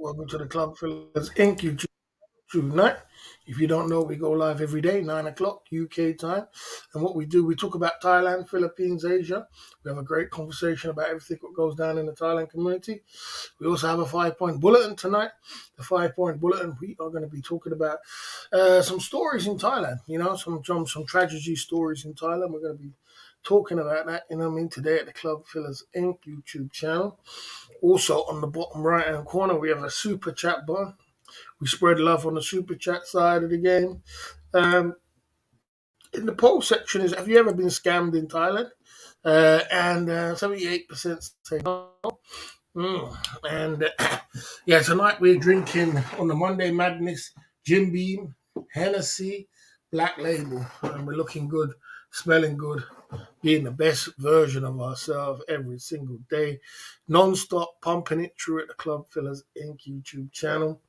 Welcome to the Club Fillers Inc. YouTube night. If you don't know, we go live every day, 9 o'clock UK time. And what we do, we talk about Thailand, Philippines, Asia. We have a great conversation about everything that goes down in the Thailand community. We also have a 5 point bulletin tonight. The 5 point bulletin, we are going to be talking about some stories in Thailand, some tragedy stories in Thailand. We're going to be talking about that, today at the Club Fillers Inc. YouTube channel. Also, on the bottom right hand corner, we have a super chat bar. We spread love on the super chat side of the game. Um, in the poll section is: Have you ever been scammed in Thailand? And 78% say no. And yeah, tonight we're drinking on the Monday Madness Jim Beam, Hennessy, Black Label, and we're looking good, smelling good, being the best version of ourselves every single day, non-stop pumping it through at the Club Fillers Inc. YouTube channel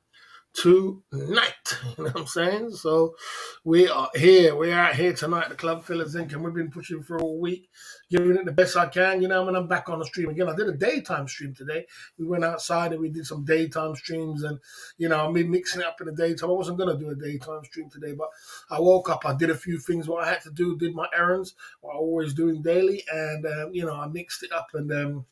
tonight. You know what I'm saying? So we are here. We're out here tonight at the Club Fillers Inc. And we've been pushing for all week, giving it the best I can. I'm back on the stream again. I did a daytime stream today. We went outside and we did some daytime streams and, me mixing it up in the daytime. I wasn't going to do a daytime stream today, but I woke up, I did a few things what I had to do, did my errands, what I always doing daily. And, I mixed it up and,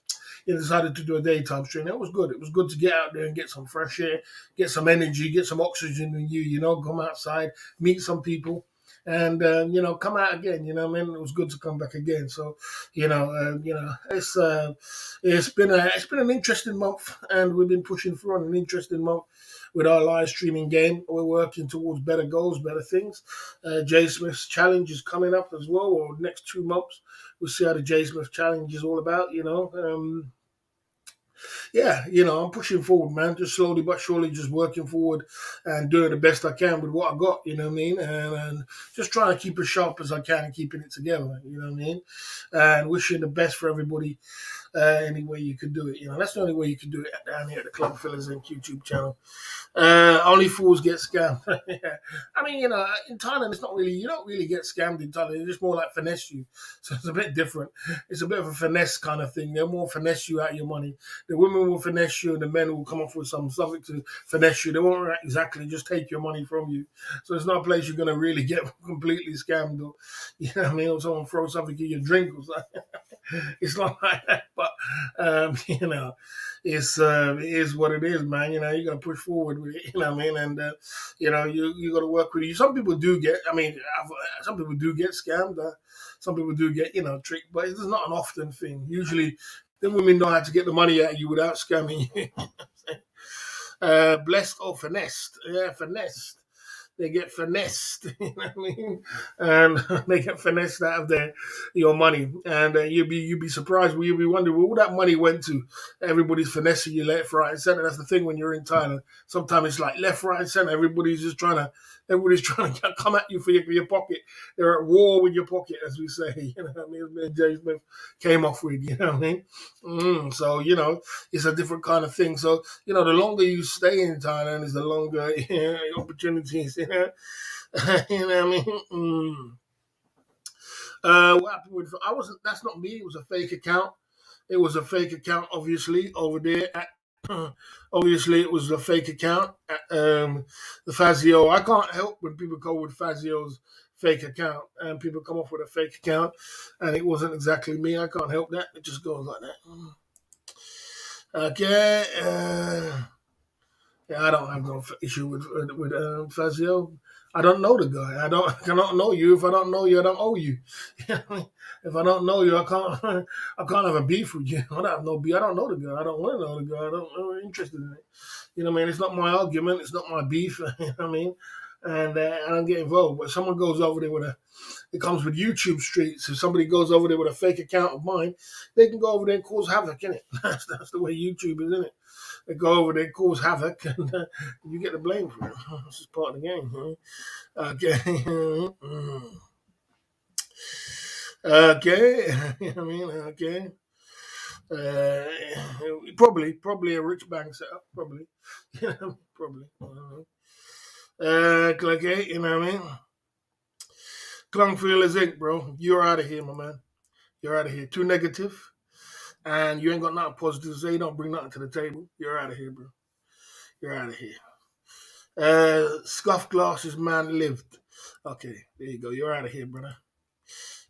decided to do a daytime stream. It was good. It was good to get out there and get some fresh air, get some energy, get some oxygen in you, come outside, meet some people, and come out again. It was good to come back again. So, it's been an interesting month, and we've been pushing through on an interesting month with our live streaming game. We're working towards better goals, better things. Jay Smith's challenge is coming up as well, or next 2 months. We'll see how the Jay Smith challenge is all about, yeah, I'm pushing forward, man. Just slowly but surely, just working forward and doing the best I can with what I got. You know what I mean? And just trying to keep as sharp as I can and keeping it together. You know what I mean? And wishing the best for everybody. Any way you can do it. That's the only way you can do it down here at the Club Fillers Inc. YouTube channel. Only fools get scammed. Yeah. In Thailand, it's not really, you don't really get scammed in Thailand. It's just more like finesse you. So it's a bit different. It's a bit of a finesse kind of thing. They'll more finesse you out of your money. The women will finesse you and the men will come up with something to finesse you. They won't exactly just take your money from you. So it's not a place you're going to really get completely scammed or, or someone throw something in your drink or something. It's not like that, but it is what it is, man. You got to push forward with it. You know what I mean? And you got to work with it. Some people do get. Some people do get scammed. Some people do get tricked, but it's not an often thing. Usually, the women know how to get the money out of you without scamming you. Blessed or finessed? Yeah, finessed. They get finessed, you know what I mean, and they get finessed out of your money, and you'd be surprised. You'd be wondering where all that money went to. Everybody's finessing you left, right, and center. That's the thing when you're in Thailand. Sometimes it's like left, right, and center. Everybody's trying to come at you for your pocket. They're at war with your pocket, as we say. You know what I mean? As me and Jay Smith came off with. You know what I mean? So it's a different kind of thing. So the longer you stay in Thailand, is the longer opportunities. You know what I mean? What happened with? I wasn't. That's not me. It was a fake account. It was a fake account, obviously, over there. Obviously, it was a fake account. The Fazio. I can't help when people go with Fazio's fake account and people come off with a fake account, and it wasn't exactly me. I can't help that. It just goes like that. Okay. Yeah, I don't have no issue with Fazio. I don't know the guy. I cannot know you. If I don't know you, I don't owe you. If I don't know you, I can't I can't have a beef with you. I don't have no beef. I don't know the guy. I don't want to know the guy. I'm not interested in it. You know what I mean? It's not my argument. It's not my beef. You know what I mean? And I don't get involved. But someone goes over there it comes with YouTube streets. If somebody goes over there with a fake account of mine, they can go over there and cause havoc, innit? That's the way YouTube is, innit? They go over there, cause havoc, and you get the blame for it. This is part of the game. Huh? Okay. Okay. You know what I mean? Okay. Probably a rich bank setup. Probably. Probably. Okay. You know what I mean? Klungfeel is ink, bro. You're out of here, my man. You're out of here. Too negative, and you ain't got nothing positive to say. You don't bring nothing to the table. You're out of here, bro. You're out of here. Scuff glasses man lived. Okay, there you go. You're out of here, brother.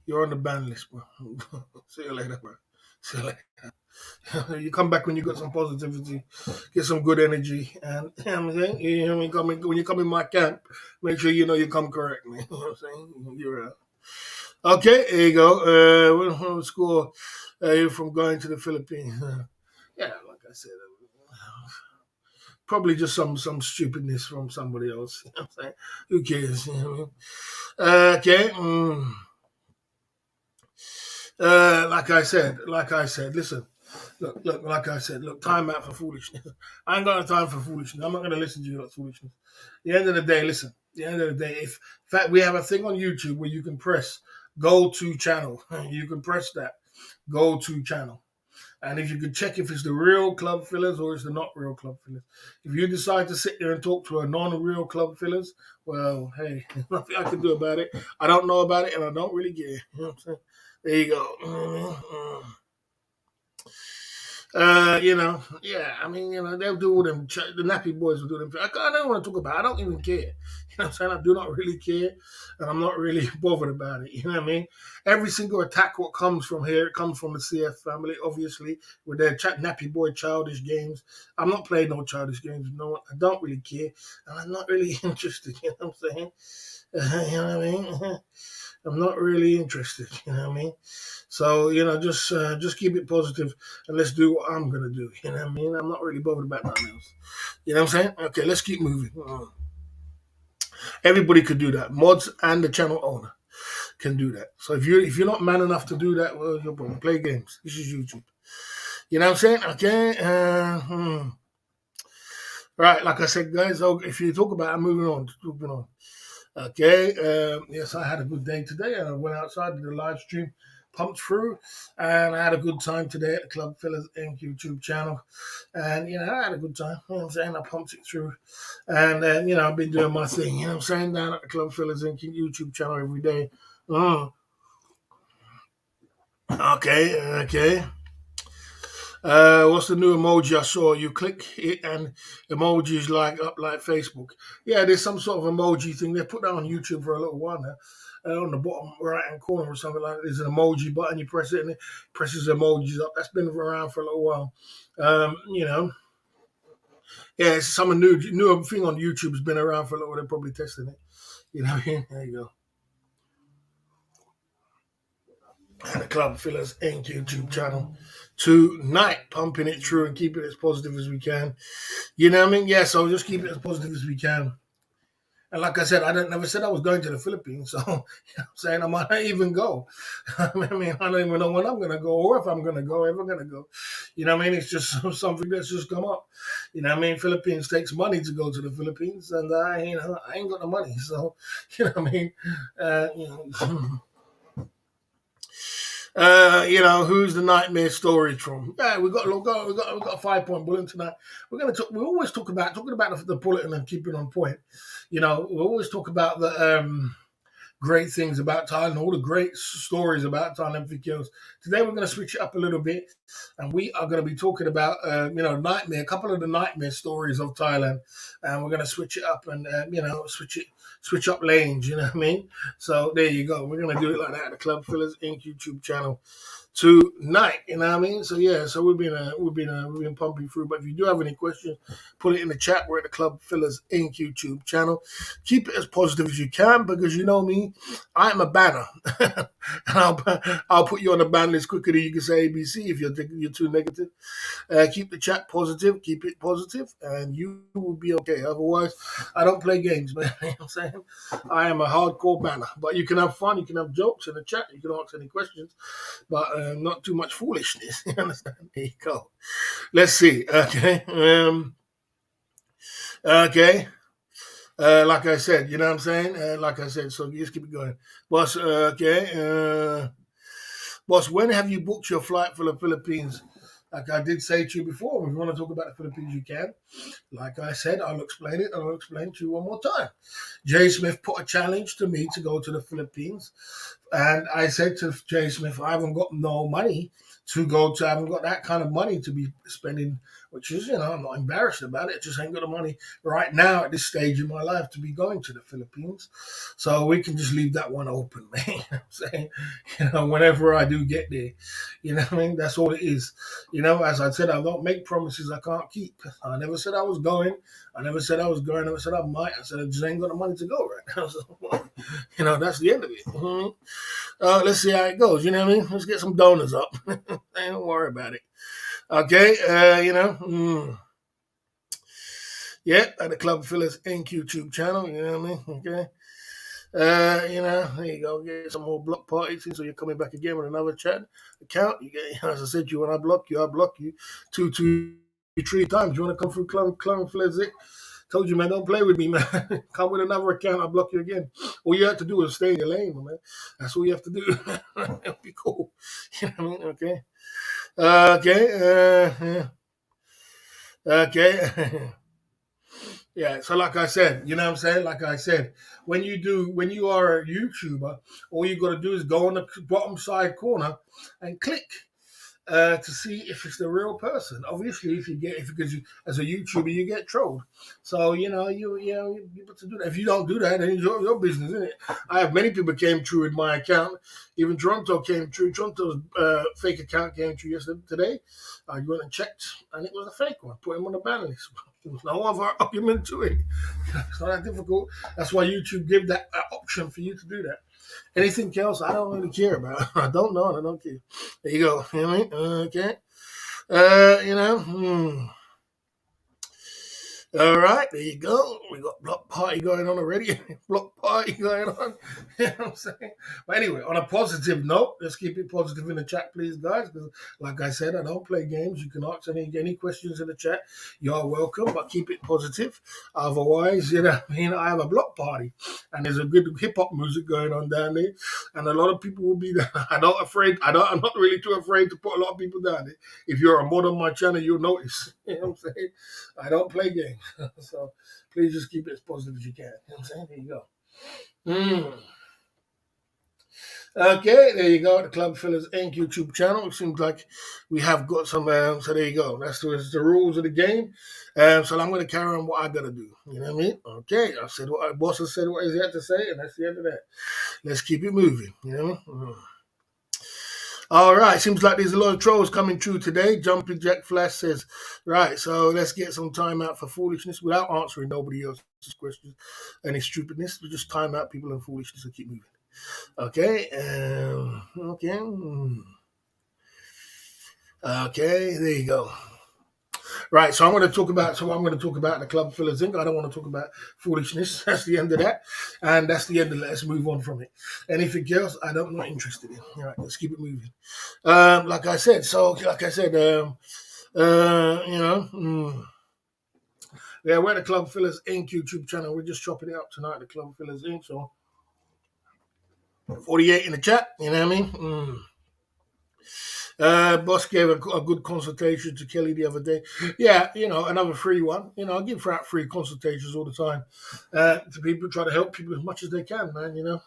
You're on the ban list, bro. See you later, bro. See you later. You come back when you got some positivity, get some good energy, and you know what I'm saying, when you come in my camp, make sure you know you come correct, man. You know what I'm saying? You're out. Okay, there you go. We'll score from going to the Philippines. Yeah, like I said, probably just some stupidness from somebody else. You know what I'm saying? Who cares? You know what I mean? Okay. Like I said, listen. Look, like I said, look, time out for foolishness. I ain't got no time for foolishness. I'm not going to listen to you about foolishness. At the end of the day, listen. At the end of the day, if in fact we have a thing on YouTube where you can press go to channel, you can press that go to channel. And if you could check if it's the real club fillers or it's the not real club fillers. If you decide to sit there and talk to a non-real club fillers, well, hey, nothing I can do about it. I don't know about it and I don't really care. You know what I'm saying? There you go. Yeah, I mean, they'll do all them, the nappy boys will do them. I don't want to talk about it. I don't even care. You know what I'm saying? I do not really care, and I'm not really bothered about it. You know what I mean? Every single attack, what comes from here, it comes from the CF family, obviously, with their nappy boy childish games. I'm not playing no childish games. No, I don't really care, and I'm not really interested. You know what I'm saying? You know what I mean? I'm not really interested. You know what I mean? So just keep it positive and let's do what I'm gonna do. You know what I mean? I'm not really bothered about nothing else. You know what I'm saying? Okay, let's keep moving. Everybody could do that. Mods and the channel owner can do that. So if you're not man enough to do that, well, you're problem. Play games. This is YouTube. You know what I'm saying? Okay. Right, like I said, guys. If you talk about, I'm moving on. Okay. Yes, I had a good day today. I went outside, did a live stream, pumped through, and I had a good time today at the Club Fillers Inc. YouTube channel. And, I had a good time. You know what I'm saying? I pumped it through. And then, I've been doing my thing, you know what I'm saying? Down at the Club Fillers Inc. YouTube channel every day. Okay. What's the new emoji I saw? You click it and emojis like up like Facebook. Yeah, there's some sort of emoji thing. They put that on YouTube for a little while now. On the bottom right hand corner or something like that, there's an emoji button. You press it and it presses emojis up. That's been around for a little while. Yeah, it's some new thing on YouTube has been around for a little while. They're probably testing it. You know what I mean? There you go. And the Club Fillers Inc. YouTube channel tonight, pumping it through and keeping it as positive as we can. You know what I mean? Yeah, so just keep it as positive as we can. And like I said, never said I was going to the Philippines, so you know what I'm saying I might not even go. I mean, I don't even know when I'm going to go or if I'm going to go, if I'm going to go. You know what I mean? It's just something that's just come up. You know what I mean? Philippines takes money to go to the Philippines, and I ain't got the money, so you know what I mean? Who's the nightmare stories from? Yeah, we got a 5 point bulletin tonight. We're gonna talk. We always talking about the bulletin and keeping on point. We always talk about the great things about Thailand, all the great stories about Thailand videos. Today we're going to switch it up a little bit, and we are going to be talking about a couple of the nightmare stories of Thailand, and we're going to switch it up and switch up lanes. You know what I mean? So there you go. We're going to do it like that at the Club Fillers Inc. YouTube channel tonight. You know what I mean? So yeah, so we've been pumping through. But if you do have any questions, put it in the chat. We're at the Club Fillers Inc. YouTube channel. Keep it as positive as you can because you know me, I'm a banner, and I'll put you on the ban list quicker than you can say ABC if you're too negative. Keep the chat positive, keep it positive, and you will be okay. Otherwise, I don't play games, man. You know what I'm saying? I am a hardcore banner. But you can have fun, you can have jokes in the chat, you can ask any questions, but not too much foolishness. You understand? There you go. Let's see. Okay. Okay. Like I said, you know what I'm saying? Like I said, so you just keep it going. Boss, okay. Boss, when have you booked your flight for the Philippines? Like I did say to you before, if you want to talk about the Philippines, you can. Like I said, I'll explain it. I'll explain to you one more time. Jay Smith put a challenge to me to go to the Philippines. And I said to Jay Smith, I haven't got no money to go to. I haven't got that kind of money to be spending which is, I'm not embarrassed about it. I just ain't got the money right now at this stage in my life to be going to the Philippines. So we can just leave that one open, man. You know what I'm saying? Whenever I do get there, what I mean? That's all it is. As I said, I don't make promises I can't keep. I never said I was going. I never said I was going. I never said I might. I said I just ain't got the money to go right now. So, that's the end of it. Let's see how it goes. You know what I mean? Let's get some donors up. Don't worry about it. Okay. Yeah, at the Club Phillips Inc. YouTube channel. You know what I mean? Okay. There you go. Get some more block parties. So you're coming back again with another chat account. You get, as I said, you when I block you two, 3 times. You want to come through Club Phillips Inc. Told you, man, don't play with me, man. Come with another account, I'll block you again. All you have to do is stay in your lane, man. That's all you have to do. It'll be cool. You know what I mean? Okay. Okay. Okay. Yeah, so like I said, you know what I'm saying? Like I said, when you are a YouTuber, all you got to do is go on the bottom side corner and click to see if it's the real person. Obviously, because as a YouTuber you get trolled, so you got to do that. If you don't do that, then it's your business, isn't it? I have many people came through with my account. Even Toronto came through. Toronto's fake account came through yesterday. Today, I went and checked, and it was a fake one. Put him on the ban list. There's no other argument to it. It's not that difficult. That's why YouTube give that option for you to do that. Anything else, I don't really care about. I don't know. I don't care. There you go. You know what I mean? Okay. All right, there you go. We got block party going on already. Block party going on. You know what I'm saying? But anyway, on a positive note, let's keep it positive in the chat, please, guys. Because, like I said, I don't play games. You can ask any questions in the chat. You're welcome, but keep it positive. Otherwise, I have a block party, and there's a good hip hop music going on down there, and a lot of people will be there. I'm not really too afraid to put a lot of people down there. If you're a mod on my channel, you'll notice. You know what I'm saying? I don't play games. So please just keep it as positive as you can. You know what I'm saying? There you go. Okay, there you go. The Club Fillers Inc. YouTube channel. It seems like we have got some. So there you go. That's the rules of the game. So I'm going to carry on what I got to do. You know what I mean? Okay, I said what my boss has said what he had to say, and that's the end of that. Let's keep it moving. You know. All right, seems like there's a lot of trolls coming through today. Jumping Jack Flash says, right, so let's get some time out for foolishness without answering nobody else's questions, any stupidness. We just time out people and foolishness and keep moving. Okay, okay. Okay, there you go. Right, so I'm going to talk about the Club Fillers Inc. I don't want to talk about foolishness. That's the end of that, and that's the end of it. Let's move on from it. Anything else, I'm not interested in. All right, let's keep it moving. Like I said, yeah, we're the Club Fillers Inc. YouTube channel. We're just chopping it up tonight. The Club Fillers Inc. So 48 in the chat. You know what I mean? Boss gave a good consultation to Kelly the other day. Yeah, another free one. I give out free consultations all the time to people, try to help people as much as they can, man.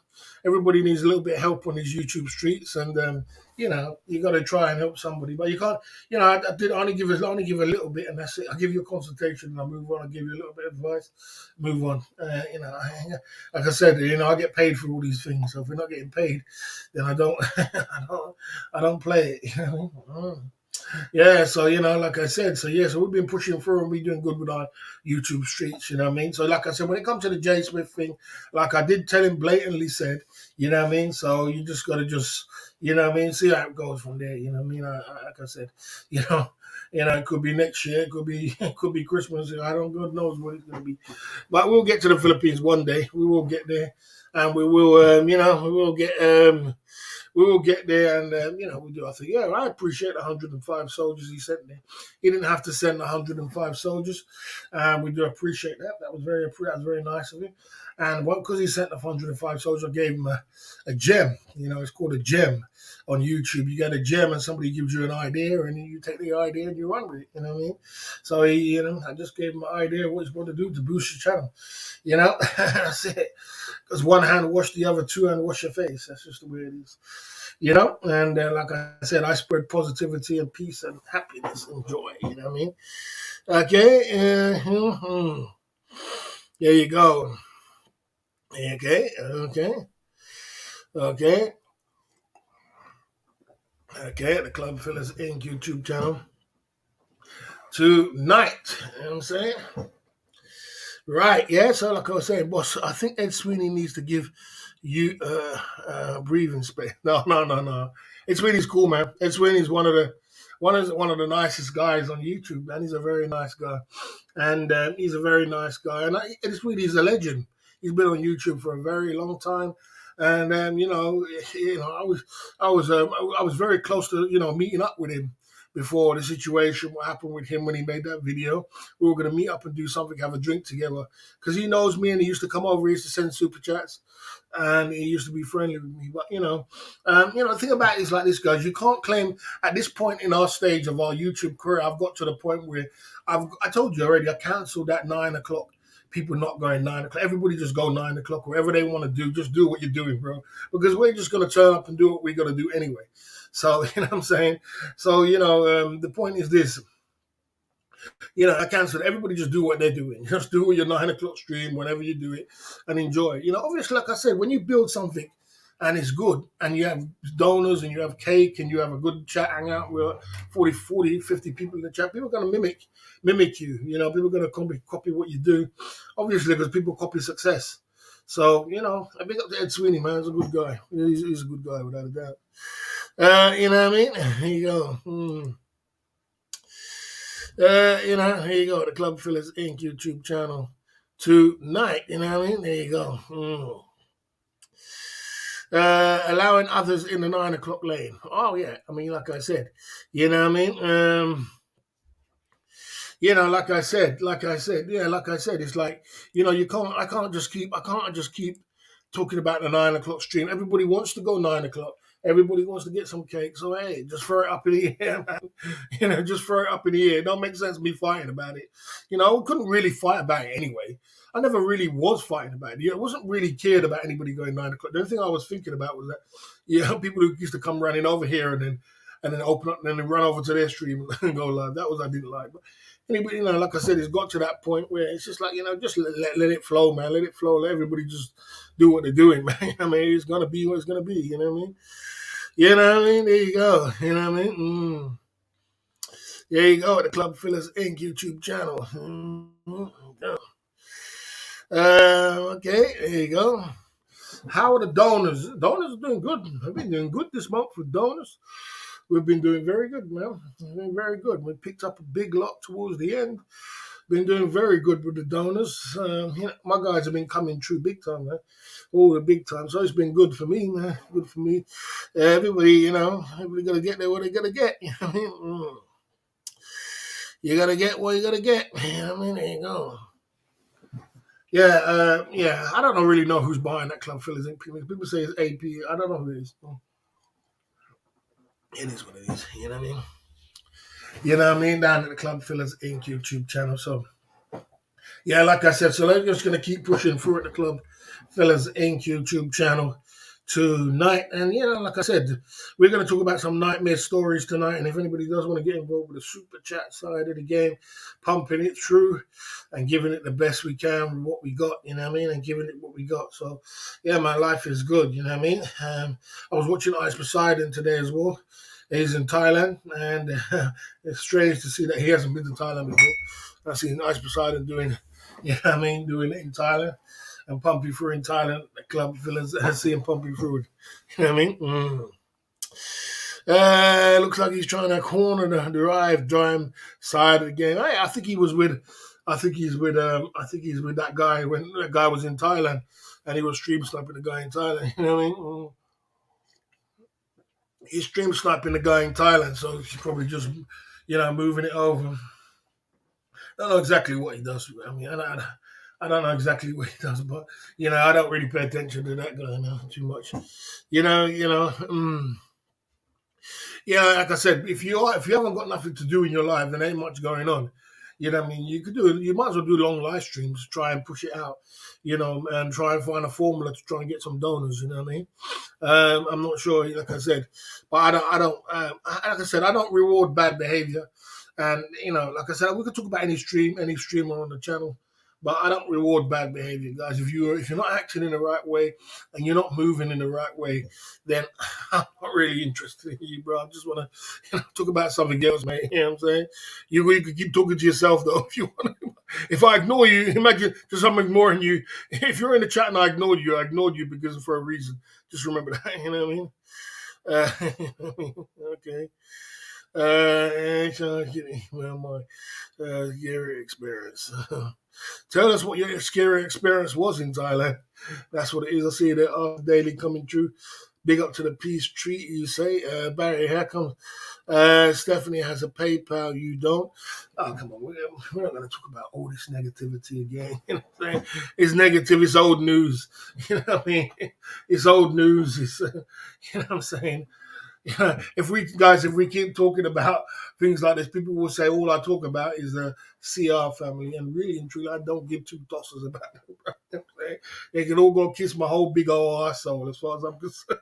Everybody needs a little bit of help on these YouTube streets, and you got to try and help somebody. But you can't, I only give a little bit, and that's it. I give you a consultation, and I move on. I give you a little bit of advice, move on. Like I said, I get paid for all these things. So if we're not getting paid, then I don't, I don't play it. Yeah, so like I said, so we've been pushing through and we're doing good with our YouTube streets, you know what I mean? So like I said, when it comes to the Jay Smith thing, like I did tell him, blatantly said, you know what I mean? So you just gotta you know what I mean, see how it goes from there, you know what I mean? Like I said, it could be next year, it could be Christmas, God knows what it's gonna be. But we'll get to the Philippines one day. We will get there, and we will we will get there, and we'll do our thing. Yeah, I appreciate the 105 soldiers he sent there. He didn't have to send 105 soldiers, and we do appreciate that. That was very nice of him. And because he sent 105 soldiers, I gave him a gem. It's called a gem on YouTube. You get a gem, and somebody gives you an idea, and you take the idea and you run with it. You know what I mean? So I just gave him an idea of what he's going to do to boost your channel. That's it. Because one hand wash the other, two hand wash your face. That's just the way it is. And like I said, I spread positivity and peace and happiness and joy. You know what I mean? Okay. There you go. Okay. Okay. Okay. Okay. The Club Fillers Inc. YouTube channel tonight. You know what I'm saying? Right, yeah. So, like I was saying, boss, I think Ed Sweeney needs to give you breathing space. No, no, no, no. Ed Sweeney's cool, man. Ed Sweeney's one of the nicest guys on YouTube, man. He's a very nice guy, and he's a very nice guy. And Ed Sweeney's a legend. He's been on YouTube for a very long time, and I was very close to meeting up with him before the situation what happened with him when he made that video. We were going to meet up and do something, have a drink together, because he knows me and he used to come over. He used to send super chats, and he used to be friendly with me. But the thing about it is like this, guys. You can't claim at this point in our stage of our YouTube career. I've got to the point where I told you already. I cancelled that 9 o'clock. People not going 9 o'clock. Everybody just go 9 o'clock. Whatever they want to do, just do what you're doing, bro. Because we're just gonna turn up and do what we're gonna do anyway. So you know what I'm saying. So the point is this. I cancelled. Everybody just do what they're doing. Just do your 9 o'clock stream whenever you do it and enjoy. Obviously, like I said, when you build something and it's good and you have donors and you have cake and you have a good chat hangout with 40, 50 people in the chat, people are going to mimic you. People are going to copy what you do, obviously, because people copy success. So, I big up to Ed Sweeney, man. He's a good guy. He's a good guy, without a doubt. You know what I mean? Here you go. Here you go, the Club Fillers Inc. YouTube channel tonight. You know what I mean? There you go. Allowing others in the 9 o'clock lane. Oh yeah, I mean, like I said, you know what I mean? Like I said, it's like, I can't just keep talking about the 9 o'clock stream. Everybody wants to go 9 o'clock. Everybody wants to get some cake. So hey, just throw it up in the air, man. Just throw it up in the air. It don't make sense me fighting about it. I couldn't really fight about it anyway. I never really was fighting about it. I wasn't really cared about anybody going 9 o'clock. The only thing I was thinking about was that, people who used to come running over here and then open up and then run over to their stream and go live. That was I didn't like. But anybody, like I said, it's got to that point where it's just like, just let it flow, man. Let it flow. Let everybody just do what they're doing, man. I mean, it's gonna be what it's gonna be. You know what I mean? You know what I mean? There you go. You know what I mean? There you go. The Club Fillers Inc. YouTube channel. Okay, there you go. How are the donors? Donors are doing good. I've been doing good this month with donors. We've been doing very good, man. We've been very good. We picked up a big lot towards the end. Been doing very good with the donors. My guys have been coming through big time, man. All the big time. So it's been good for me, man. Good for me. Everybody, everybody got to get there what they got to get. You know what I mean? You got to get what you got to get. You know what I mean? There you go. Yeah. I don't really know who's buying that Club Fillers Inc. People say it's AP. I don't know who it is. It is what it is. You know what I mean? You know what I mean? Down at the Club Fillers Inc. YouTube channel. So, yeah, like I said, so they're just going to keep pushing through at the Club Fillers Inc. YouTube channel tonight. And, like I said, we're going to talk about some nightmare stories tonight. And if anybody does want to get involved with the super chat side of the game, pumping it through and giving it the best we can with what we got, you know what I mean? And giving it what we got. So, yeah, my life is good, you know what I mean? I was watching Ice Poseidon today as well. He's in Thailand, and it's strange to see that he hasn't been to Thailand before. I seen Ice Poseidon doing it in Thailand, and Pumpy Through in Thailand. The Club Fillers seeing Pumpy Through it. You know what I mean? Looks like he's trying to corner the drive side of the game. I think he's with that guy when that guy was in Thailand, and he was stream sniping the guy in Thailand. You know what I mean? He's stream sniping the guy in Thailand, so he's probably just, moving it over. I don't know exactly what he does. I mean, I don't know exactly what he does, but I don't really pay attention to that guy now too much. Yeah, like I said, if you haven't got nothing to do in your life, then ain't much going on. You know what I mean? You might as well do long live streams, try and push it out, and try and find a formula to try and get some donors. You know what I mean? I'm not sure, like I said, but like I said, I don't reward bad behavior. And like I said, we could talk about any streamer on the channel, but I don't reward bad behavior, guys. If you're not acting in the right way and you're not moving in the right way, then I'm not really interested in you, bro. I just want to talk about something else, mate. You know what I'm saying? You could keep talking to yourself though if you want to. If I ignore you, imagine just I'm ignoring you. If you're in the chat and I ignored you because for a reason. Just remember that. You know what I mean? Okay. Well, my scary experience. Tell us what your scary experience was in Thailand. That's what it is. I see that daily coming through. Big up to the peace treaty, you say. Barry, here comes. Stephanie has a PayPal, you don't. Oh, come on. We're not going to talk about all this negativity again. You know what I'm saying? It's negative. It's old news. You know what I mean? It's old news. It's, you know what I'm saying? If we keep talking about things like this, people will say all I talk about is the CR family, and really and truly, I don't give two tosses about them. They can all go kiss my whole big old arsehole as far as I'm concerned.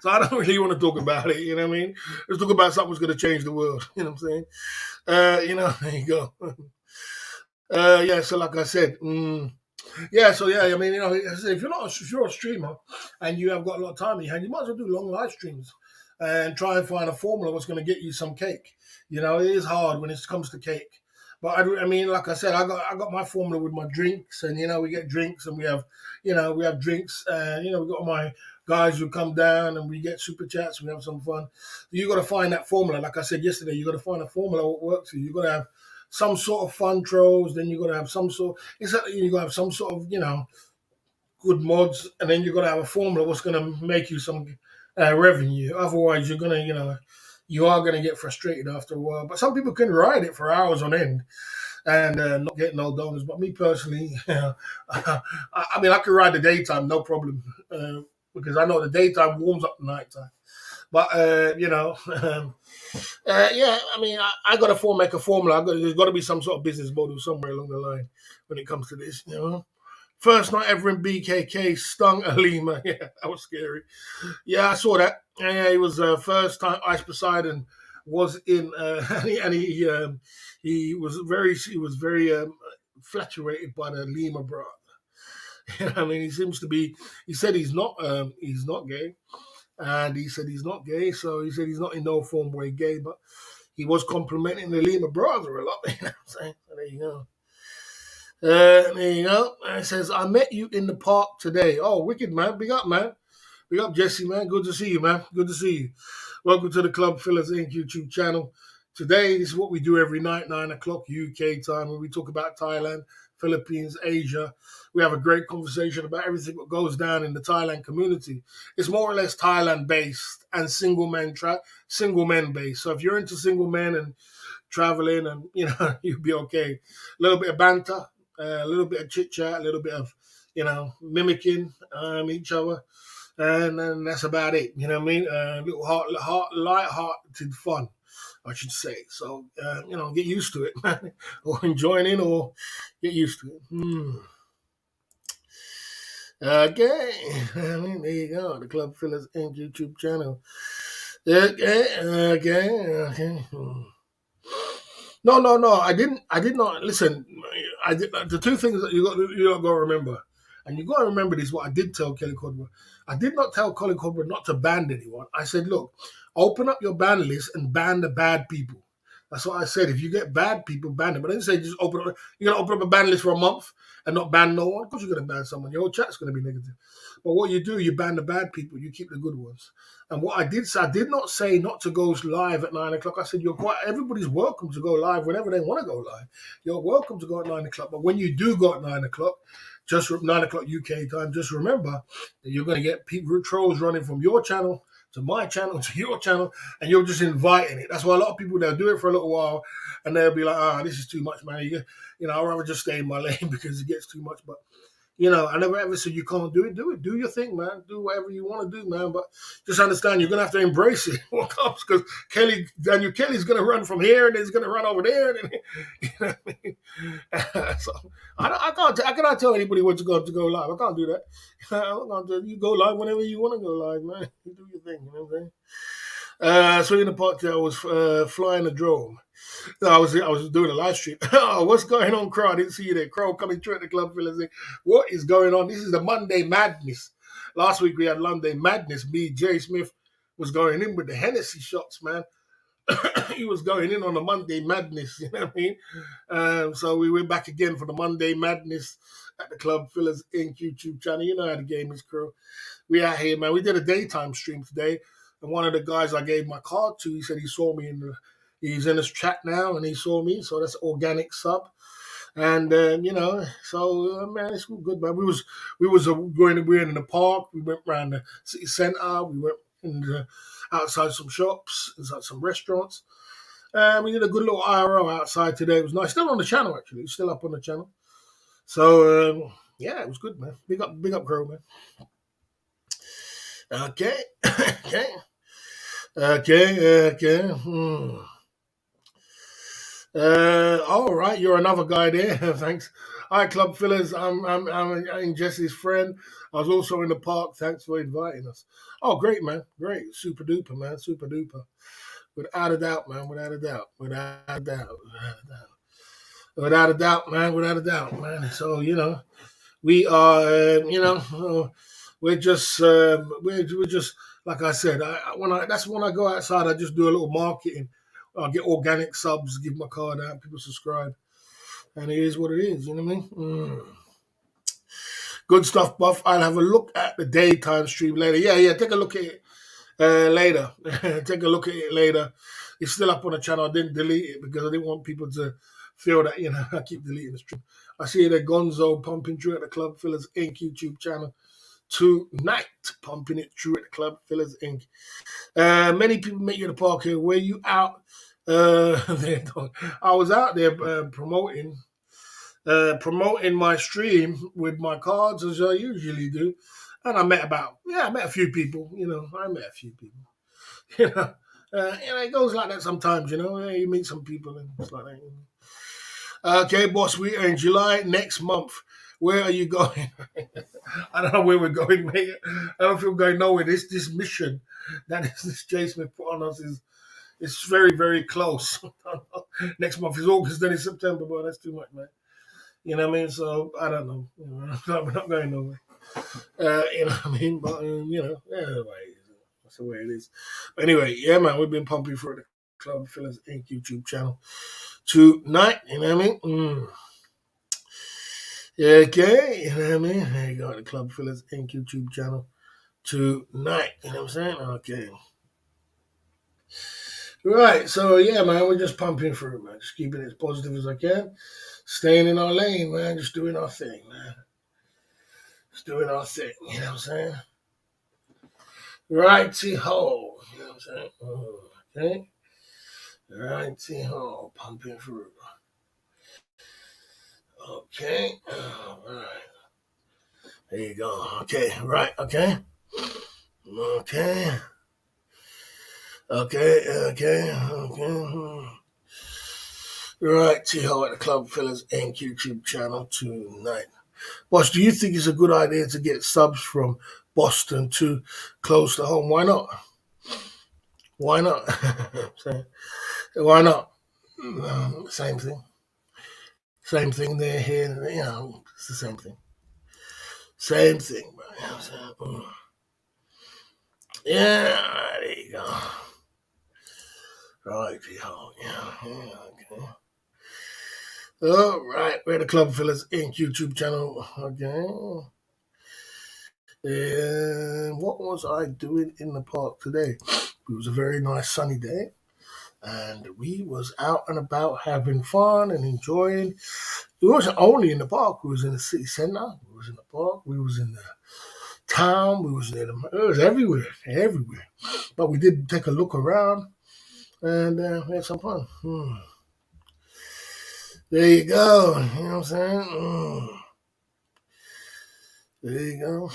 So I don't really want to talk about it. You know what I mean? Let's talk about something that's going to change the world. You know what I'm saying? There you go. Yeah. So like I said. Yeah, so yeah, I mean, if you're a streamer and you have got a lot of time in your hand, you might as well do long live streams and try and find a formula what's going to get you some cake. It is hard when it comes to cake, but I mean, like I said, I got my formula with my drinks, and we get drinks, and we have drinks, and we got my guys who come down, and we get super chats, we have some fun. You got to find that formula. Like I said yesterday, you got to find a formula what works for you. You got to have some sort of fun trolls, then you're gonna have some sort. Exactly, you gotta have some sort of good mods, and then you're gonna have a formula what's gonna make you some revenue. Otherwise, you are gonna get frustrated after a while. But some people can ride it for hours on end and not get no donors. But me personally, I mean, I can ride the daytime no problem because I know the daytime warms up the nighttime. But yeah, I mean, I got to make a formula. There's got to be some sort of business model somewhere along the line when it comes to this. First night ever in BKK stung a lemur. Yeah, that was scary. Yeah, I saw that. Yeah, it was first time Ice Poseidon was in, he was very infatuated by the lemur brother. I mean, he seems to be. He said he's not gay. And he said he's not gay, so he said he's not in no form way gay, but he was complimenting the Lima brother a lot. You know what I'm saying? So there you go. There you go. And it says, I met you in the park today. Oh, wicked, man. Big up, man. Big up, Jesse, man. Good to see you, man. Good to see you. Welcome to the Club Fillers Inc. YouTube channel. Today, this is what we do every night, 9 o'clock UK time, when we talk about Thailand, Philippines, Asia. We have a great conversation about everything that goes down in the Thailand community. It's more or less Thailand based and single men based. So if you're into single men and traveling, and you'll be okay. A little bit of banter, a little bit of chit chat, a little bit of mimicking each other, and then that's about it. You know what I mean? Little light-hearted fun, I should say. So get used to it, man, or join in, or get used to it. Okay, I mean, there you go. The Club Fillers Inc. YouTube channel. Okay. No. I did not listen. The two things that you got to remember, and you got to remember this. What I did tell Kelly Codber, I did not tell Kelly Codber not to ban anyone. I said, look, open up your ban list and ban the bad people. That's what I said. If you get bad people, ban them. But I didn't say just open up. You're gonna open up a ban list for a month and not ban no one. Of course, you're gonna ban someone. Your whole chat's gonna be negative. But what you do, you ban the bad people. You keep the good ones. And what I did say, I did not say not to go live at 9 o'clock. I said everybody's welcome to go live whenever they want to go live. You're welcome to go at 9 o'clock. But when you do go at 9 o'clock, just 9 o'clock UK time, just remember that you're gonna get people trolls running from your channel to my channel, to your channel, and you're just inviting it. That's why a lot of people, they'll do it for a little while, and they'll be like, this is too much, man. I'd rather just stay in my lane because it gets too much. But I never ever said you can't do it. Do it. Do your thing, man. Do whatever you want to do, man. But just understand you're gonna have to embrace it what comes, because Daniel Kelly's gonna run from here and he's gonna run over there, and you know what I mean? So I cannot tell anybody when to go live. I can't do that. I'm not gonna you go live whenever you want to go live, man. You do your thing. You know what I'm saying? So in the part there, I was flying a drone. No, I was doing a live stream. Oh, what's going on, Crow? I didn't see you there. Crow coming through at the club, fellas. What is going on? This is the Monday Madness. Last week we had Monday Madness. Me, Jay Smith was going in with the Hennessy shots, man. He was going in on the Monday Madness. You know what I mean? So we went back again for the Monday Madness at the Club Fillers Inc. YouTube channel. You know how the game is, Crow. We out here, man. We did a daytime stream today, and one of the guys I gave my card to, he said he saw me he's in his chat now, and he saw me. So that's organic sub, and man, it's all good, man. We were in the park. We went around the city centre. We went outside some shops, inside some restaurants. We did a good little IRO outside today. It was nice. Still on the channel, actually. It's still up on the channel. So yeah, it was good, man. Big up, Crow, man. Okay. Okay. Okay. All right, you're another guy there. Thanks. All right, club fillers. I'm Jesse's friend. I was also in the park. Thanks for inviting us. Oh, great, man. Great. Super duper, man. Super duper. Without a doubt, man. Without a doubt. Without a doubt. Without a doubt. Without a doubt, man. Without a doubt, man. So we are, we're just like I said. That's when I go outside. I just do a little marketing. I get organic subs, give my card out, people subscribe, and it is what it is. You know what I mean? Good stuff, Buff. I'll have a look at the daytime stream later. Yeah. Take a look at it later. Take a look at it later. It's still up on the channel. I didn't delete it because I didn't want people to feel that I keep deleting the stream. I see the Gonzo pumping through at the Club Fillers Inc. YouTube channel tonight, pumping it through at the Club Fillers Inc. Many people meet you in the park here. Were you out? I was out there promoting my stream with my cards as I usually do, and I met a few people. I met a few people. You know, it goes like that sometimes. You meet some people and it's like that. Okay, boss, we are in July next month. Where are you going? I don't know where we're going, mate. I don't feel we're going nowhere. This mission that this Jay Smith put on us is it's very, very close. Next month is August, then it's September, but that's too much, man. You know what I mean? So I don't know. We're not going nowhere. You know what I mean? But that's the way it is. But anyway, yeah, man, we've been pumping for the Club Fillers Inc. YouTube channel tonight. You know what I mean? Yeah, okay, you know what I mean? There you go, the Club Fillers Inc. YouTube channel tonight. You know what I'm saying? Okay. Right, so yeah, man, we're just pumping through, man. Just keeping it as positive as I can. Staying in our lane, man. Just doing our thing, man. Just doing our thing, you know what I'm saying? Righty ho. You know what I'm saying? Okay. Righty ho. Pumping through. Okay. All right. There you go. Okay. Right. Okay. Okay. Okay. Right, T-Ho at the Club Fillers Inc. YouTube channel tonight. Boss, do you think it's a good idea to get subs from Boston to close to home? Why not? Why not? Why not? Same thing. Same thing there, here. It's the same thing. Same thing, bro. Yeah, there you go. Right, T-Ho. Yeah, okay. All right, we're the Club Fillers Inc. YouTube channel. Okay. And what was I doing in the park today? It was a very nice sunny day, and we was out and about having fun and enjoying. We wasn't only in the park. We was in the city center. We was in the park. We was in the town. We was in it was everywhere. But we did take a look around, and we had some fun. There you go. You know what I'm saying? There you go.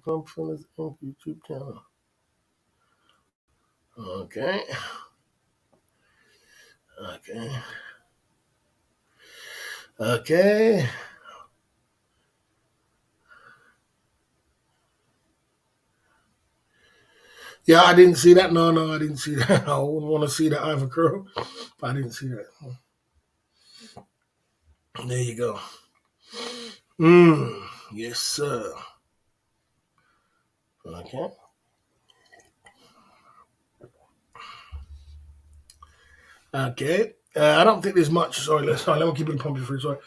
Club Fellas Inc. YouTube channel. Okay. Okay. Okay. Yeah, I didn't see that. No, no, I didn't see that. I wouldn't want to see that either, girl. I didn't see that. There you go. Yes, sir. Okay. Okay. I don't think there's much. Sorry, let me keep it pumping through. Sorry.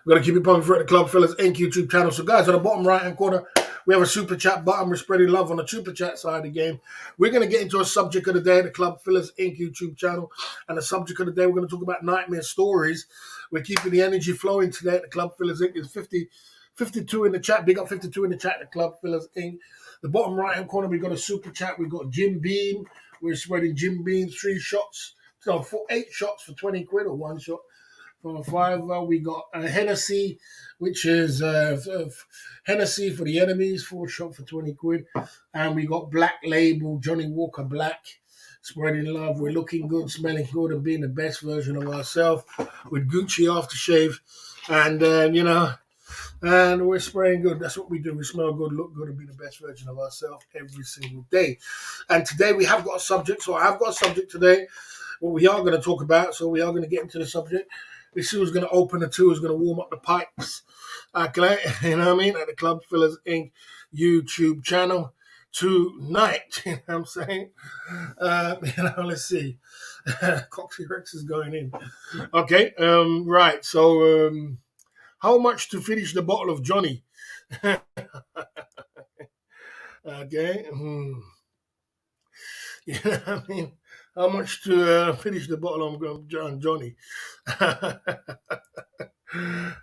We're going to keep it pumping through at the Club Fellas Inc. YouTube channel. So, guys, at the bottom right hand corner, we have a super chat button. We're spreading love on the super chat side of the game. We're going to get into a subject of the day at the Club Fellas Inc. YouTube channel. And the subject of the day, we're going to talk about nightmare stories. We're keeping the energy flowing today at the Club Fellas Inc. It's 52 in the chat. Big up 52 in the chat at the Club Fellas Inc. The bottom right hand corner, we've got a super chat. We've got Jim Beam. We're spreading Jim Beam 3 shots. So 8 shots for 20 quid or 1 shot for a fiver. We got Hennessy, which is Hennessy for the enemies, 4 shot for 20 quid. And we got Black Label, Johnny Walker Black, spreading love. We're looking good, smelling good, and being the best version of ourselves with Gucci aftershave. And, and we're spraying good. That's what we do. We smell good, look good, and be the best version of ourselves every single day. And today we have got a subject. So I have got a subject today, what we are going to talk about. So we are going to get into the subject. This is going to open the two, is going to warm up the pipes. Okay, you know what I mean? At the Club Fillers Inc. YouTube channel tonight. You know what I'm saying? Let's see. Coxie Rex is going in. Okay, right. So, how much to finish the bottle of Johnny? Okay. You know what I mean? How much to finish the bottle of Johnny?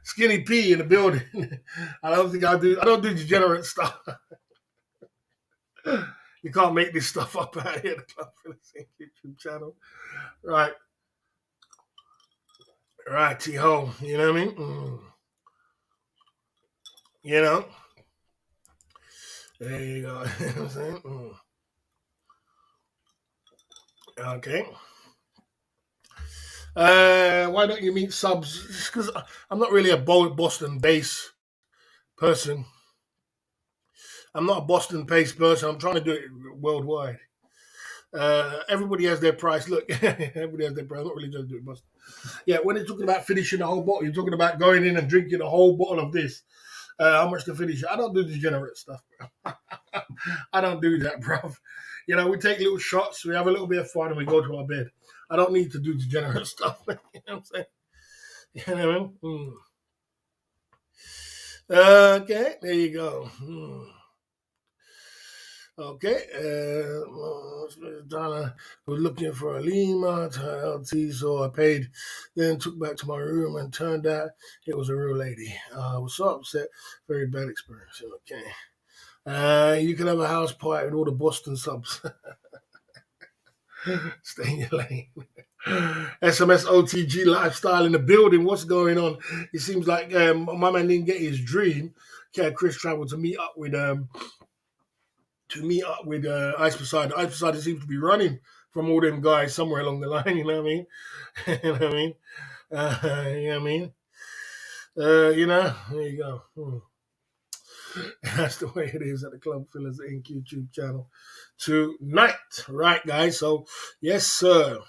Skinny P in the building. I don't think I do. I don't do degenerate stuff. You can't make this stuff up out here. The Club Phillips YouTube channel. Right. Righty ho. You know what I mean? You know? There you go. You know what I'm saying? Okay. Why don't you meet subs? Because I'm not really a Boston based person. I'm not a Boston based person. I'm trying to do it worldwide. Everybody has their price. Look, everybody has their price. I'm not really trying to do it Boston. Yeah, when you're talking about finishing the whole bottle, you're talking about going in and drinking a whole bottle of this. How much to finish? I don't do degenerate stuff, bro. I don't do that, bro. You know, we take little shots, we have a little bit of fun, and we go to our bed. I don't need to do degenerate stuff. You know what I'm saying? You know what I mean? Okay, there you go. Okay, Donna was looking for a Lima to LT, so I paid, then took back to my room and turned out it was a real lady. I was so upset, very bad experience. Okay. You can have a house party with all the Boston subs. Stay in your lane. SMS OTG lifestyle in the building. What's going on? It seems like my man didn't get his dream. Okay, Chris traveled to meet up with Ice Poseidon. Ice Poseidon seems to be running from all them guys somewhere along the line. You know what I mean? You know what I mean? You know what I mean? There you go. That's the way it is at the Club Fillers Inc. YouTube channel tonight. Right, guys? So, yes, sir.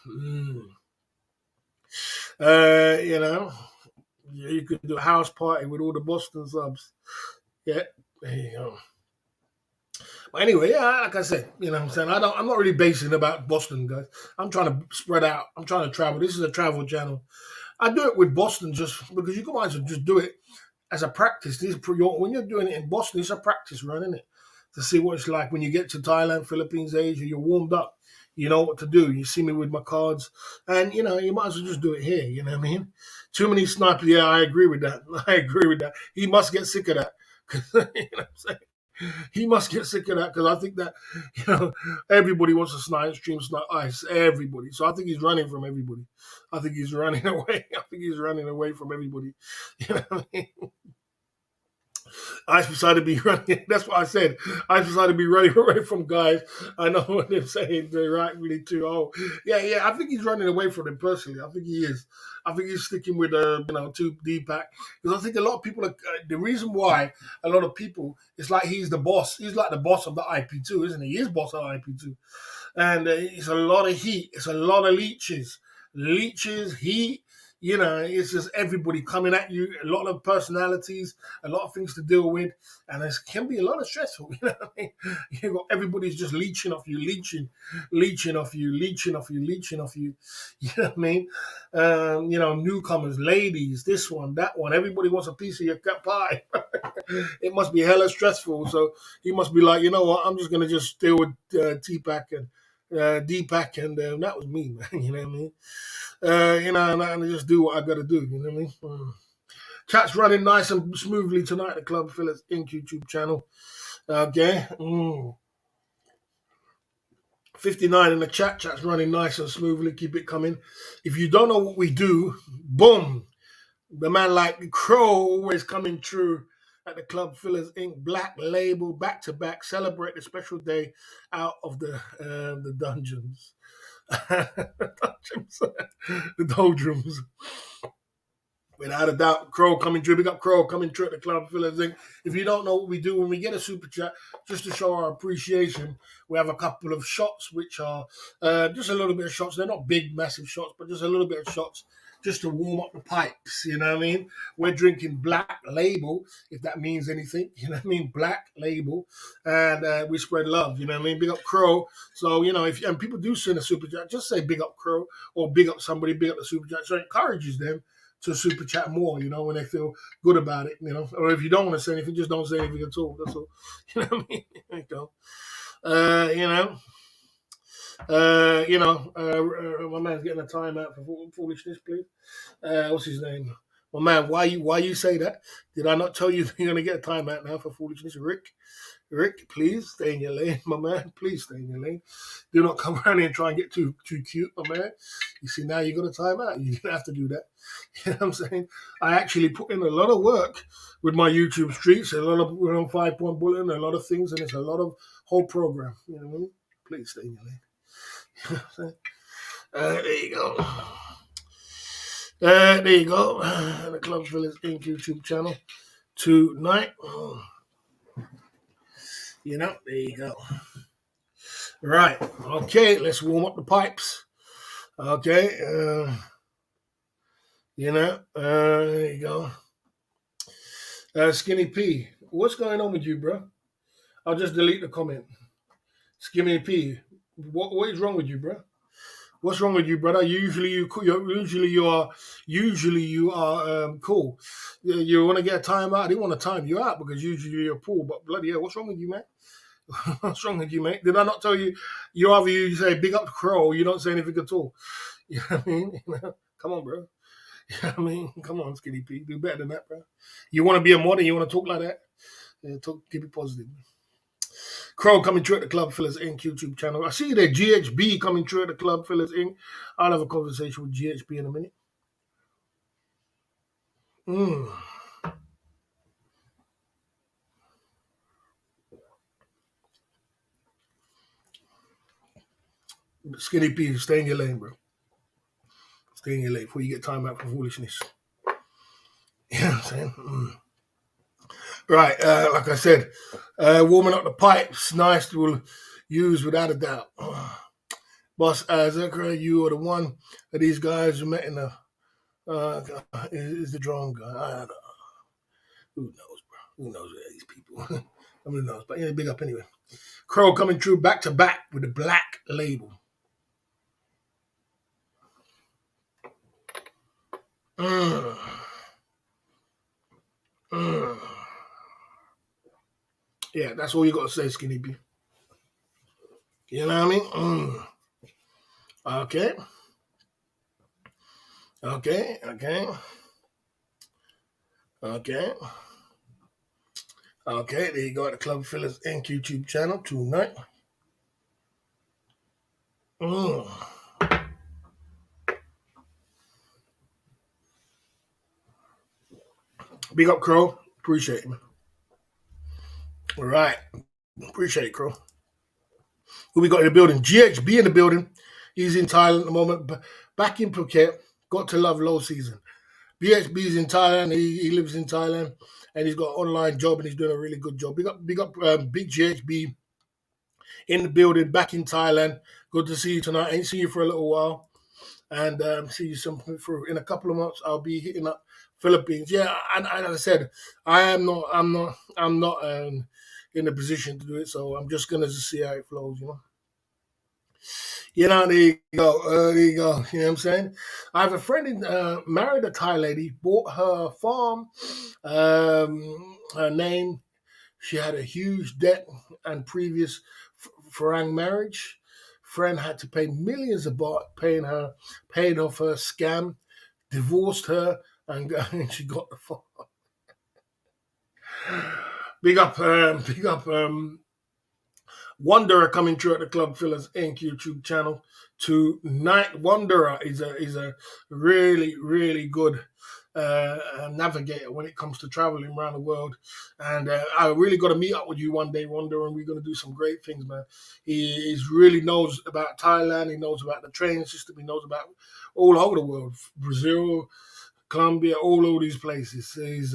You know, you could do a house party with all the Boston subs. Yeah, there you go. But anyway, yeah, like I said, you know what I'm saying? I'm not really basing about Boston, guys. I'm trying to spread out. I'm trying to travel. This is a travel channel. I do it with Boston just because you might as well just do it as a practice. When you're doing it in Boston, it's a practice run, isn't it? To see what it's like when you get to Thailand, Philippines, Asia, you're warmed up. You know what to do. You see me with my cards. And, you might as well just do it here. You know what I mean? Too many snipers. Yeah, I agree with that. I agree with that. He must get sick of that. You know what I'm saying? He must get sick of that because I think that, everybody wants to stream snipe ice. Everybody. So I think he's running from everybody. I think he's running away. I think he's running away from everybody. You know what I mean? I decided to be running. That's what I said. I decided to be running away from guys. I know what they're saying. They're rightfully too. Oh, yeah, yeah. I think he's running away from them personally. I think he is. I think he's sticking with two Deepak because I think a lot of people are. The reason why a lot of people, it's like he's the boss. He's like the boss of the IP2, isn't he? He is boss of the IP2, and it's a lot of heat. It's a lot of leeches, heat. It's just everybody coming at you. A lot of personalities, a lot of things to deal with, and it can be a lot of stressful. You know what I mean? Everybody's just leeching off you, leeching off you, leeching off you, leeching off you. You know what I mean? Newcomers, ladies, this one, that one. Everybody wants a piece of your cut pie. It must be hella stressful. So he must be like, you know what? I'm just gonna just deal with T-Pack and Deepak, and that was me, man. You know what I mean? And I just do what I got to do. You know what I mean? Chat's running nice and smoothly tonight. The Club Fillers Inc. YouTube channel. Okay. 59 in the chat. Chat's running nice and smoothly. Keep it coming. If you don't know what we do, boom. The man like Crow always coming true at the Club Fillers Inc. Black Label, back to back. Celebrate the special day out of the dungeons. The doldrums. Without a doubt, Crow coming through. Big up Crow coming through at the Club Fillers Inc. If you don't know what we do when we get a super chat, just to show our appreciation, we have a couple of shots which are just a little bit of shots. They're not big, massive shots, but just a little bit of shots just to warm up the pipes. You know what I mean? We're drinking Black Label, if that means anything. You know what I mean? Black Label, and we spread love. You know what I mean? Big up Crow. So and people do send a super chat, just say big up Crow or big up somebody, big up the super chat. So it encourages them to super chat more, when they feel good about it, Or if you don't want to say anything, just don't say anything at all. That's all. You know what I mean? There you go. My man's getting a timeout for foolishness, please. What's his name? My man, why you say that? Did I not tell you you're gonna get a timeout now for foolishness, Rick, please stay in your lane, my man. Please stay in your lane. Do not come around here and try and get too cute, my man. You see, now you got a timeout. You didn't have to do that. You know what I'm saying? I actually put in a lot of work with my YouTube streets, a lot of 5-point bulletin, a lot of things, and it's a lot of whole program. You know what I mean? Please stay in your lane. You know what I'm saying? There you go. There you go. The Club Fillers Inc. YouTube channel tonight. There you go. Right. Okay, let's warm up the pipes. Okay. There you go. Skinny P, what's going on with you, bro? I'll just delete the comment. Skinny P, what is wrong with you, bro? What's wrong with you, brother? Usually you are cool. You want to get a time out. I didn't want to time you out because usually you're cool. But bloody hell, what's wrong with you, man? What's wrong with you, mate? Did I not tell you? You say big up Crow. You don't say anything at all. You know what I mean? Come on, bro. You know what I mean? Come on, Skinny P. Do better than that, bro. You want to be a modern? You want to talk like that? Yeah, keep it positive. Crow coming through at the Club Fillers Inc. YouTube channel. I see that GHB coming through at the Club Fillers Inc. I'll have a conversation with GHB in a minute. Skinny P, stay in your lane, bro. Stay in your lane before you get time out for foolishness. You know what I'm saying? Right, like I said, warming up the pipes, nice to use without a doubt. Boss Zachary, you are the one of these guys who met in the is the drone guy. I don't know. Who knows, bro? Who knows these people? Who knows? But yeah, big up anyway. Crow coming through back to back with the Black Label. Yeah, that's all you got to say, Skinny B. You know what I mean? Okay. Okay. There you go at the Club Fillers Inc. YouTube channel tonight. Big up, Crow. Appreciate it, man. All right. Appreciate it, Crow. Who we got in the building? GHB in the building. He's in Thailand at the moment. Back in Phuket. Got to love low season. BHB is in Thailand. He lives in Thailand, and he's got an online job, and he's doing a really good job. Big up, big GHB in the building, back in Thailand. Good to see you tonight. Ain't seen you for a little while, and see you some point through. In a couple of months, I'll be hitting up Philippines. Yeah, and like I said, I'm not in a position to do it, so I'm just gonna just see how it flows. There you go. There you go. You know what I'm saying? I have a friend in, married a Thai lady, bought her farm, her name. She had a huge debt and previous Farang marriage. Friend had to pay millions of baht paying her, paid off her scam, divorced her, and, and she got the farm. Big up, Wanderer coming through at the Club Fillers Inc. YouTube channel tonight. Wanderer is a really good navigator when it comes to traveling around the world, and I really got to meet up with you one day, Wanderer, and we're going to do some great things, man. He really knows about Thailand. He knows about the train system. He knows about all over the world, Brazil, Colombia, all these places. He's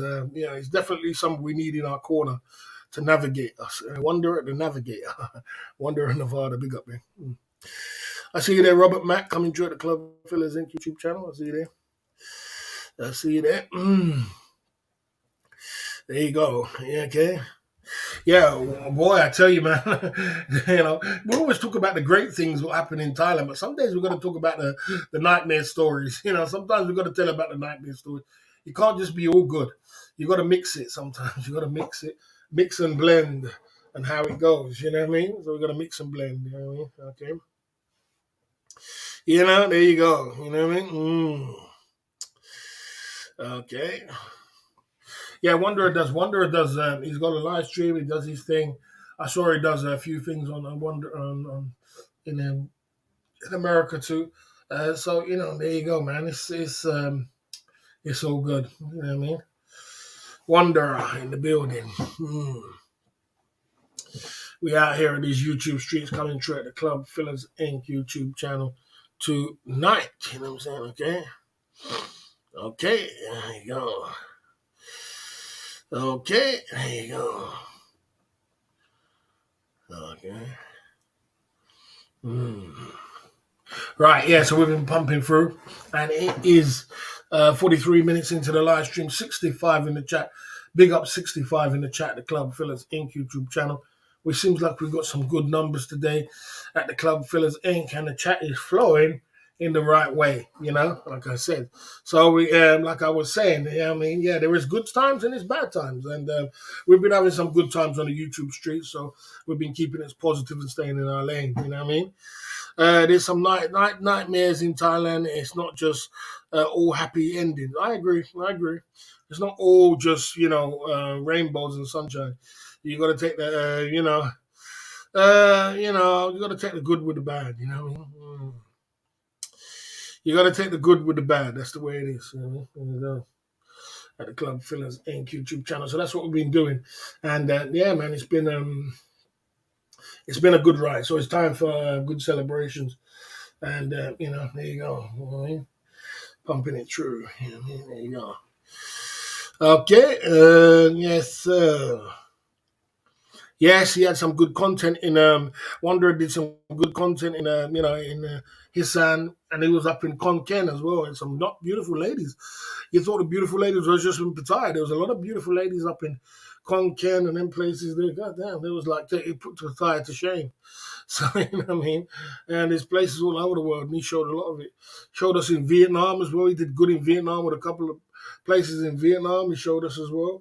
definitely someone we need in our corner to navigate us. Wanderer the Navigator. Wanderer Nevada, big up, man. I see you there, Robert Mack, coming through at the Club Fillers Inc. YouTube channel. I see you there. I see you there. There you go. Yeah, okay. Yeah, boy, I tell you, man. We always talk about the great things what happen in Thailand, but some days we're going to talk about the nightmare stories. Sometimes we're going to tell about the nightmare stories. You can't just be all good. You got to mix it. Sometimes you got to mix it, mix and blend, and how it goes. You know what I mean? So we got to mix and blend. You know what I mean? Okay. There you go. You know what I mean? Okay. Yeah, Wanderer does. He's got a live stream. He does his thing. I saw he does a few things on Wonder in America too. So there you go, man. It's all good. You know what I mean? Wanderer in the building. We out here in these YouTube streets coming through at the Club Fillers Inc. YouTube channel tonight. You know what I'm saying? Okay. Okay. There you go. Okay. There you go. Okay. Right, yeah, so we've been pumping through, and it is 43 minutes into the live stream, 65 in the chat. Big up 65 in the chat, the Club Fillers Inc. YouTube channel. Which seems like we've got some good numbers today at the Club Fillers Inc. and the chat is flowing in the right way, like I said. So we, like I was saying, there is good times and there's bad times, and we've been having some good times on the YouTube streets, so we've been keeping it positive and staying in our lane. You know what I mean? There's some nightmares in Thailand. It's not just all happy endings. I agree. It's not all just rainbows and sunshine. You got to take the you got to take the good with the bad. You know what I mean? You got to take the good with the bad. That's the way it is. There you go. At the Club Fillers Inc. YouTube channel. So that's what we've been doing, and yeah, man, it's been a good ride. So it's time for good celebrations, and there you go. You know what I mean? Pumping it through. You know what I mean? There you go. Okay. Yes, sir. Yes, he had some good content in Wanderer did some good content in Hisan, and he was up in Kon Ken as well, and some not beautiful ladies. You thought the beautiful ladies was just in Pattaya. There was a lot of beautiful ladies up in Kon Ken and them places there. God damn, it was like it put Pattaya to shame. So you know what I mean? And there's places all over the world, and he showed a lot of it. Showed us in Vietnam as well. He did good in Vietnam with a couple of places in Vietnam. He showed us as well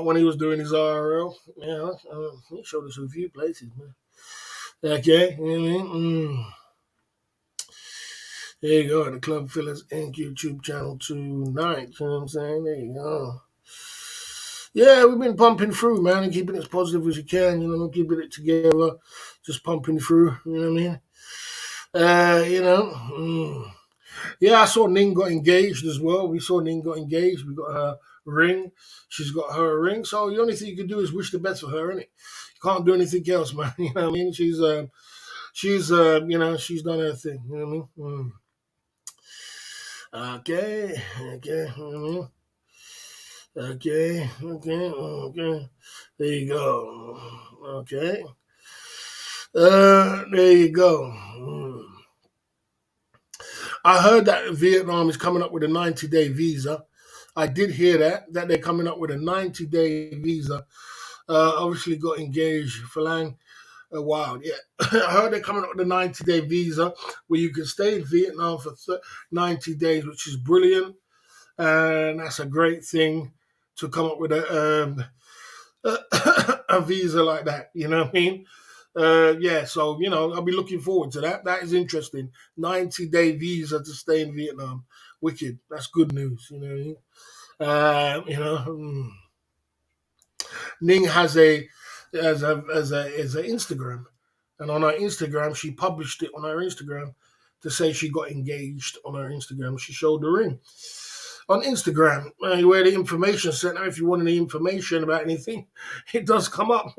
when he was doing his RL. He showed us a few places, man. Okay, you know what I mean? There you go, the Club Fillers Inc. YouTube channel tonight. You know what I'm saying? There you go. Yeah, we've been pumping through, man, and keeping it as positive as you can, keeping it together, just pumping through, you know what I mean? Yeah, I saw Ning got engaged as well. We saw Ning got engaged. We got her ring. She's got her ring. So the only thing you can do is wish the best for her, innit? You can't do anything else, man. You know what I mean? She's done her thing. You know what I mean? Okay, okay. You know what I mean? Okay, okay, okay. There you go. Okay. There you go. I heard that Vietnam is coming up with a 90-day visa. I did hear that they're coming up with a 90-day visa. Obviously got engaged for Lang a while. Yeah, I heard they're coming up with a 90-day visa where you can stay in Vietnam for 90 days, which is brilliant, and that's a great thing to come up with a visa like that. You know what I mean? Yeah, so I'll be looking forward to that. That is interesting. 90-day visa to stay in Vietnam. Wicked. That's good news. You know what I mean? Ning has a Instagram, and on her Instagram she published it on her Instagram to say she got engaged. On her Instagram, she showed the ring on Instagram, where the information center. If you want any information about anything, it does come up.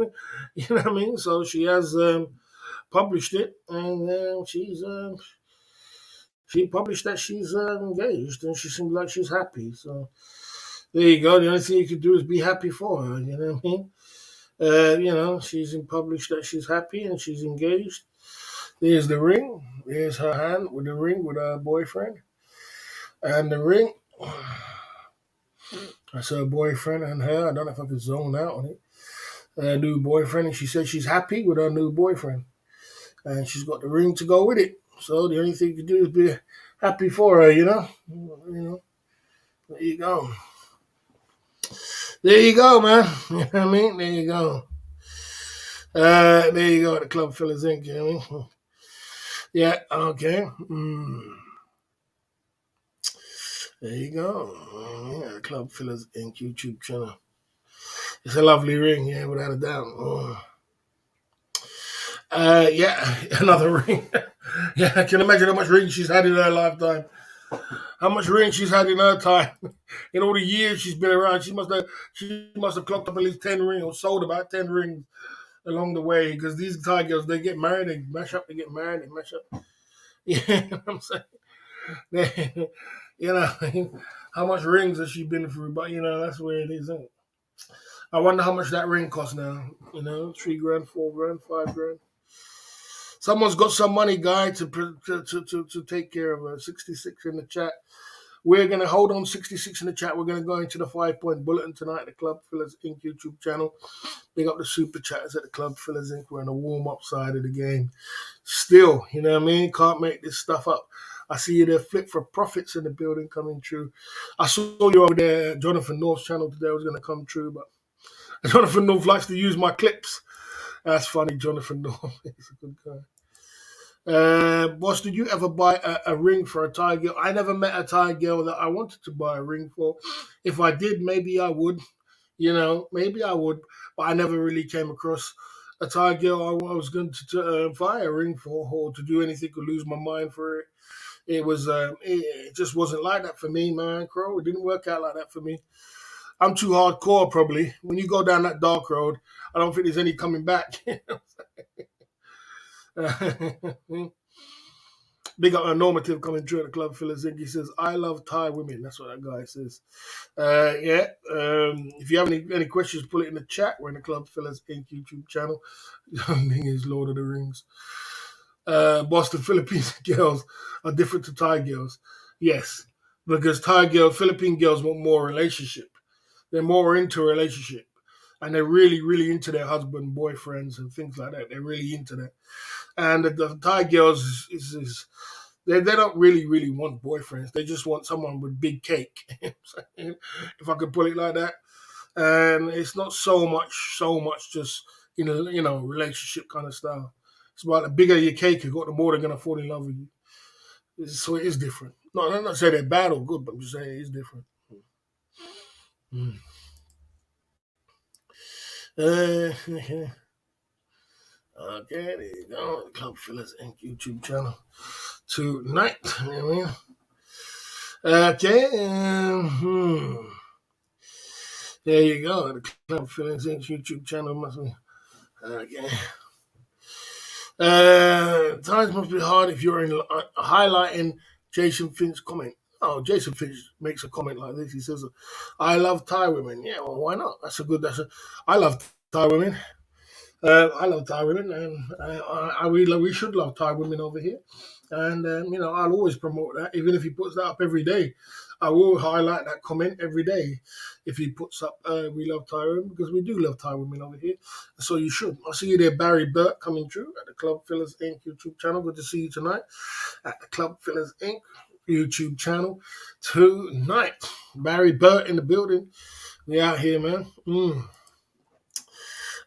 You know what I mean? So she has published it, and she published that she's engaged, and she seems like she's happy. So there you go. The only thing you can do is be happy for her. You know what I mean? She's published that she's happy and she's engaged. There's the ring. There's her hand with the ring with her boyfriend, and the ring. That's her boyfriend and her. I don't know if I could zone out on it. Her new boyfriend, and she said she's happy with her new boyfriend, and she's got the ring to go with it. So the only thing you can do is be happy for her. There you go. There you go, man. You know what I mean? There you go. There you go. The Club Fillers Inc. You know what I mean? Yeah. Okay. There you go. Yeah, Club Fillers Inc. YouTube channel. It's a lovely ring, yeah, without a doubt. Yeah, another ring. Yeah, I can imagine how much ring she's had in her lifetime. How much ring she's had in her time. In all the years she's been around, she must have clocked up at least 10 rings or sold about 10 rings along the way. Because these Thai girls, they get married, they mash up, they get married, they mash up. Yeah, you know what I'm saying? You know, how much rings has she been through? But that's where it is. Isn't it? I wonder how much that ring costs now. 3 grand, 4 grand, 5 grand. Someone's got some money, guy, to take care of her. 66 in the chat. We're going to hold on 66 in the chat. We're going to go into the 5-point bulletin tonight at the Club Fillers Inc. YouTube channel. Big up the super chatters at the Club Fillers Inc. We're on the warm-up side of the game. Still, you know what I mean? Can't make this stuff up. I see you there, Flip for Profits in the building coming true. I saw you over there, Jonathan North's channel today was going to come true, but Jonathan North likes to use my clips. That's funny, Jonathan North. He's a good guy. Boss, did you ever buy a ring for a Thai girl? I never met a Thai girl that I wanted to buy a ring for. If I did, maybe I would. Maybe I would. But I never really came across a Thai girl I was going to buy a ring for or to do anything or lose my mind for it. It just wasn't like that for me, man, Crow. It didn't work out like that for me. I'm too hardcore, probably. When you go down that dark road, I don't think there's any coming back. Big up a normative coming through at the Club Fillers Inc. He says, I love Thai women. That's what that guy says. Yeah. If you have any questions, put it in the chat. We're in the Club Fillers Inc. YouTube channel. Thing is Lord of the Rings. Boston Philippines girls are different to Thai girls. Yes. Because Philippine girls want more relationship. They're more into a relationship. And they're really, really into their husband, boyfriends, and things like that. They're really into that. And the Thai girls they don't really, really want boyfriends. They just want someone with big cake. If I could put it like that. And it's not so much just relationship kind of style. It's about the bigger your cake you got, the more they're gonna fall in love with you. So it is different. No, I'm not saying they're bad or good, but I'm just saying it is different. Mm. Okay, there you go. Club Fillers Inc. YouTube channel tonight. You know what I mean? Okay. There you go. The Club Feelings Inc. YouTube channel must be. Okay. Times must be hard if you're in highlighting Jason Finch's comment. Oh, Jason Finch makes a comment like this. He says, "I love Thai women." Yeah, well, why not? That's a good. That's a. I love Thai women. I love Thai women, and we should love Thai women over here. And I'll always promote that, even if he puts that up every day. I will highlight that comment every day if he puts up "We love Thai women," because we do love Thai women over here. So you should. I'll see you there, Barry Burt, coming through at the Club Fillers Inc. YouTube channel. Good to see you tonight at the Club Fillers Inc. YouTube channel tonight. Barry Burt in the building. We out here, man.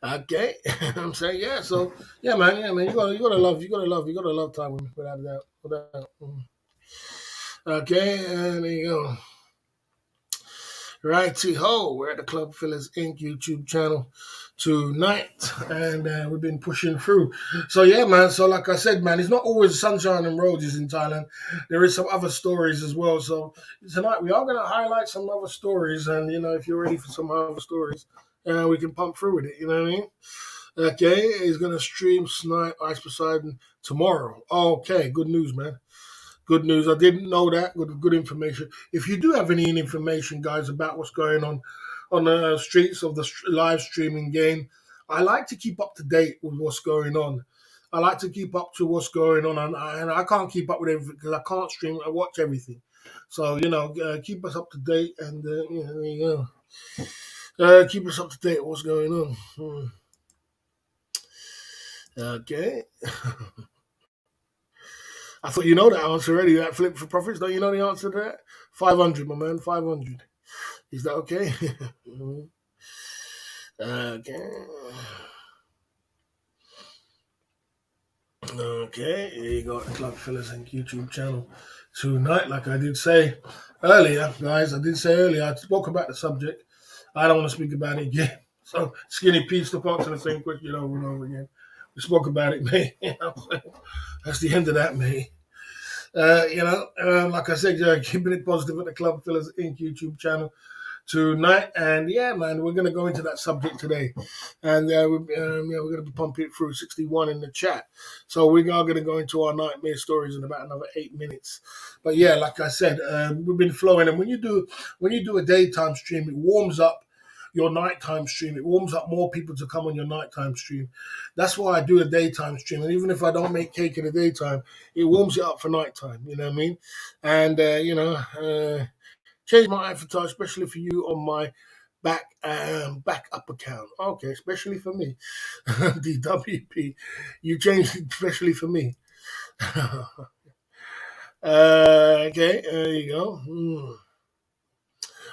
Okay, I'm saying yeah. So yeah, man. You gotta love Thai women without a doubt, without a doubt. Okay, and there you go. Righty ho, we're at the Club Fillers Inc. YouTube channel tonight, and we've been pushing through. So yeah, man. So like I said, man, it's not always sunshine and roses in Thailand. There is some other stories as well. So tonight we are going to highlight some other stories, and if you're ready for some other stories, we can pump through with it. You know what I mean? Okay, he's gonna stream Snipe Ice Poseidon tomorrow. Okay, good news, man. Good news. I didn't know that. Good information. If you do have any information, guys, about what's going on the streets of the live streaming game, I like to keep up to date with what's going on. I like to keep up to what's going on, and I can't keep up with everything because I can't stream. I watch everything, so keep us up to date, and there you go. Keep us up to date with what's going on. Okay. I thought you know that answer already. That flip for profits. Don't you know the answer to that? 500, my man. 500. Is that okay? Okay. Okay. Here you go. The Club Fillers and YouTube channel tonight. Like I did say earlier, guys. I did say earlier. I spoke about the subject. I don't want to speak about it again. So Skinny Pete still answer the same question over and over again. We spoke about it, man. That's the end of that, man. Like I said, keeping it positive at the Club Fillers Inc. YouTube channel tonight. And yeah, man, we're going to go into that subject today. And we're going to be pumping it through 61 in the chat. So we are going to go into our nightmare stories in about another 8 minutes. But yeah, like I said, we've been flowing. And when you do a daytime stream, it warms up your nighttime stream. It warms up more people to come on your nighttime stream. That's why I do a daytime stream. And even if I don't make cake in the daytime, it warms it up for nighttime. You know what I mean? And change my avatar, especially for you on my back up account. Okay, especially for me, DWP. You changed it especially for me. Okay, there you go.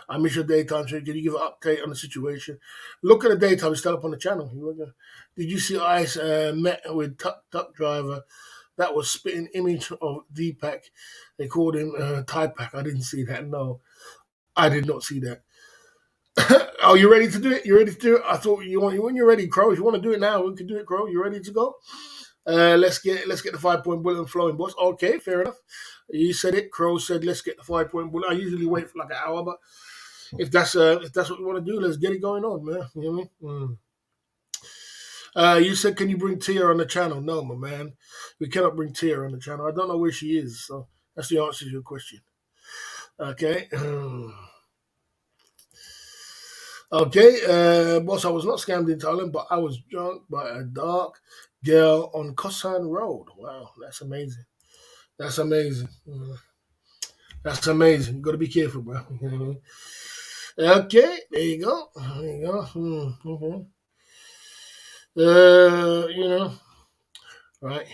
I miss your daytime stream. Can you give an update on the situation? Look at the daytime. It's still up on the channel. Did you see Ice met with Tuck Driver that was spitting image of Deepak? They called him Thai Pack. I didn't see that. No, I did not see that. Are you ready to do it? You ready to do it? I thought when you're ready, Crow. If you want to do it now, we can do it, Crow. You ready to go? Let's get the 5 point bullet flowing, boss. Okay, fair enough. You said it. Crow said, "Let's get the 5 point bullet." I usually wait for like an hour, but if that's what you want to do, let's get it going on, man. You know what I mean? You said, "Can you bring Tia on the channel?" No, my man. We cannot bring Tia on the channel. I don't know where she is, so that's the answer to your question. Okay. Okay, boss, I was not scammed in Thailand, but I was drunk by a dark girl on Kosan Road. Wow, that's amazing. That's amazing. That's amazing. You got to be careful, bro. You know what I mean? Okay, there you go. There you go. You know, right.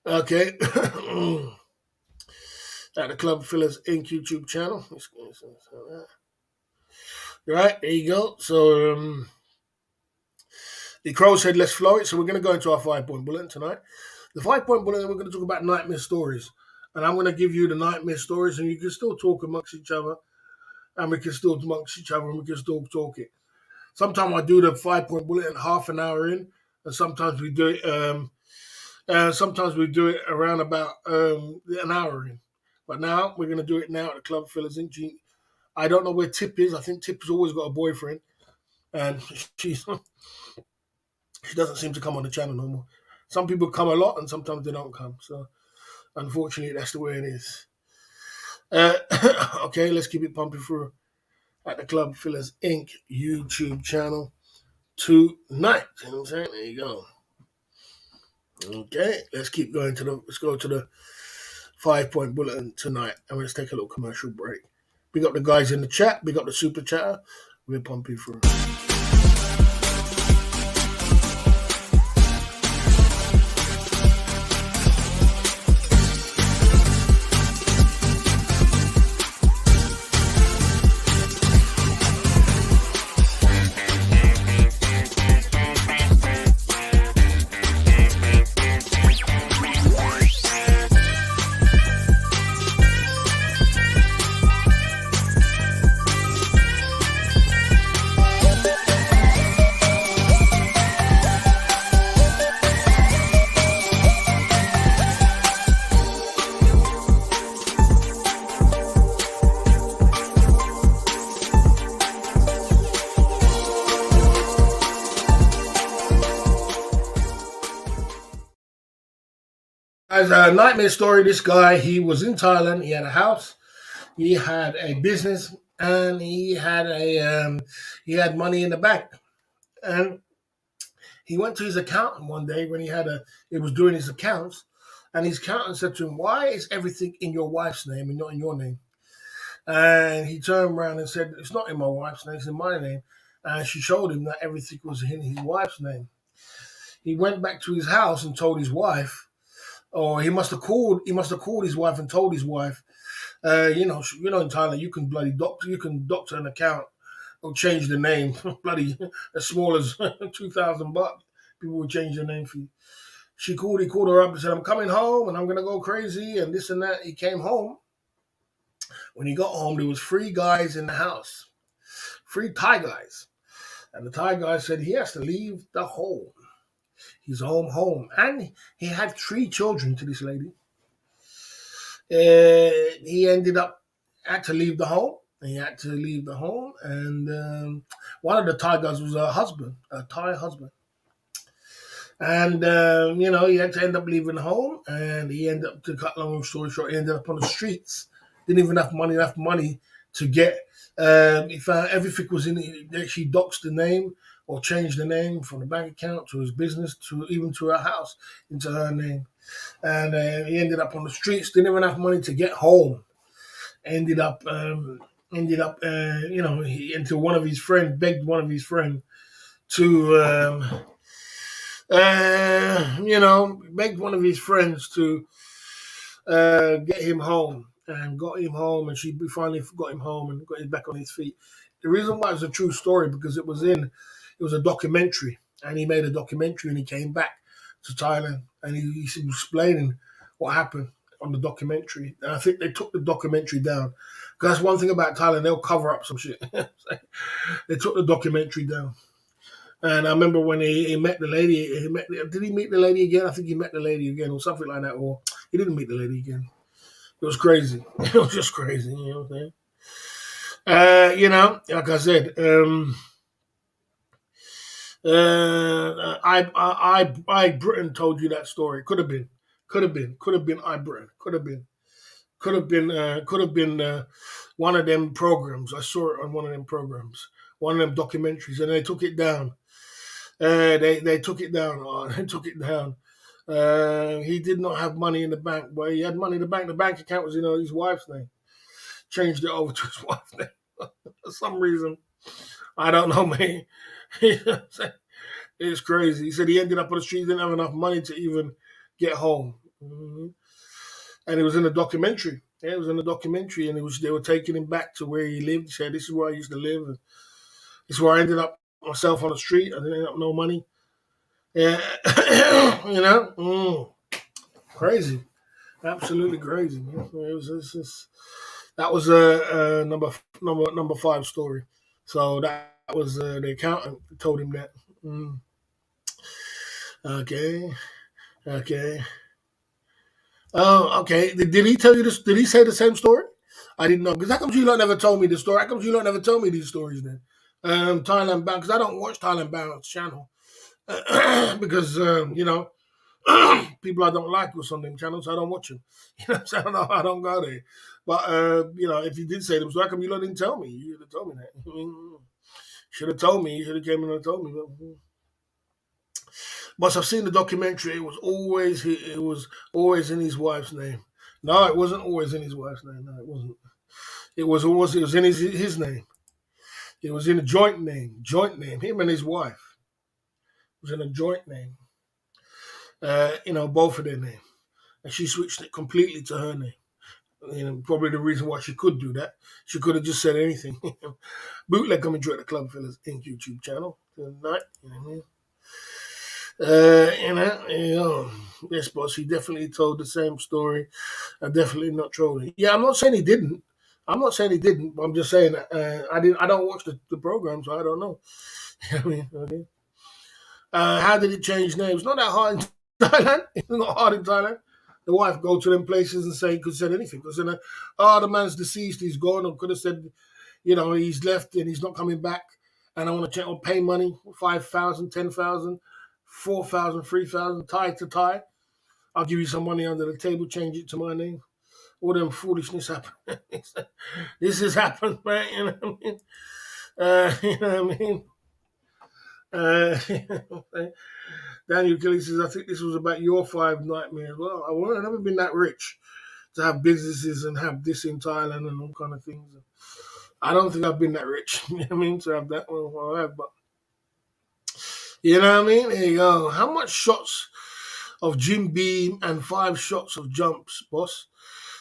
Okay. At the Club Fillers Inc. YouTube channel. Right, there you go. So, the Crow said, let's flow it. So, we're going to go into our 5 point bulletin tonight. The 5 point bulletin, we're going to talk about nightmare stories. And I'm going to give you the nightmare stories, and you can still talk amongst each other. And we can still amongst each other, and we can still talk it. Sometimes I do the 5 point bulletin half an hour in, and sometimes we do it. Sometimes we do it around about an hour in. But now we're going to do it now at the Club Fillers Inc. I don't know where Tip is. I think Tip has always got a boyfriend, and she's she doesn't seem to come on the channel no more. Some people come a lot, and sometimes they don't come. So unfortunately, that's the way it is. Uh, okay, let's keep it pumping through at the Club Fillers Inc. YouTube channel tonight. You know what I'm saying? There you go. Okay, let's go to the 5 point bulletin tonight, and let's take a little commercial break. Big up the guys in the chat, big up the super chatter. We're pumping through. As a nightmare story, this guy, he was in Thailand. He had a house, he had a business, and he had money in the bank. And he went to his accountant one day when he was doing his accounts, and his accountant said to him, "Why is everything in your wife's name and not in your name?" And he turned around and said, "It's not in my wife's name; it's in my name." And she showed him that everything was in his wife's name. He went back to his house and told his wife, or he must have called. He must have called his wife and told his wife, in Thailand you can doctor an account or change the name, bloody as small as $2,000. People will change their name for you. He called her up and said, "I'm coming home and I'm gonna go crazy and this and that." He came home. When he got home, there was three guys in the house, three Thai guys, and the Thai guy said he has to leave the home. He's home, and he had three children to this lady. He ended up had to leave the home. He had to leave the home, and one of the Thai guys was a husband, a Thai husband, and he had to end up leaving home, and he ended up, to cut long story short, he ended up on the streets. Didn't even have enough money to get. He found everything was in it. She doxed the name or changed the name from the bank account to his business to even to her house into her name, and he ended up on the streets. Didn't even have money to get home. Ended up, he into one of his friends begged one of his friends to, begged one of his friends to get him home, and got him home, and she finally got him home and got him back on his feet. The reason why it's a true story because it was a documentary, and he made a documentary, and he came back to Thailand, and he was explaining what happened on the documentary. And I think they took the documentary down because that's one thing about Thailand; they'll cover up some shit. They took the documentary down. And I remember when he met the lady. Did he meet the lady again? I think he met the lady again, or something like that. Or he didn't meet the lady again. It was crazy. It was just crazy. You know what I'm saying? Like I said, I Britain told you that story. Could have been I Britain. Could have been one of them programs. I saw it on one of them programs, one of them documentaries, and they took it down. They took it down. They took it down. He did not have money in the bank, but he had money in the bank. The bank account was in his wife's name. Changed it over to his wife's name for some reason. I don't know, man. It's crazy. He said he ended up on the street, didn't have enough money to even get home. And it was in a documentary. Yeah, it was in a documentary, and they were taking him back to where he lived. He said, "This is where I used to live. And this is where I ended up myself on the street. I didn't have no money." Yeah, crazy, absolutely crazy. That was a number five story. So that was the accountant told him that. Okay, okay. Oh, okay. Did he tell you this? Did he say the same story? I didn't know. Because how come you lot never told me the story? How come you lot never told me these stories then? Thailand Bound, because I don't watch Thailand Bound's channel. Because, people I don't like was on them channels, so I don't watch them. So I don't go there. But, if you did say them, so how come you lot didn't tell me? You should have told me that. Should have told me. You should have came in and told me. But I've seen the documentary. It was always in his wife's name. No, it wasn't always in his wife's name. No, it wasn't. It was in his name. It was in a joint name. Joint name. Him and his wife was in a joint name. Both of their name. And she switched it completely to her name. Probably the reason why she could do that. She could have just said anything. Bootleg coming through at the Club Fellas Inc. YouTube channel tonight. Yes, boss. He definitely told the same story. Definitely not trolling. Yeah, I'm not saying he didn't. I'm not saying he didn't, but I'm just saying I didn't. I don't watch the program, so I don't know. Okay. How did it change names? Not that hard in Thailand. It's not hard in Thailand. The wife go to them places and say could said anything. Because the man's deceased, he's gone, or could have said, he's left and he's not coming back, and I want to check or pay money, 5,000, 10,000, 4,000, 3,000, tie to tie. I'll give you some money under the table, change it to my name. All them foolishness happen. This has happened, man. You know what I mean? You know what I mean? Daniel Kelly says, I think this was about your five nightmares. Well, I've never been that rich to have businesses and have this in Thailand and all kind of things. I don't think I've been that rich. You know what I mean? To have that one, I have, but you know what I mean? There you go. How much shots of Jim Beam and 5 shots of jumps, boss?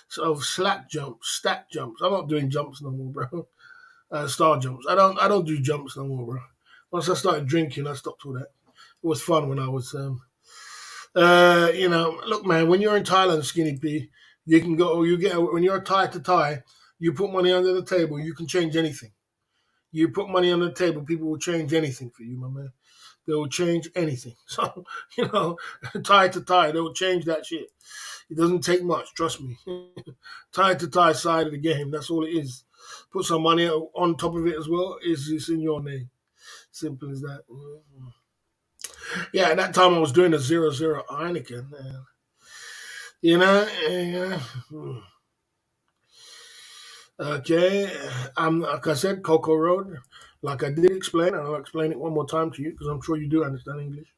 So of slack jumps, stack jumps. I'm not doing jumps no more, bro. Star jumps. I don't do jumps no more, bro. Once I started drinking, I stopped all that. It was fun when I was look, man, when you're in Thailand, Skinny P, you can go, when you're tie to tie, you put money under the table, you can change anything. You put money on the table, people will change anything for you, my man. They will change anything. So, tie to tie, they will change that shit. It doesn't take much, trust me. Tie to tie side of the game, that's all it is. Put some money on top of it as well, it's in your name. Simple as that. Yeah, at that time I was doing a 0-0 Heineken. Yeah. Okay, like I said, Coco Road. Like I did explain, and I'll explain it one more time to you because I'm sure you do understand English.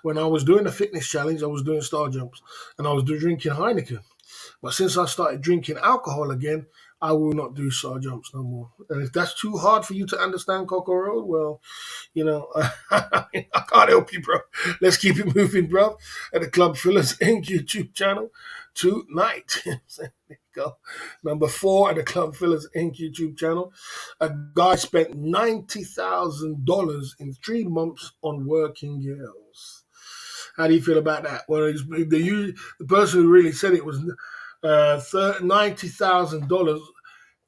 When I was doing the fitness challenge, I was doing star jumps, and I was drinking Heineken. But since I started drinking alcohol again, I will not do star jumps no more. And if that's too hard for you to understand, Coco Road, well, I can't help you, bro. Let's keep it moving, bro. At the Club Fillers Inc. YouTube channel tonight. There you go. Number 4 at the Club Fillers Inc. YouTube channel. A guy spent $90,000 in 3 months on working girls. How do you feel about that? Well, the person who really said it was $90,000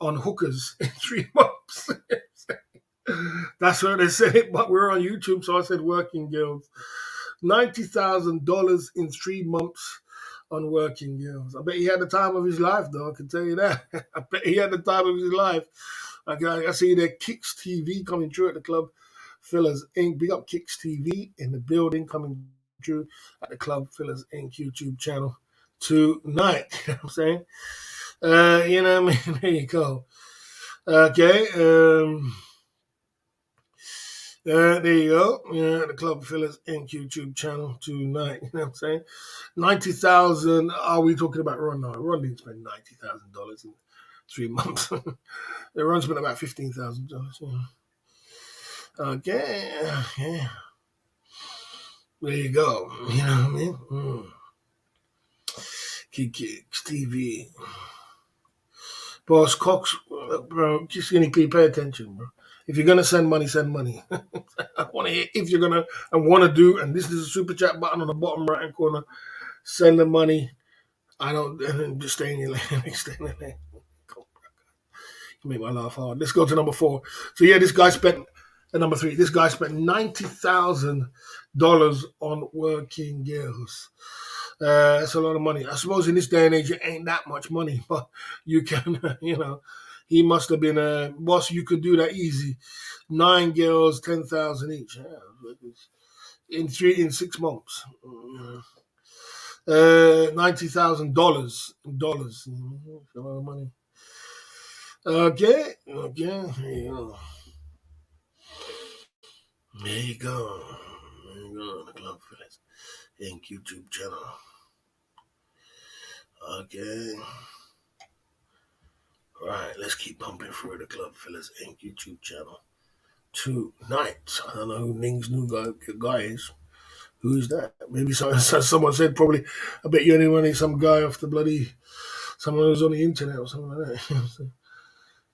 on hookers in 3 months. That's what they said it, but we're on YouTube, so I said working girls. $90,000 in 3 months on working girls. I bet he had the time of his life, though. I can tell you that. I bet he had the time of his life. I see there Kicks TV coming through at the Club Fillers Inc. Big up Kicks TV in the building coming through at the Club Fillers Inc. YouTube channel tonight. You know what I'm saying? You know what I mean? There you go. Okay. There you go. Yeah, the Club Fillers Inc. YouTube channel tonight. You know what I'm saying? 90,000. Are we talking about Ron? No, Ron didn't spend $90,000 in 3 months. Ron spent about $15,000. Yeah. Okay. Yeah. There you go. You know what I mean? Kicks TV. Boss Cox, bro, just gonna pay attention, bro. If you're gonna send money, send money. I want to hear if you're gonna and want to do, and this is a super chat button on the bottom right hand corner. Send the money. I don't just stay in your lane. Stay in your lane. You make my laugh hard. Let's go to number 4. So yeah, this guy spent number 3. This guy spent $90,000 on working girls. That's a lot of money. I suppose in this day and age, it ain't that much money, but you can, he must have been a boss. You could do that easy. 9 girls, 10,000 each. Yeah, in 6 months. $90,000 dollars. A lot of money. Okay, okay. There you go. There you go. The Club Fellas Inc. YouTube channel. Okay. All right, let's keep pumping through the Club Fellas Inc. YouTube channel. Tonight, I don't know who Ning's new guy is. Who's that? Maybe someone said probably. I bet you anyone some guy off the bloody someone who's on the internet or something like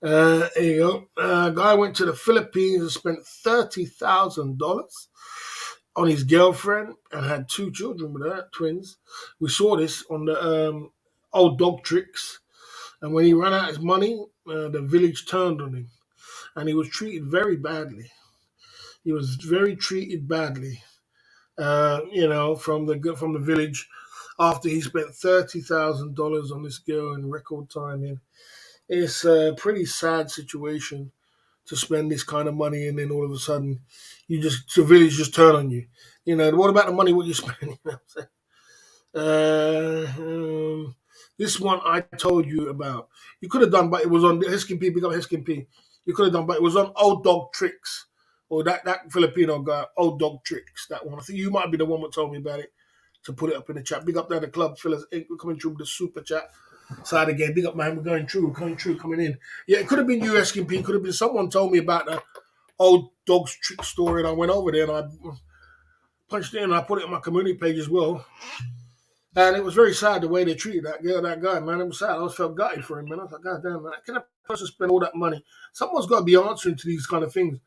that. There you go. Guy went to the Philippines and spent $30,000 on his girlfriend and had two children with her, twins. We saw this on the old dog tricks. And when he ran out his money, the village turned on him, and he was treated very badly. He was very treated badly, from the village after he spent $30,000 on this girl in record time. And it's a pretty sad situation to spend this kind of money, and then all of a sudden, the village just turn on you. What about the money? What you spend? What I'm saying? This one I told you about. You could have done, but it was on Heskin P. Big up Heskin P. You could have done, but it was on Old Dog Tricks. Or that Filipino guy, Old Dog Tricks. That one. I think you might be the one that told me about it to put it up in the chat. Big up there, the Club Fellas Inc. We're coming through with the super chat side again. Big up, man. We're going through, coming in. Yeah, it could have been you, Heskin P. It could have been someone told me about the Old Dog's Trick story, and I went over there and I punched it in and I put it on my community page as well. And it was very sad the way they treated that girl, that guy, man. It was sad. I just felt gutted for him, man. I was like, God damn, man, can a person spend all that money? Someone's got to be answering to these kind of things.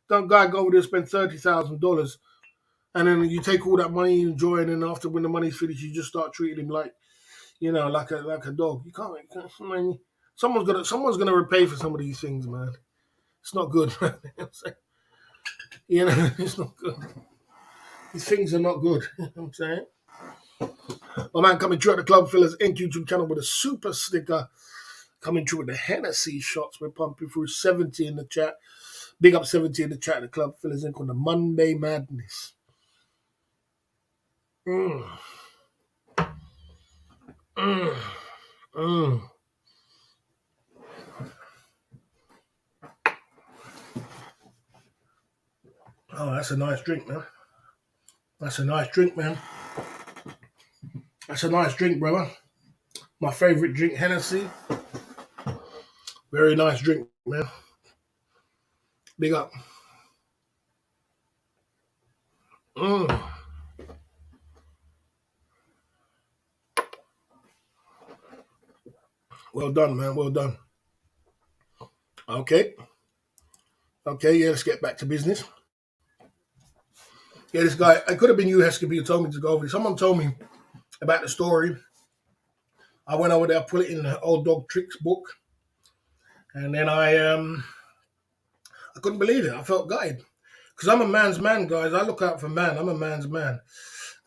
Don't guy go over there and spend $30,000, and then you take all that money you enjoy, and then after when the money's finished, you just start treating him like a dog. You can't. I mean, someone's gonna repay for some of these things, man. It's not good, man. It's not good. These things are not good. You know what I'm saying? My man coming through at the Club Fellas Inc. YouTube channel with a super sticker. Coming through with the Hennessy shots. We're pumping through 70 in the chat. Big up 70 in the chat. The Club Fellas Inc. on the Monday Madness. Mm. Mm. Mm. Oh, that's a nice drink, man. That's a nice drink, man. That's a nice drink, brother. My favorite drink, Hennessy. Very nice drink, man. Big up. Mm. Well done, man. Well done. Okay. Okay, yeah, let's get back to business. Yeah, this guy, I could have been you, Heskeby, who told me to go over. Someone told me about the story. I went over there, put it in the Old Dog Tricks book, and then I couldn't believe it. I felt gutted because I'm a man's man, guys. I look out for man. I'm a man's man,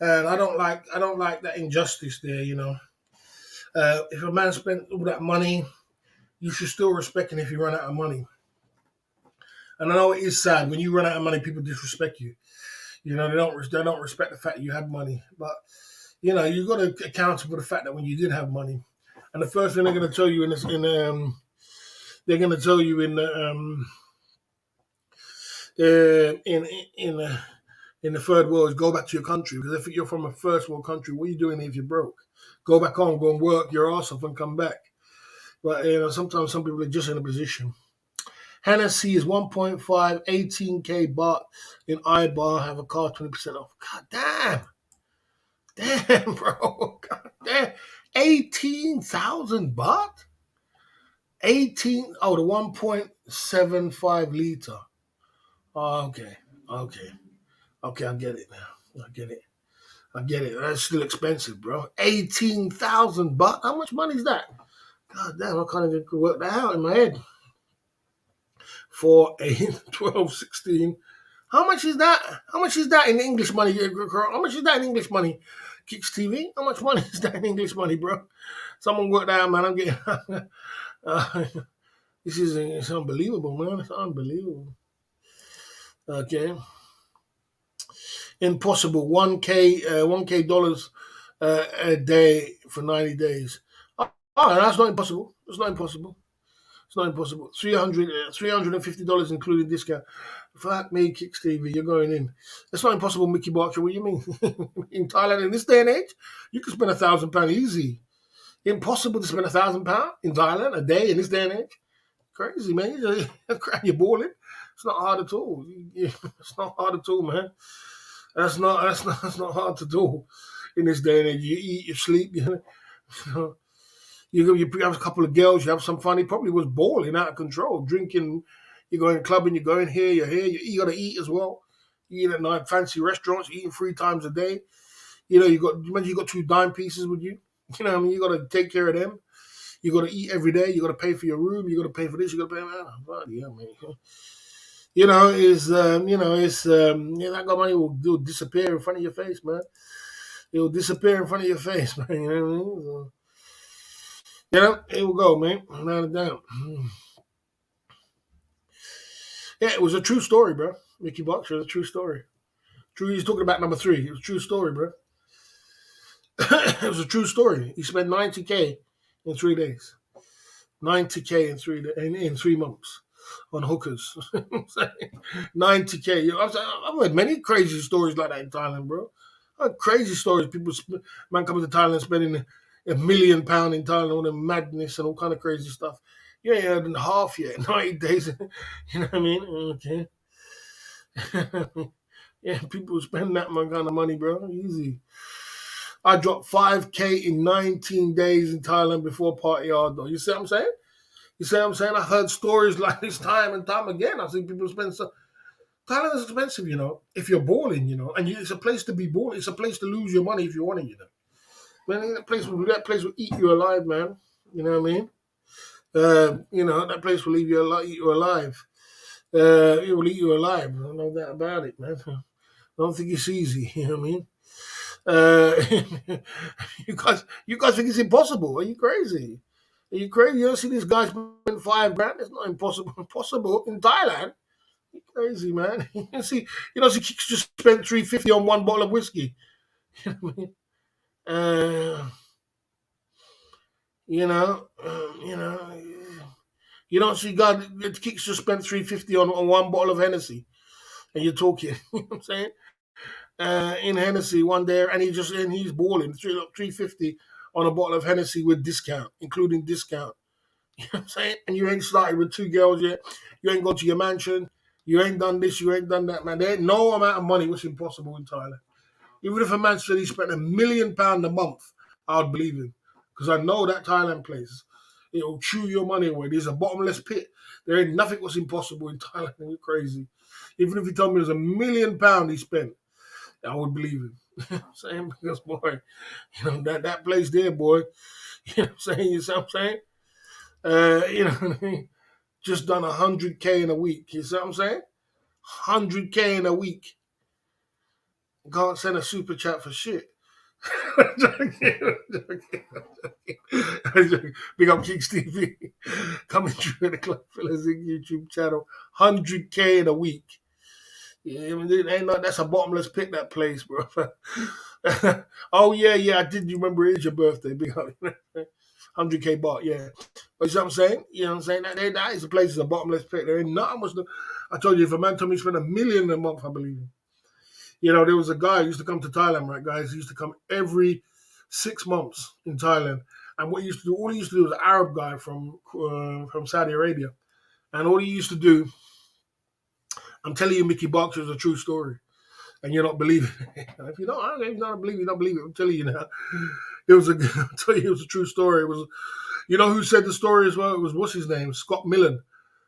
and I don't like that injustice there. If a man spent all that money, you should still respect him if you run out of money. And I know it is sad when you run out of money, people disrespect you. They don't respect the fact you had money, but you got to account for the fact that when you did have money, and the first thing they're going to tell you they're going to tell you in the third world is go back to your country, because if you're from a first world country, what are you doing if you're broke? Go back home, go and work your ass off and come back. But sometimes some people are just in a position. Hennessy is 1.5, 18K baht in iBar. Have a car 20% off. God damn. Damn, bro. God damn. 18,000 baht? 18. Oh, the 1.75 liter. Oh, okay. Okay. Okay, I get it now. I get it. That's still expensive, bro. 18,000 baht? How much money is that? God damn, I can't even work that out in my head. 4, 8, 12, 16. How much is that? How much is that in English money? How much is that in English money? Kicks TV. How much money is that in English money, bro? Someone work that out, man. I'm getting. uh, this is it's unbelievable, man. It's unbelievable. Okay, impossible. 1K dollars a day for 90 days. Oh, that's not impossible. It's not impossible. It's not impossible. $350 including discount. Fuck me, Kicks TV. You're going in. It's not impossible, Mickey Barker. What do you mean? In Thailand, in this day and age, you can spend £1,000 easy. Impossible to spend £1,000 in Thailand a day in this day and age. Crazy, man. You're balling. It's not hard at all. It's not hard at all, man. That's not hard to do in this day and age. You eat, you sleep, know. You have a couple of girls, you have some fun. He probably was balling out of control, drinking. You're going clubbing, you're going here, you're here. You got to eat as well. You eat at night, fancy restaurants, you're eating 3 times a day. You got 2 dime pieces with you. You know what I mean? You got to take care of them. You got to eat every day. You got to pay for your room. You got to pay for this. You got to pay. Yeah, man. That money will disappear in front of your face, man. It will disappear in front of your face, man. You know what I mean? So, here we go, man. Without a doubt. Yeah, it was a true story, bro. Mickey Boxer, it was a true story. True, he's talking about number 3. It was a true story, bro. It was a true story. He spent 90K in 3 days. 90K in 3 months on hookers. 90K. I've heard many crazy stories like that in Thailand, bro. Crazy stories. Man coming to Thailand spending £1 million in Thailand, all the madness and all kind of crazy stuff. You ain't heard in half yet. 90 days. You know what I mean? Okay. Yeah, people spend that kind of money, bro. Easy. I dropped 5K in 19 days in Thailand before party hard though. You see what I'm saying? You see what I'm saying? I heard stories like this time and time again. I've seen people spend so. Thailand is expensive, if you're balling, and it's a place to be balling. It's a place to lose your money if you want it, Man, that place will eat you alive, man. You know what I mean? That place will eat you alive. It will eat you alive. I don't know that about it, man. I don't think it's easy. You know what I mean? You guys think it's impossible? Are you crazy? Are you crazy? You don't see these guys spend $5 grand? It's not impossible. Impossible in Thailand. You crazy, man? You see, Kicks just spent $350 on one bottle of whiskey. You know what I mean? You know, you don't see God. Kicks just spent $350 on one bottle of Hennessy, and you're talking. You know what I'm saying? In Hennessy one day, and he's balling $350 on a bottle of Hennessy with discount, including discount. You know what I'm saying? And you ain't started with 2 girls yet. You ain't gone to your mansion. You ain't done this. You ain't done that, man. There ain't no amount of money which is impossible in Thailand. Even if a man said he spent £1 million a month, I would believe him. Because I know that Thailand place. It'll chew your money away. There's a bottomless pit. There ain't nothing what's impossible in Thailand. You're crazy. Even if he told me it was £1 million he spent, I would believe him. Saying because boy, that place there, boy. You know what I'm saying? You see what I'm saying? What I mean? Just done 100K in a week. You see what I'm saying? 100K in a week. Can't send a super chat for shit. Big up Kicks TV. Coming through the Club Fellas YouTube channel. 100K in a week. Yeah, that's a bottomless pit, that place, bro. Oh, yeah, I did remember it is your birthday. Big up. 100K baht, yeah. But you know what I'm saying? You know what I'm saying? That is a place, is a bottomless pit. There ain't nothing much. I told you, if a man told me he spent $1 million a month, I believe him. There was a guy who used to come to Thailand, right, guys? He used to come every 6 months in Thailand. And what he used to do, all he used to do was an Arab guy from Saudi Arabia. And all he used to do, I'm telling you, Mickey Boxer is a true story. And you're not believing it. If you don't believe it, you don't believe it. I'm telling you now. I'll tell you, it was a true story. It was, who said the story as well? It was, what's his name? Scott Millen.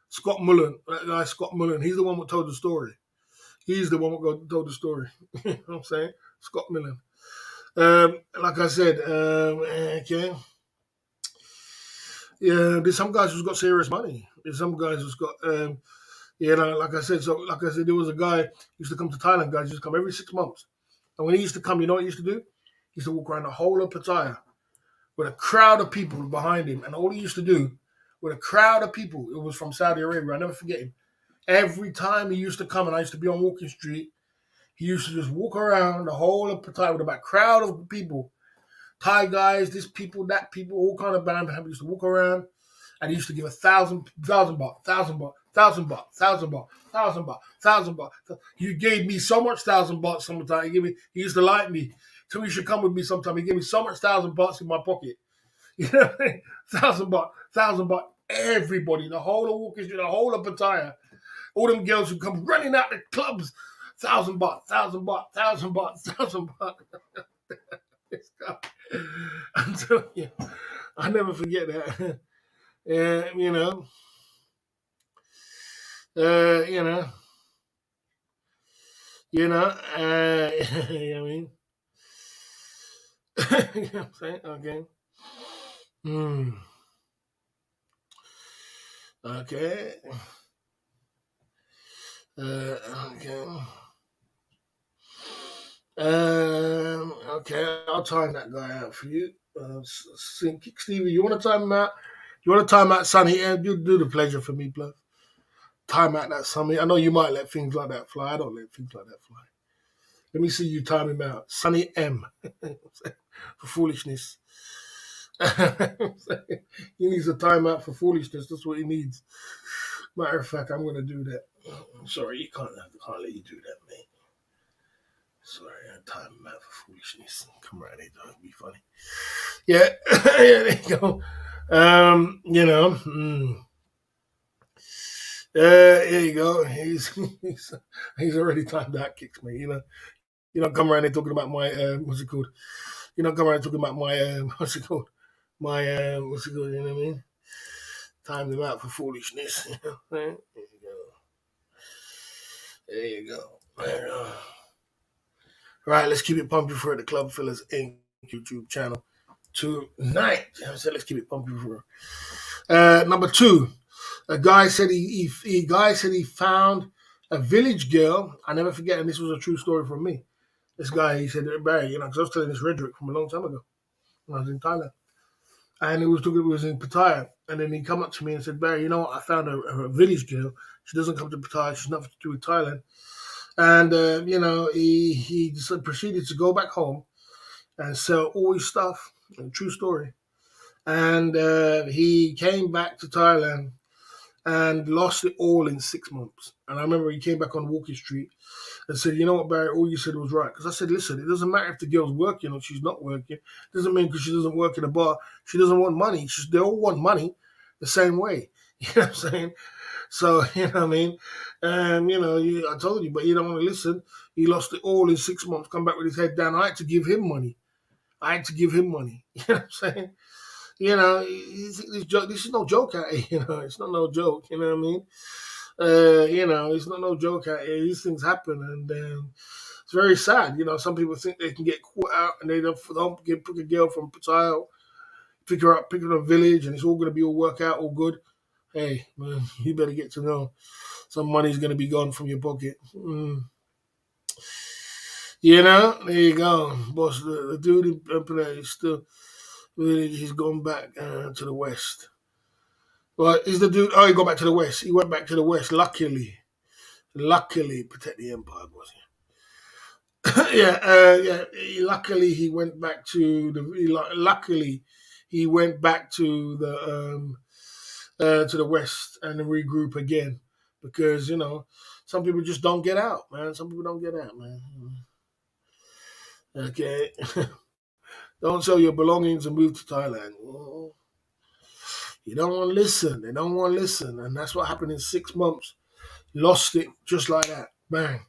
Scott Mullen. That guy, Scott Mullen. He's the one who told the story. He's the one who told the story. You know what I'm saying? Scott Millen. Like I said, okay. Yeah, there's some guys who's got serious money. There's some guys who's got, like I said, there was a guy who used to come to Thailand, guys, he used to come every 6 months. And when he used to come, you know what he used to do? He used to walk around the whole of Pattaya with a crowd of people behind him. And all he used to do with a crowd of people, it was from Saudi Arabia. I never forget him. Every time he used to come, and I used to be on Walking Street, he used to just walk around the whole of Pattaya with about a crowd of people. Thai guys, this people, that people, all kind of band. He used to walk around and he used to give 1,000 baht, 1,000 baht, 1,000 baht, 1,000 baht, 1,000 baht, 1,000 baht. He gave me so much 1,000 baht sometimes. He used to like me. So he should come with me sometime. He gave me so much 1,000 bahts in my pocket. You know what I mean? 1,000 baht, 1,000 baht. Everybody, the whole of Walking Street, the whole of Pattaya, all them girls would come running out the clubs. 1,000 baht, 1,000 baht, 1,000 baht, 1,000 baht. This guy. I'm telling you, I never forget that. You know, you know, you know, you know what I mean? You know what I'm saying? Okay. Hmm. Okay. Okay. Okay, I'll time that guy out for you. Stevie, you want to time him out? You want to time out Sonny? Yeah, do the pleasure for me, please. Time out that Sonny. I know you might let things like that fly. I don't let things like that fly. Let me see you time him out. Sonny M. For foolishness. He needs a timeout for foolishness. That's what he needs. Matter of fact, I'm going to do that. I'm sorry, you can't let you do that, mate. Sorry, I time him out for foolishness. Come around here, don't be funny. Yeah, yeah, there you go. You know, here you go. He's already timed out kicks me. You know, come around here talking about my what's it called? You know, come around talking about my what's it called? My what's it called? You know what I mean? Time them out for foolishness. You know, right? There you go. There you go. There you go. Right, let's keep it pumping for the Club Fillers Inc. YouTube channel tonight. So let's keep it pumping for. Number two, a guy said he found a village girl. I never forget, and this was a true story from me. This guy, he said, Barry, you know, because I was telling this rhetoric from a long time ago when I was in Thailand. And it was in Pattaya. And then he come up to me and said, Barry, you know what? I found a village girl. She doesn't come to Pattaya. She's nothing to do with Thailand. And, you know, he just proceeded to go back home and sell all his stuff. A true story. And he came back to Thailand and lost it all in 6 months. And I remember he came back on Walking Street and said, you know what, Barry, all you said was right. Because I said, listen, it doesn't matter if the girl's working or she's not working. It doesn't mean because she doesn't work in a bar, she doesn't want money. They all want money the same way. You know what I'm saying? So, you know what I mean? And, you know, I told you, but you don't want to listen. He lost it all in 6 months, come back with his head down. I had to give him money. You know what I'm saying? You know, this is no joke out here. You know, it's not no joke. You know what I mean? You know, it's not no joke out here. These things happen, and it's very sad. You know, some people think they can get caught out, and they don't pick a girl from Pattaya, pick her in a village, and it's all going to be all work out, all good. Hey, man, you better get to know some money's going to be gone from your pocket. You know, there you go, boss. The dude in Pattaya is still. He's gone back to the west. Well, is the dude? Oh, he got back to the west. He went back to the west. Luckily, protect the empire, boss. Yeah, yeah. Luckily, he went back to the. Luckily, he went back to the west and regroup again because you know some people just don't get out, man. Some people don't get out, man. Okay, don't sell your belongings and move to Thailand. Oh, you don't want to listen. They don't want to listen, and that's what happened in 6 months. Lost it just like that. Bang.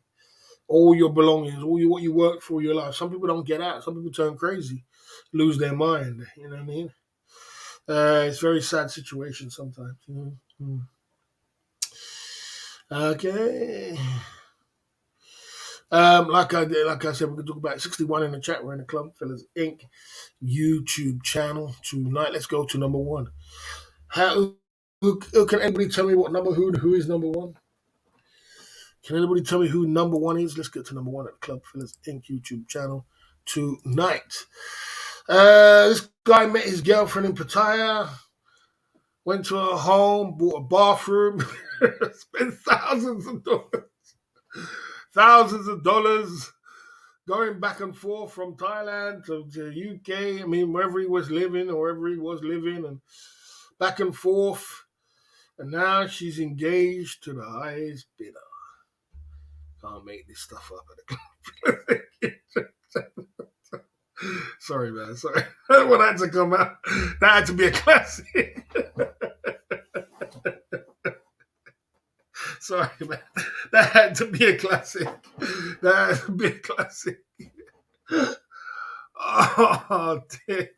All your belongings, what you worked for your life. Some people don't get out. Some people turn crazy, lose their mind. You know what I mean? It's a very sad situation sometimes. You know? Okay. Like I said, we can talk about 61 in the chat. We're in the Club Fellas Inc. YouTube channel tonight. Let's go to number one. Who can anybody tell me who is number one? Can anybody tell me who number one is? Let's get to number one at the Club Fellas Inc. YouTube channel tonight. This guy met his girlfriend in Pattaya, went to her home, bought a bathroom, spent thousands of dollars going back and forth from Thailand to UK. I mean, wherever he was living, and back and forth. And now she's engaged to the highest bidder. Can't make this stuff up at the club. Sorry, man. Sorry. That one had to come out. That had to be a classic. Sorry, man. That had to be a classic. That had to be a classic. Oh, dear.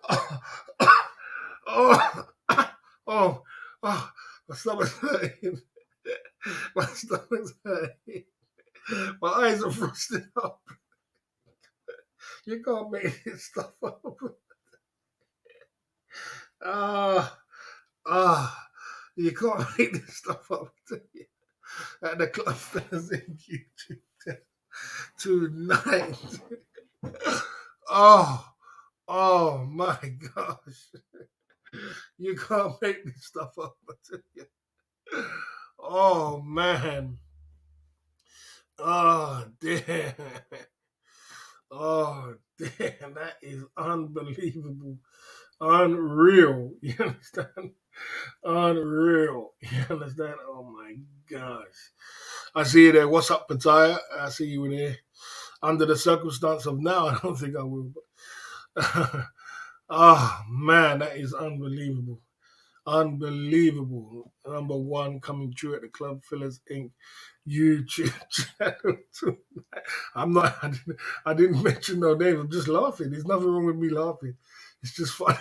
Oh, oh, oh, oh, my stomach's hurting. My stomach's hurting. My eyes are frosted up. You can't make this stuff up. Ah, ah, you can't make this stuff up. At the club fans in YouTube tonight. Oh, oh my gosh. You can't make this stuff up. Oh man. Oh damn. Oh damn. That is unbelievable. Unreal. You understand? Unreal. You understand? Oh my gosh. I see you there. What's up, Pattaya? I see you there. Under the circumstance of now, I don't think I will. But oh man, that is unbelievable. Unbelievable. Number one coming through at the Club Fillers Inc. YouTube channel tonight. I didn't mention no name. I'm just laughing. There's nothing wrong with me laughing. It's just funny.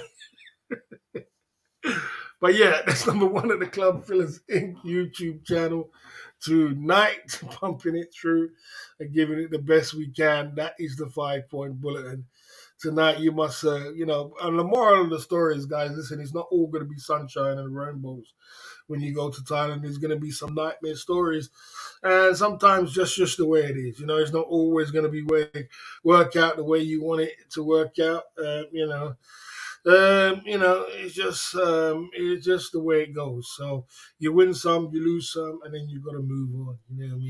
But yeah, that's number one at the Club Fillers Inc. YouTube channel tonight, pumping it through and giving it the best we can. That is the 5 Point Bulletin. Tonight, you must, and the moral of the story is, guys, listen, it's not all going to be sunshine and rainbows. When you go to Thailand, there's going to be some nightmare stories, and sometimes just the way it is. It's not always going to be work out the way you want it to work out. It's just the way it goes. So you win some, you lose some, and then you've got to move on. You know what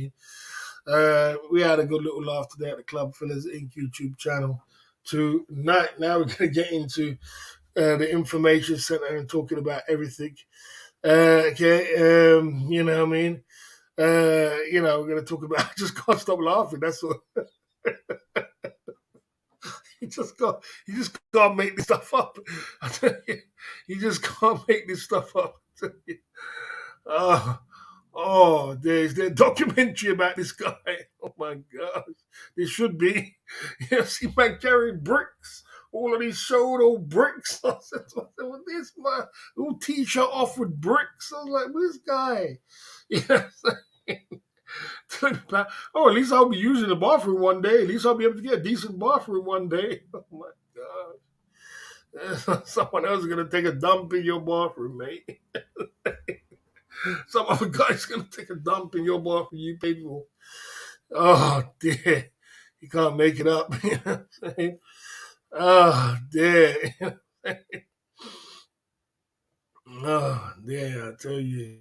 I mean? We had a good little laugh today at the Club Fillers Inc. YouTube channel tonight. Now we're going to get into the information center and talking about everything. Okay, you know what I mean? We're going to talk about. I just can't stop laughing. That's all. You just can't make this stuff up. I tell you, you just can't make this stuff up. I tell you. There's a documentary about this guy. Oh my gosh, there should be. See, man carrying bricks. All of these showed old bricks. I said, "What this man? Who t-shirt off with bricks?" I was like, "This guy." Yeah. Oh, at least I'll be using the bathroom one day. At least I'll be able to get a decent bathroom one day. Oh my god. Someone else is gonna take a dump in your bathroom, mate. Some other guy's gonna take a dump in your bathroom you paid for. Oh dear. You can't make it up. You know what I'm saying? Oh dear. Oh dear, I tell you.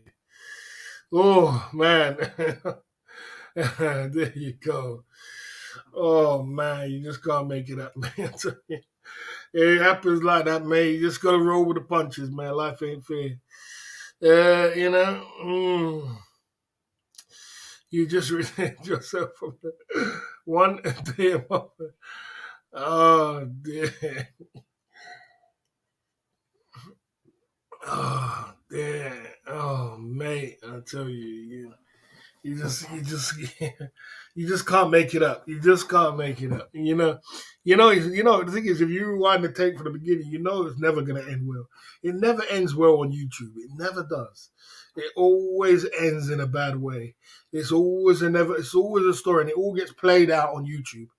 Oh man. There you go. Oh man, you just can't make it up, man. It happens like that, man. You just gotta roll with the punches, man. Life ain't fair. You just redeemed yourself from the one day moment. Oh dear. Oh damn. Oh mate, I tell you, you just you just can't make it up. You just can't make it up. The thing is, if you rewind the tape from the beginning, you know it's never gonna end well. It never ends well on YouTube. It never does. It always ends in a bad way. It's always a story, and it all gets played out on YouTube.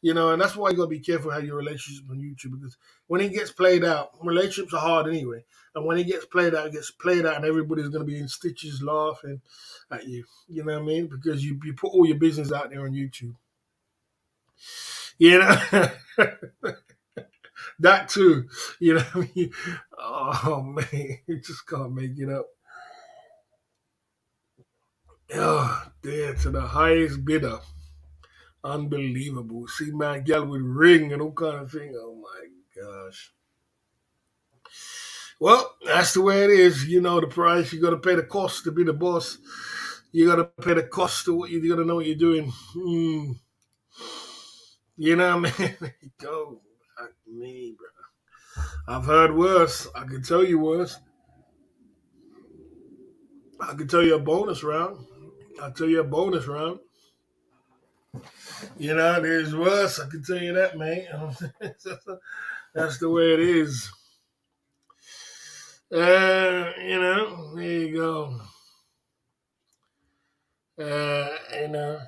And that's why you gotta be careful how your relationship on YouTube, because when it gets played out, relationships are hard anyway. And when it gets played out, it gets played out, and everybody's gonna be in stitches laughing at you. You know what I mean? Because you put all your business out there on YouTube. You know that too. You know what I mean? Oh man, you just can't make it up. Oh, there to the highest bidder. Unbelievable. See my gal with ring and all kind of thing. Oh my gosh. Well, that's the way it is. You know the price. You got to pay the cost to be the boss. You got to pay the cost to what you got to know what you're doing. You know what I mean? Go. Fuck me, bro. I've heard worse. I can tell you worse. I can tell you a bonus round. I'll tell you a bonus round. There's worse. I can tell you that, mate. That's the way it is. There you go. You know,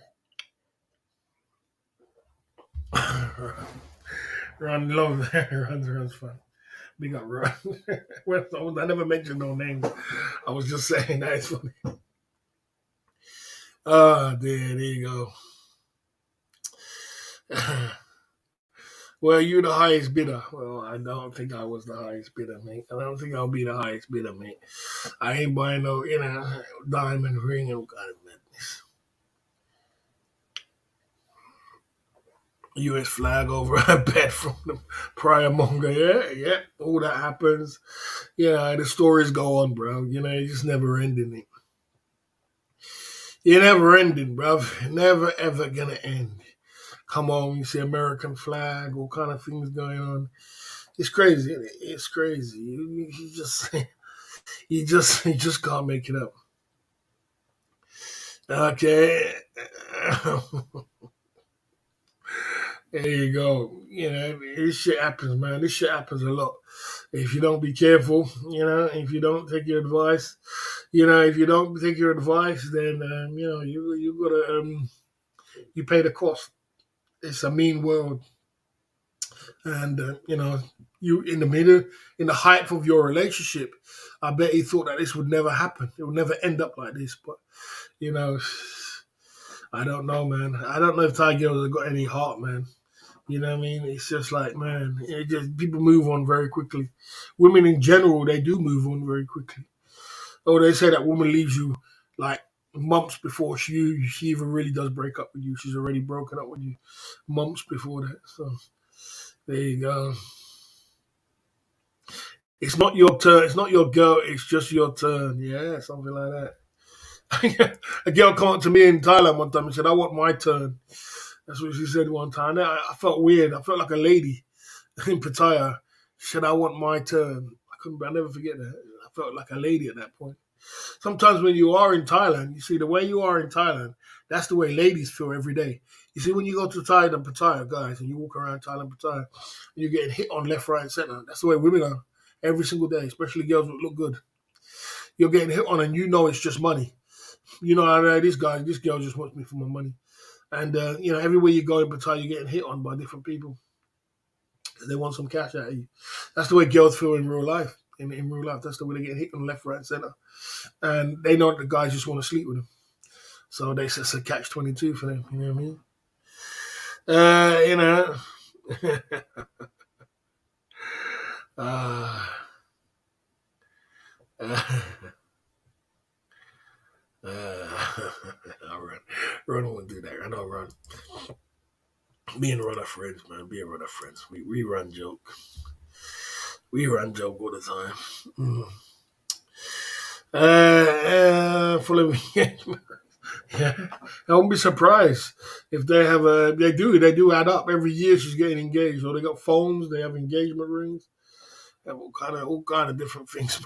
Run love runs fun. Big up Run. Well, I never mentioned no names. I was just saying that it's funny. There you go. Well, you're the highest bidder. Well, I don't think I was the highest bidder, mate. I don't think I'll be the highest bidder, mate. I ain't buying no, diamond ring and kind of madness. U.S. flag over a bed from the prior manga. Yeah, yeah. All that happens. Yeah, the stories go on, bro. It's just never ending. You're never ending, bro. Never ever gonna end. Come on, you see American flag, all kind of things going on. It's crazy, isn't it? It's crazy. You just you just can't make it up. Okay. There you go. This shit happens, man. This shit happens a lot. If you don't be careful, if you don't take your advice, if you don't take your advice, then you gotta you pay the cost. It's a mean world, and you in the middle, in the height of your relationship, I bet he thought that this would never happen. It would never end up like this. But you know, I don't know, man. I don't know if Thai girls have got any heart, man. You know what I mean? It's just like, man, people move on very quickly. Women in general, they do move on very quickly. Oh, they say that woman leaves you like months before she even really does break up with you. She's already broken up with you months before that. So there you go. It's not your turn. It's not your girl. It's just your turn. Yeah, something like that. A girl came up to me in Thailand one time and said, "I want my turn." That's what she said one time. I felt weird. I felt like a lady in Pattaya. She said, "I want my turn." I'll never forget that. I felt like a lady at that point. Sometimes when you are in Thailand, you see the way you are in Thailand, that's the way ladies feel every day. You see, when you go to Thailand, Pattaya, guys, and you walk around Thailand, Pattaya, and you're getting hit on left, right, and center, that's the way women are every single day, especially girls that look good. You're getting hit on, and you know it's just money. This girl just wants me for my money. And, everywhere you go in Pattaya, you're getting hit on by different people. They want some cash out of you. That's the way girls feel in real life. In real life, that's the way they get hit on left, right, and center. And they know that the guys just want to sleep with them. So they it's a catch 22 for them. You know what I mean? Uh, you know, uh, uh, I'll run. Run won't do that. I know run. Me and Run are friends, man. Me and Run are friends. We run joke. We run joke all the time. Mm. Full of engagement. Yeah, I won't be surprised if they have a. They do add up every year. She's getting engaged, or they got phones. They have engagement rings. They have all kind of different things.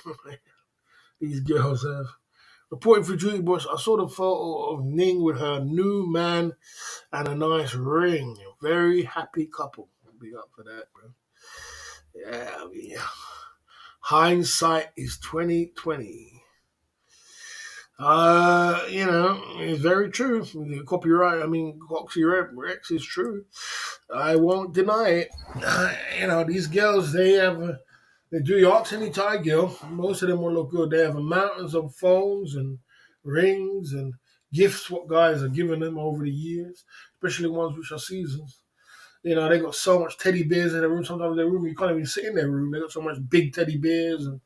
These girls have. Reporting for duty, boys. I saw the photo of Ning with her new man and a nice ring. Very happy couple. Big up for that, bro. Yeah, I mean, hindsight is 2020. It's very true. The copyright, I mean, copyright is true. I won't deny it. These girls, they do you ask any Thai girl, most of them will look good. They have mountains of phones and rings and gifts what guys are giving them over the years, especially ones which are seasons. They got so much teddy bears in their room. Sometimes their room, you can't even sit in their room. They got so much big teddy bears, and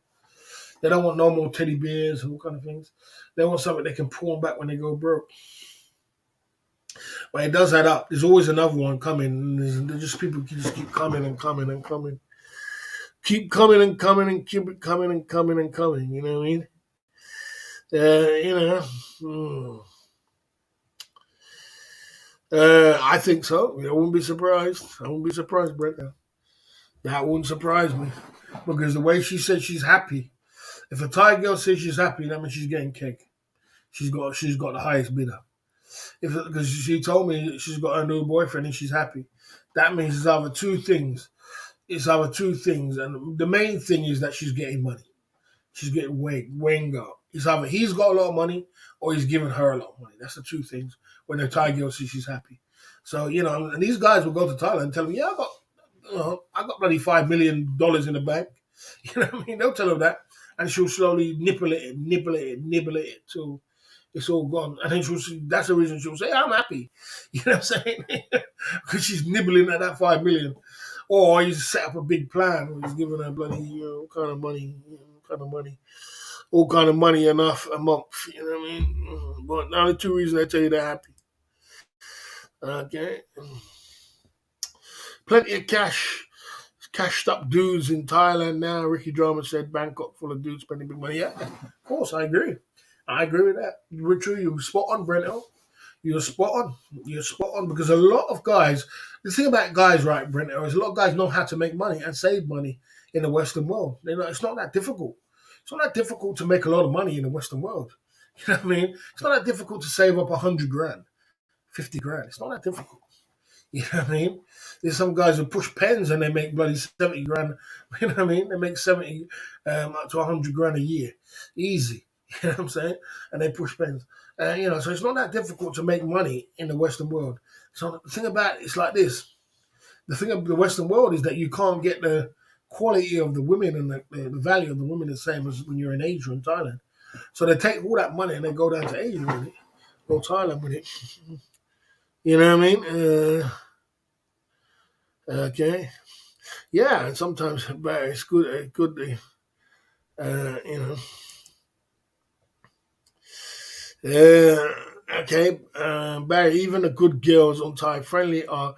they don't want no more teddy bears and all kind of things. They want something they can pawn back when they go broke. But it does add up. There's always another one coming. And there's just people just keep coming and coming and coming. Keep coming and coming and keep it coming and coming and coming. You know what I mean? You know. mm. I think so. I wouldn't be surprised. I wouldn't be surprised, Brett. That wouldn't surprise me. Because the way she said she's happy, if a Thai girl says she's happy, that means she's getting cake. She's got the highest bidder. If because she told me she's got a new boyfriend and she's happy, that means it's either two things. It's either two things, and the main thing is that she's getting money. She's getting Wenga. It's either he's got a lot of money or he's giving her a lot of money. That's the two things. When the Thai girl says she's happy, so and these guys will go to Thailand and tell me, yeah, I got bloody $5 million in the bank. You know what I mean? They'll tell her that, and she'll slowly nibble it, nibble it till it's all gone. And then that's the reason she'll say, I'm happy. You know what I'm saying? Because she's nibbling at that 5 million. Or he's set up a big plan where he's giving her bloody, kind of money, all kind of money enough a month. You know what I mean? But now the two reasons I tell you they're happy. Okay. Plenty of cashed up dudes in Thailand now. Ricky Drama said Bangkok full of dudes spending big money. Yeah, of course, I agree. I agree with that. Richard, you spot on, Brento. You're spot on. You're spot on because a lot of guys, the thing about guys, right, Brento, is a lot of guys know how to make money and save money in the Western world. It's not that difficult. It's not that difficult to make a lot of money in the Western world. You know what I mean? It's not that difficult to save up 100 grand, 50 grand. It's not that difficult. You know what I mean? There's some guys who push pens and they make bloody 70 grand. You know what I mean? They make 70 up to 100 grand a year. Easy. You know what I'm saying? And they push pens. So it's not that difficult to make money in the Western world. So the thing about it's like this. The thing of the Western world is that you can't get the quality of the women and the value of the women the same as when you're in Asia and Thailand. So they take all that money and they go down to Asia with it, go Thailand with it. You know what I mean? Okay. Yeah, and sometimes but it's good. You know. Okay. Barry, even the good girls on Thai Friendly are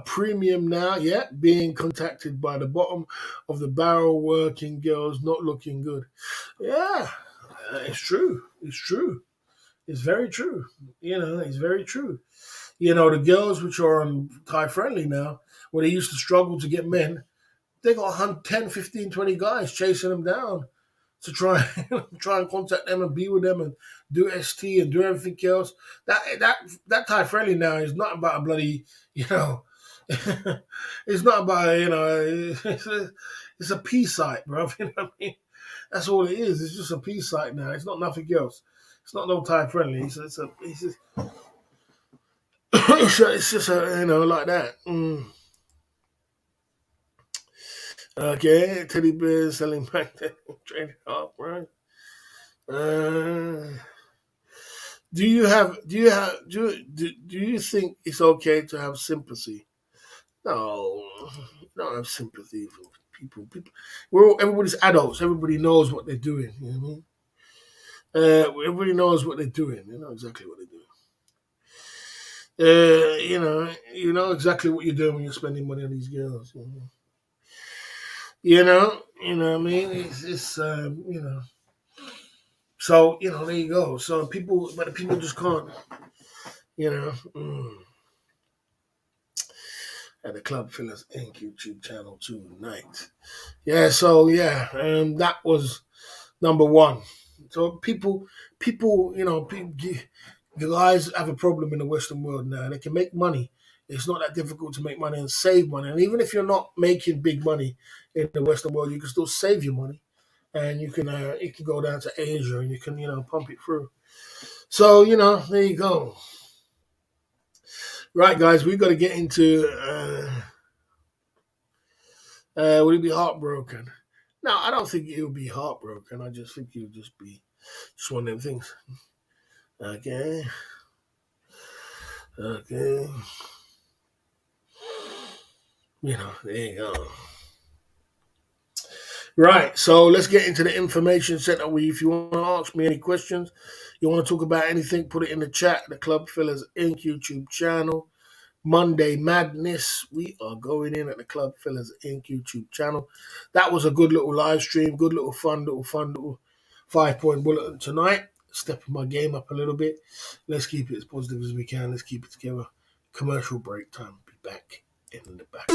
premium now. Yeah, being contacted by the bottom of the barrel working girls not looking good. Yeah, it's true. It's true. It's very true. It's very true. The girls which are on Thai Friendly now, where they used to struggle to get men, they got 10, 15, 20 guys chasing them down to try try and contact them and be with them and do ST and do everything else. That Thai Friendly now is not about a bloody, it's not about, it's a peace site, bro. You know what I mean? That's all it is. It's just a peace site now. It's not nothing else. It's not no Thai Friendly. It's just it's just like that. Okay, teddy bears selling back there, trading off, right? Uh, do you think it's okay to have sympathy? No, you don't have sympathy for people. Everybody's adults. Everybody knows what they're doing. You know what I mean? Everybody knows what they're doing. They know exactly what they're doing. You know exactly what you're doing when you're spending money on these girls. What I mean. It's. So there you go. So but the people just can't. You know. At the Club Fillers Inc. YouTube channel tonight. Yeah. So yeah, that was number one. So people, the guys have a problem in the Western world now. They can make money. It's not that difficult to make money and save money. And even if you're not making big money in the Western world, you can still save your money and you can it can go down to Asia, and you can pump it through. So there you go. Right, guys, we've got to get into. Would he be heartbroken? No, I don't think he'll be heartbroken. I just think he'll just be just one of them things. Okay, okay. There you go. Right, so let's get into the information center. If you want to ask me any questions, you want to talk about anything, put it in the chat. The Club Fillers Inc. YouTube channel. Monday Madness. We are going in at the Club Fillers Inc. YouTube channel. That was a good little live stream, good little fun little 5-point bulletin tonight. Stepping my game up a little bit. Let's keep it as positive as we can. Let's keep it together. Commercial break time. Be back in the back.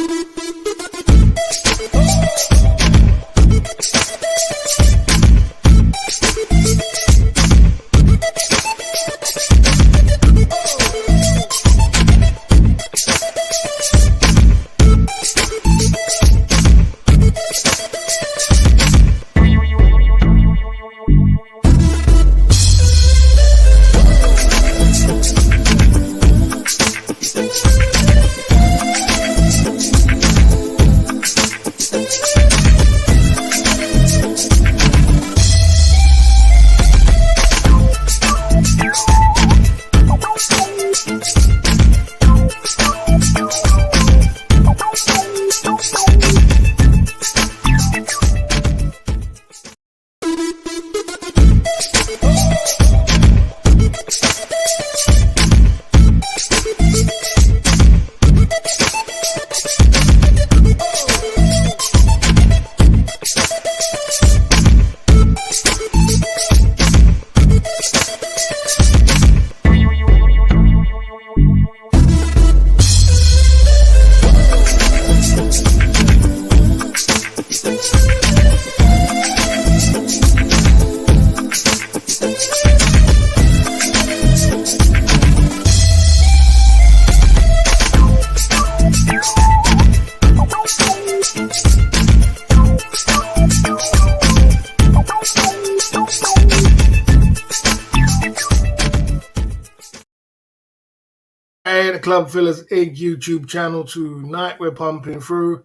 Hey, the Club Fillers Inc. YouTube channel tonight. We're pumping through.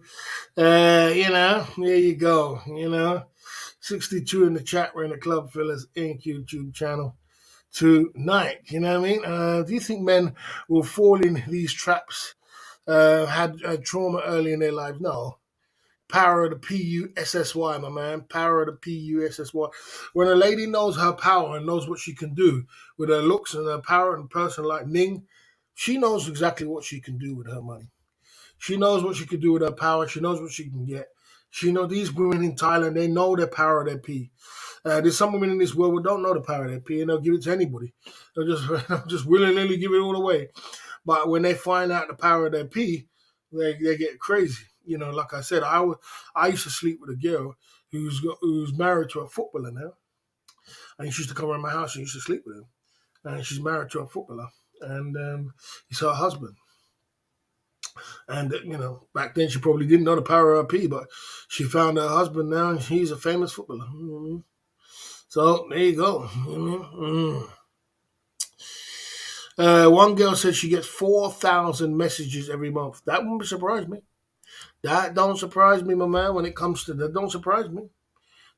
There you go. 62 in the chat. We're in the Club Fillers Inc. YouTube channel tonight. You know what I mean? Do you think men will fall in these traps? Had trauma early in their lives? No. Power of the P-U-S-S-Y, my man. Power of the P-U-S-S-Y. When a lady knows her power and knows what she can do with her looks and her power, and a person like Ning, she knows exactly what she can do with her money. She knows what she can do with her power. She knows what she can get. She knows these women in Thailand, they know the power of their P. There's some women in this world who don't know the power of their P, and they'll give it to anybody. They'll just willy-nilly give it all away. But when they find out the power of their P, they get crazy. Like I said, I used to sleep with a girl who's married to a footballer now. And she used to come around my house and used to sleep with him. And she's married to a footballer. And he's her husband. And, back then she probably didn't know the power of her P, but she found her husband now, and he's a famous footballer. Mm-hmm. So there you go. Mm-hmm. One girl said she gets 4,000 messages every month. That wouldn't surprise me. That don't surprise me, my man, when it comes to that. Don't surprise me.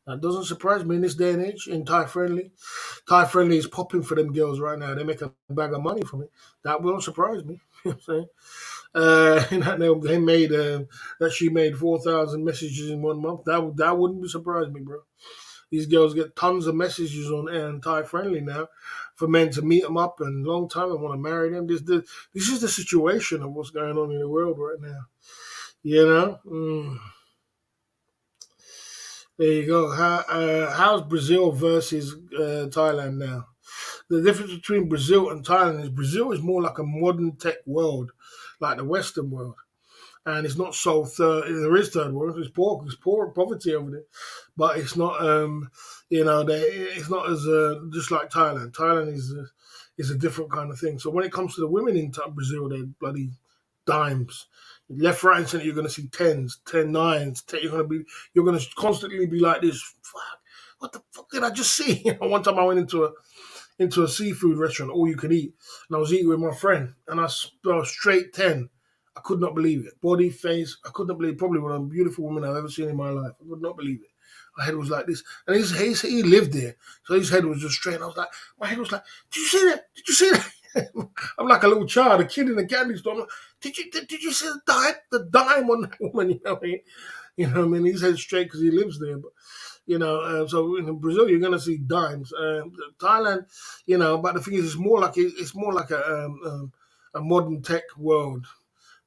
That doesn't surprise me in this day and age in Thai Friendly. Thai Friendly is popping for them girls right now. They make a bag of money from it. That won't surprise me. You know what I'm saying? They made that she made 4,000 messages in 1 month. That wouldn't surprise me, bro. These girls get tons of messages on air and Thai Friendly now for men to meet them up and long time and want to marry them. This is the situation of what's going on in the world right now. There you go. How's Brazil versus Thailand now? The difference between Brazil and Thailand is Brazil is more like a modern tech world, like the Western world. And it's not so there is third world. It's poor poverty over there, but it's not. It's not as just like Thailand. Thailand is a different kind of thing. So when it comes to the women in Brazil, they're bloody dimes. Left, right, and center, you're going to see tens, 10 nines. You're going to constantly be like this. Fuck. what the fuck did I just see? One time I went into a seafood restaurant, all you could eat, and I was eating with my friend, and I spelled straight 10. I could not believe it. Body, face, I could not believe. Probably one of the beautiful women I've ever seen in my life. I could not believe it. My head was like this, and he lived there, so his head was just straight. And I was like, my head was like, did you see that? Did you see that? I'm like a little child, a kid in a candy store. I'm like, did you see the dime on that woman? You know what I mean? You know what I mean? His head straight because he lives there, but so in Brazil you're gonna see dimes. Thailand, but the thing is, it's more like a modern tech world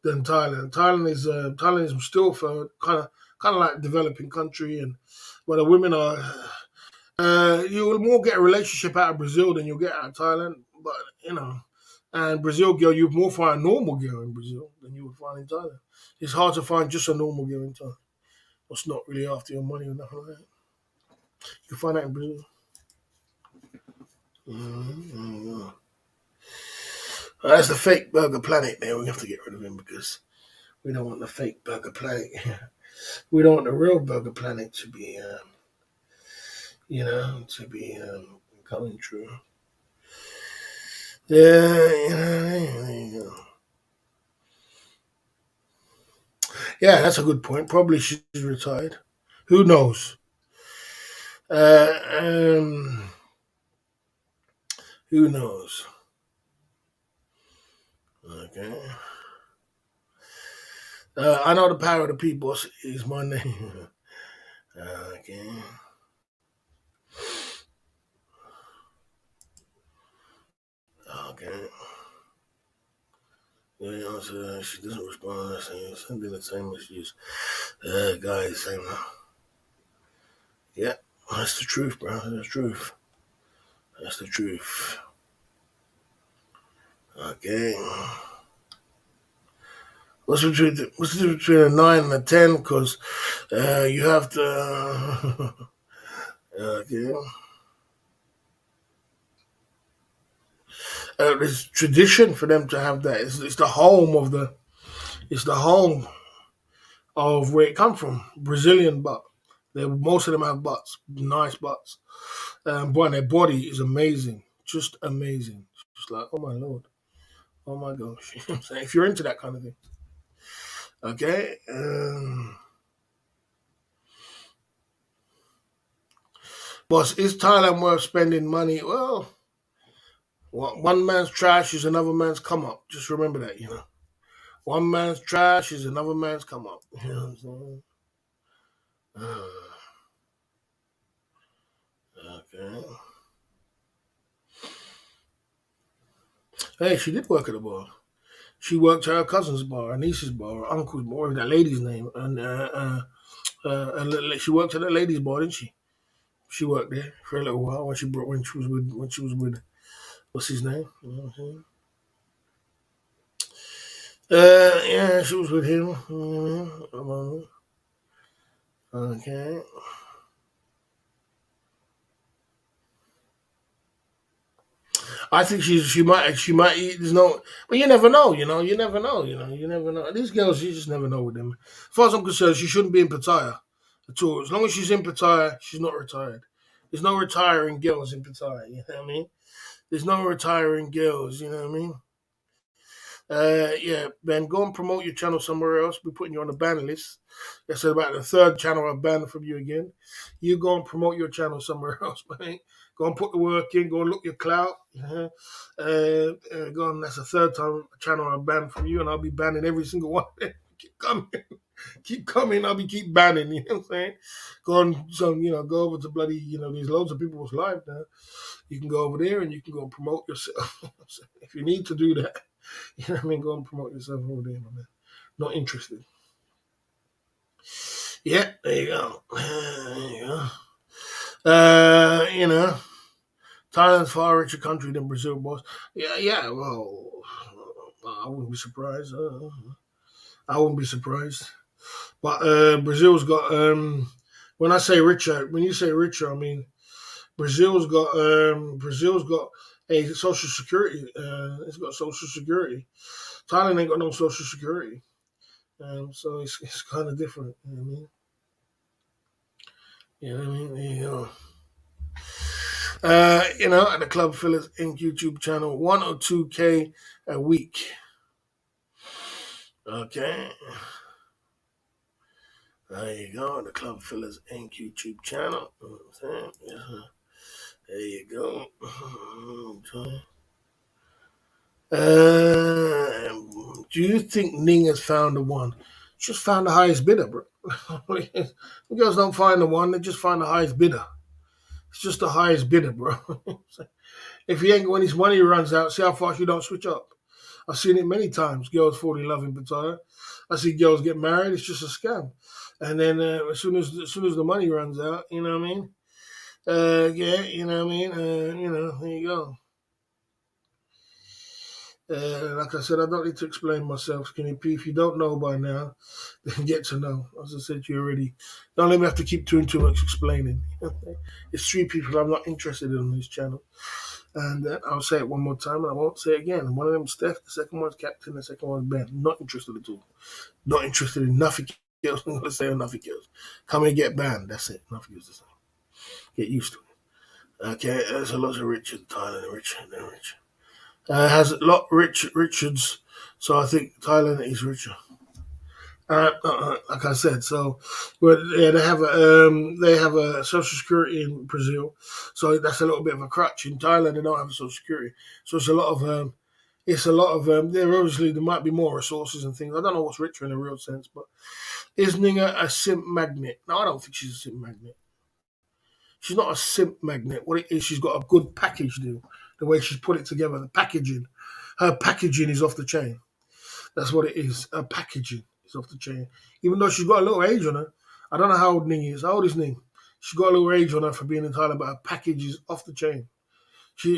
than Thailand. Thailand is still for kind of like developing country, and where the women are. You will more get a relationship out of Brazil than you'll get out of Thailand, but and Brazil girl, you more find a normal girl in Brazil than you would find in Thailand. It's hard to find just a normal girl in Thailand. What's not really after your money or nothing like that. You find that in Brazil. Mm-hmm. That's the fake burger planet there. We have to get rid of him because we don't want the fake burger planet. We don't want the real burger planet to be, coming true. Yeah, there you go. Yeah, that's a good point. Probably she's retired. Who knows? Uh, um, who knows? Okay. I know the power of the people is my name. Okay. Okay. Yeah, so she doesn't respond. Sending the same messages. Guys, same. Yeah, that's the truth, bro. That's the truth. That's the truth. Okay. What's between a 9 and a 10? Because you have to. Okay. There's tradition for them to have that. It's the home of the. It's the home of where it come from. Brazilian butt. Most of them have butts, nice butts. But their body is amazing, just amazing. Just like, oh my lord, oh my gosh. You know what I'm saying? If you're into that kind of thing, okay. Boss, is Thailand worth spending money? Well, one man's trash is another man's come up. Just remember that, One man's trash is another man's come up. You know what I'm saying? Okay. Hey, she did work at the bar. She worked at her cousin's bar, her niece's bar, her uncle's bar, whatever that lady's name, and she worked at that lady's bar, didn't she? She worked there for a little while when she was with what's his name? Yeah, she was with him. Okay. I think she might eat. There's no, but you never know. You never know. You never know. These girls, you just never know with them. As far as I'm concerned, she shouldn't be in Pattaya at all. As long as she's in Pattaya, she's not retired. There's no retiring girls in Pattaya. You know what I mean? There's no retiring girls. You know what I mean? Yeah, Ben, go and promote your channel somewhere else. We're putting you on the ban list. That's about the third channel I've banned from you again. You go and promote your channel somewhere else, man. Go and put the work in. Go and look your clout. Go on. That's the third time channel I've banned from you, and I'll be banning every single one. Keep coming, keep coming. I'll be keep banning. You know what I'm saying? Go on, go over to bloody. There's loads of people's live now. You can go over there and you can go and promote yourself. If you need to do that. You know what I mean? Go and promote yourself over there, my man. Not interested. Yeah, there you go. There you go. You know, Thailand's far richer country than Brazil, boss. Yeah, yeah. Well, I wouldn't be surprised. I wouldn't be surprised. But Brazil's got. When I say richer, when you say richer, I mean Brazil's got a social security. It's got social security. Thailand ain't got no social security. So it's kind of different. You know what I mean? You know what I mean? There you go. At the Club Fillers Inc. YouTube channel, 1 or 2K a week. Okay. There you go. The Club Fillers Inc. YouTube channel. Yeah. There you go. Okay. Do you think Ning has found the one? She just found the highest bidder, bro. Girls don't find the one; they just find the highest bidder. It's just the highest bidder, bro. If he ain't when his money runs out, see how fast you don't switch up. I've seen it many times. Girls fall in love in Pattaya. I see girls get married. It's just a scam. And then as soon as the money runs out, you know what I mean? Yeah, you know what I mean? There you go. Like I said, I don't need to explain myself, Skinny P. If you don't know by now, then get to know. As I said to you already, don't let me have to keep doing too much explaining. It's 3 people I'm not interested in on this channel. And I'll say it one more time, and I won't say it again. One of them Steph, the second one's Captain, the second one's Ben. Not interested at all. Not interested in nothing else. I'm going to say nothing else. Come and get banned. That's it. Nothing else to say. Get used to it. Okay, there's a lot of Richard, Thailand, Richard, and Richard. Has a lot Richards, so I think Thailand is richer. Like I said, so but yeah, they have a social security in Brazil, so that's a little bit of a crutch. In Thailand, they don't have a social security, so it's a lot of there might be more resources and things. I don't know what's richer in a real sense, but is Ninga a simp magnet? No, I don't think she's a simp magnet. She's not a simp magnet. What it is, she's got a good package deal. The way she's put it together, her packaging is off the chain. That's what it is. Her packaging is off the chain. Even though she's got a little age on her. I don't know how old Ning is. How old is Ning? She's got a little age on her for being in Thailand, but her package is off the chain.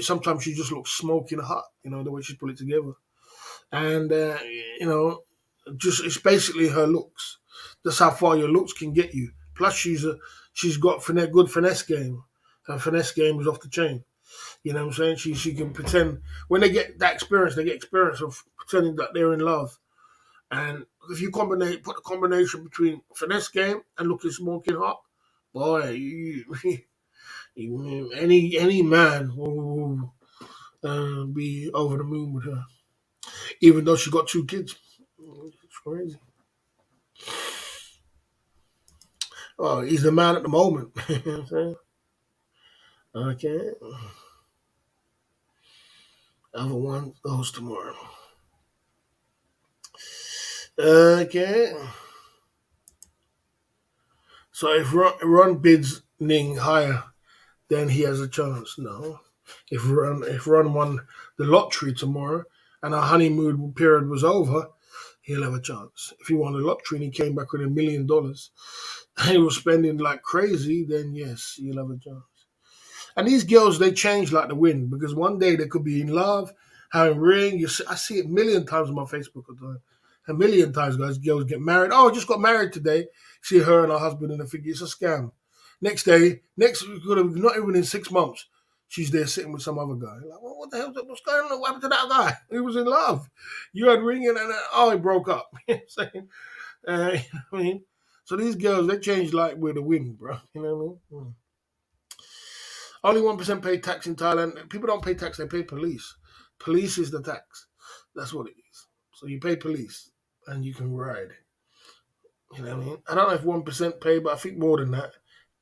Sometimes she just looks smoking hot, the way she's put it together. And you know, just it's basically her looks. That's how far your looks can get you. Plus, she's got good finesse game. Her finesse game is off the chain. You know what I'm saying? She can pretend when they get that experience, they get experience of pretending that they're in love. And if you put a combination between finesse game and looking smoking hot, boy, any man will be over the moon with her. Even though she got 2 kids, it's crazy. Oh, he's the man at the moment. You know what I'm saying? Okay, other one goes tomorrow. Okay. So if Ron bids Ning higher, then he has a chance. No. If Ron won the lottery tomorrow and our honeymoon period was over, he'll have a chance. If he won the lottery and he came back with $1 million and he was spending like crazy, then yes, he'll have a chance. And these girls, they change like the wind because one day they could be in love, having ring. I see it a million times on my Facebook. A million times, guys. Girls get married. Oh, I just got married today. See her and her husband and I think it's a scam. Next day, not even in 6 months, she's there sitting with some other guy. Like, well, what the hell? What's going on? What happened to that guy? He was in love. You had ringing and he broke up. You know what I'm saying? You know what I mean? So these girls, they change like with the wind, bro. You know what I mean? Only 1% pay tax in Thailand. People don't pay tax; they pay police. Police is the tax. That's what it is. So you pay police, and you can ride. You know what I mean? I don't know if 1% pay, but I think more than that.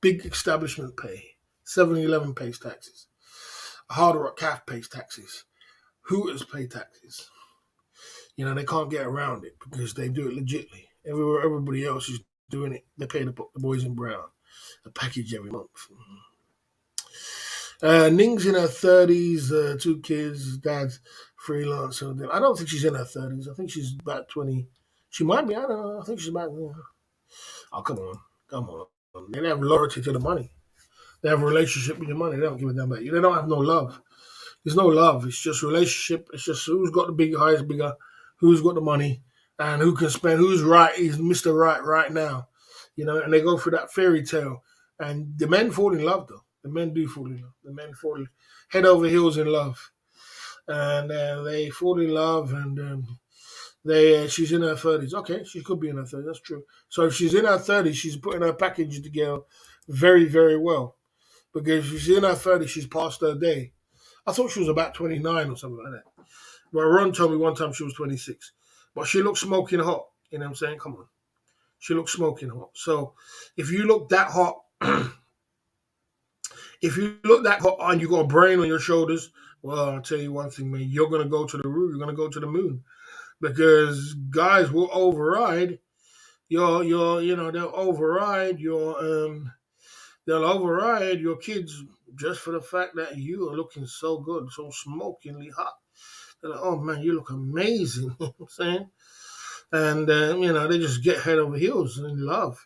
Big establishment pay. 7-Eleven pays taxes. Hard Rock Cafe pays taxes. Hooters pay taxes. They can't get around it because they do it legitly. Everywhere, everybody else is doing it. They pay the boys in brown a package every month. Ning's in her 30s, 2 kids, dad's freelancer. I don't think she's in her 30s. I think she's about 20. She might be, I don't know. I think she's about, oh, come on. Come on. They have loyalty to the money. They have a relationship with your money. They don't give a damn about you. They don't have no love. There's no love. It's just relationship. It's just who's got the highest bigger, who's got the money, and who can spend, who's right, is Mr. Right now. And they go through that fairy tale. And the men fall in love, though. The men do fall in love. The men fall head over heels in love. And they fall in love, and she's in her 30s. Okay, she could be in her 30s. That's true. So if she's in her 30s, she's putting her package together very, very well. because she's in her 30s. She's past her day. I thought she was about 29 or something like that. But Ron told me one time she was 26. But she looked smoking hot. You know what I'm saying? Come on. She looked smoking hot. So if you look that hot, if you look that hot and you got a brain on your shoulders, well, I'll tell you one thing, man. You're gonna go to the roof. You're gonna go to the moon because guys will override they'll override your kids just for the fact that you are looking so good, so smokingly hot. They're like, oh man, you look amazing. You know what I'm saying? And they just get head over heels in love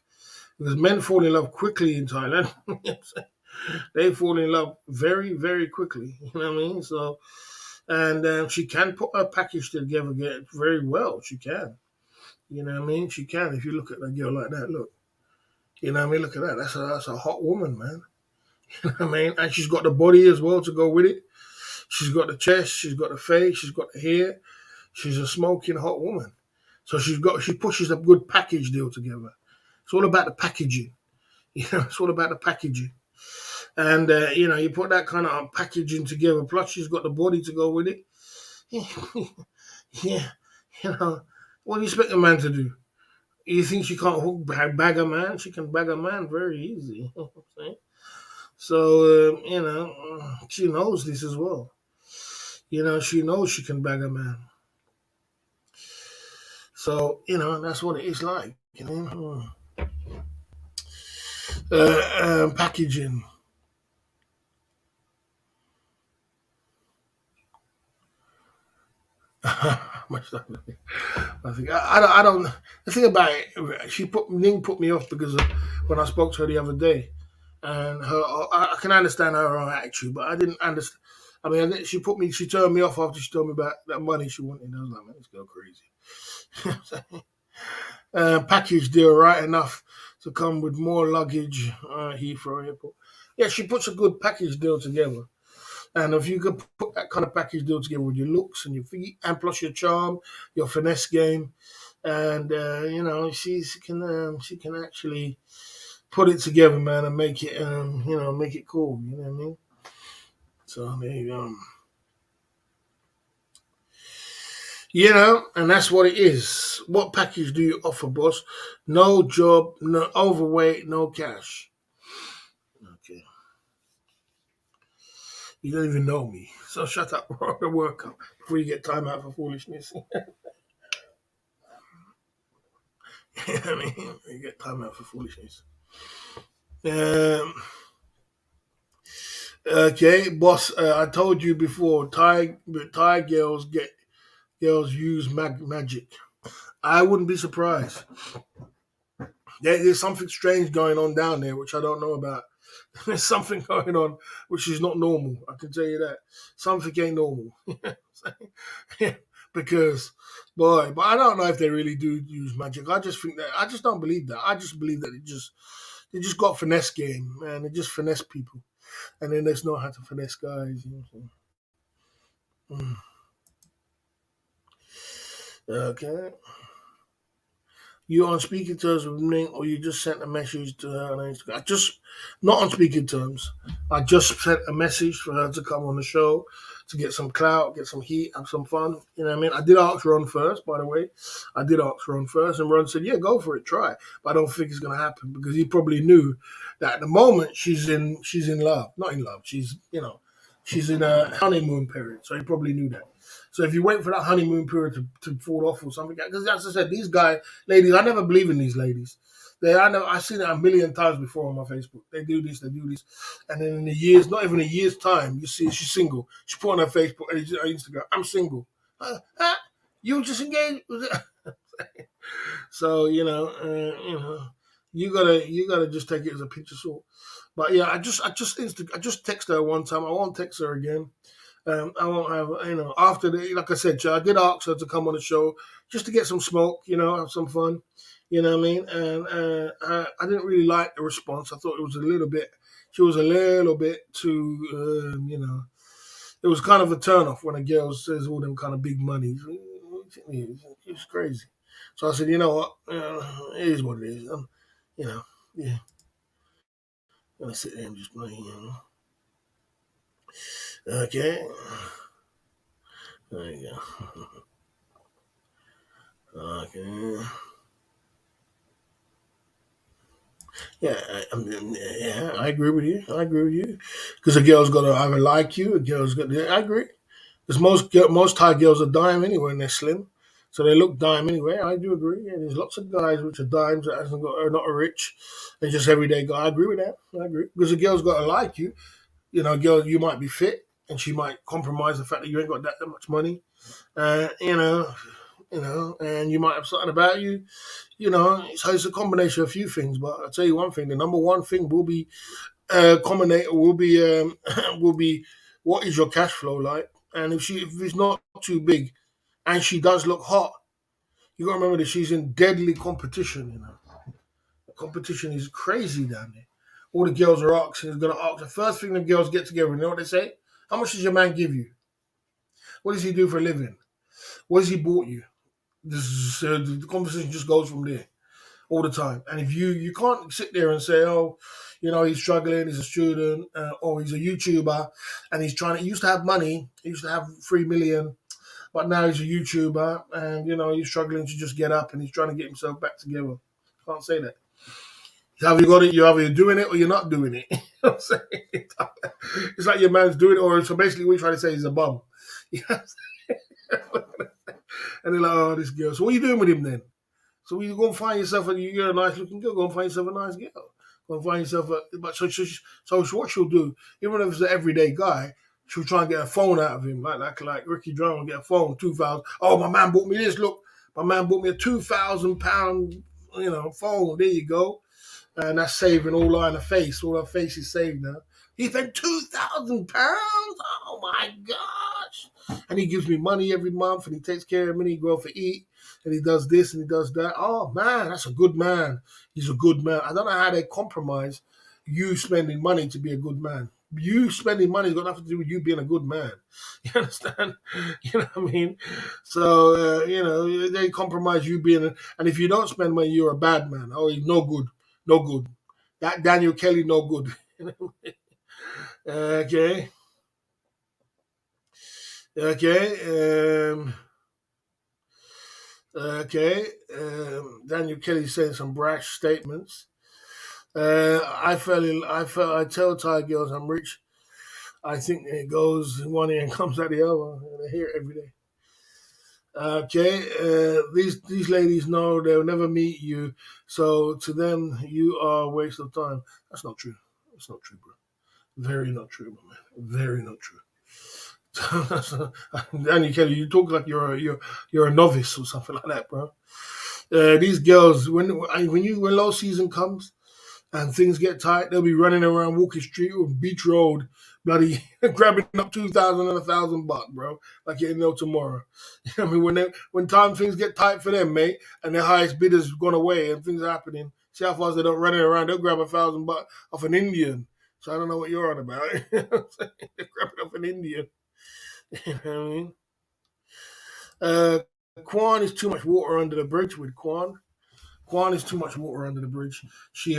because men fall in love quickly in Thailand. You know what I'm saying? They fall in love very, very quickly. You know what I mean? So, and she can put her package together very well. She can. You know what I mean? She can. If you look at a girl like that, look. You know what I mean? Look at that. That's a hot woman, man. You know what I mean? And she's got the body as well to go with it. She's got the chest. She's got the face. She's got the hair. She's a smoking hot woman. So she pushes a good package deal together. It's all about the packaging. You know, it's all about the packaging. And you put that kind of packaging together. Plus, she's got the body to go with it. Yeah, what do you expect a man to do? You think she can't bag a man? She can bag a man very easy. You know what I'm saying? So she knows this as well. She knows she can bag a man. So that's what it is like. Packaging. Much like I think I don't. The thing about it, Ning put me off because of when I spoke to her the other day, and I can understand her attitude, but I didn't understand. I mean, she turned me off after she told me about that money she wanted. I was like, man, this girl crazy. Package deal, right enough to come with more luggage. Heathrow Airport. Yeah, she puts a good package deal together. And if you could put that kind of package deal together with your looks and your feet, and plus your charm, your finesse game, and she can actually put it together, man, and make it cool. You know what I mean? So there you go. And that's what it is. What package do you offer, boss? No job, no overweight, no cash. Okay. You don't even know me. So shut up, work up before you get time out for foolishness. I mean, you get time out for foolishness. Um, okay, boss. I told you before. Thai girls use magic. I wouldn't be surprised. There's something strange going on down there, which I don't know about. There's something going on which is not normal. I can tell you that something ain't normal. Because, boy, but I don't know if they really do use magic. I just don't believe that. I just believe that they just got finesse game, man. They just finesse people, and then they just know how to finesse guys. Mm. Okay. You on speaking terms with Ning, or you just sent a message to her on Instagram? I just not on speaking terms. I just sent a message for her to come on the show to get some clout, get some heat, have some fun. You know what I mean? I did ask Ron first, by the way. I did ask Ron first, and Ron said, "Yeah, go for it, try." But I don't think it's gonna happen because he probably knew that at the moment she's in love, not in love. She's in a honeymoon period, so he probably knew that. So if you wait for that honeymoon period to fall off or something, because as I said, these guys, ladies, I never believe in these ladies. I've seen it a million times before on my Facebook. They do this, and then in a years, not even a year's time, you see she's single. She put on her Facebook and her Instagram, "I'm single." Huh? You just engaged? So you gotta just take it as a pinch of salt. But yeah, I just text her one time. I won't text her again. I won't have, after like I said, I did ask her to come on the show just to get some smoke, have some fun, you know what I mean? And I didn't really like the response. I thought she was a little bit too, it was kind of a turn off when a girl says all them kind of big money. It's crazy. So I said, you know what? It is what it is. Yeah, yeah. I'm gonna sit there and just play. Okay. There you go. Okay. Yeah, I agree with you. I agree with you. Because a girl's got to either like you, a girl's got. Yeah, I agree. Because most Thai girls are dime anyway, and they're slim, so they look dime anyway. I do agree. Yeah, there's lots of guys which are dimes that hasn't got are not rich. They're just everyday guy. I agree with that. I agree because a girl's got to like you. You know, a girl, you might be fit, and she might compromise the fact that you ain't got that much money. And you might have something about you. So it's a combination of a few things. But I'll tell you one thing: the number one thing will be combinate will be will be what is your cash flow like, and if it's not too big, and she does look hot, you got to remember that she's in deadly competition. The competition is crazy down there. All the girls are asking is going to ask. The first thing the girls get together, you know what they say? How much does your man give you? What does he do for a living? What has he bought you? The conversation just goes from there all the time. And if you can't sit there and say, oh, he's struggling, he's a student, or he's a YouTuber, and he used to have money, he used to have 3 million, but now he's a YouTuber, and he's struggling to just get up, and he's trying to get himself back together. Can't say that. Have you got it? You're either doing it or you're not doing it. You know what I'm saying? It's like your man's doing it, or so basically what you're trying to say is a bum. You know what I'm saying? And they're like, oh, this girl. So what are you doing with him then? So you go and find yourself you're a nice looking girl. Go and find yourself a nice girl. Go and find yourself a. But so what she'll do, even if it's an everyday guy, she'll try and get a phone out of him, like Ricky Drama get a phone, 2,000. Oh, my man bought me this. Look, my man bought me a £2,000, phone. There you go, and that's saving all her face. All her face is saved now. He spent £2,000. Oh my gosh! And he gives me money every month, and he takes care of me. And he go out for eat, and he does this and he does that. Oh man, that's a good man. He's a good man. I don't know how they compromise you spending money to be a good man. You spending money has got nothing to do with you being a good man. You understand? You know what I mean? So they compromise you being, and if you don't spend money, you're a bad man. Oh, he's no good, no good. That Daniel Kelly, no good. Okay. Okay. Okay. Daniel Kelly saying some brash statements. I tell Thai girls I'm rich. I think it goes in one ear and comes out the other. And I hear it every day. Okay. These ladies know they'll never meet you, so to them you are a waste of time. That's not true. That's not true, bro. Very not true, my man. Very not true. Danny Kelly, you talk like you're a novice or something like that, bro. These girls, when low season comes and things get tight, they'll be running around Walking Street or Beach Road, bloody grabbing up 2,000 and $1,000, bro, like you ain't no tomorrow. You know what I mean? When things get tight for them, mate, and their highest bidder's gone away and things are happening, see how fast they don't running around. They'll grab $1,000 off an Indian. So I don't know what you're on about. You know what I'm saying? They're grabbing off an Indian. You know what I mean? Uh, Kwan is too much water under the bridge with Kwan. Kwan is too much water under the bridge. She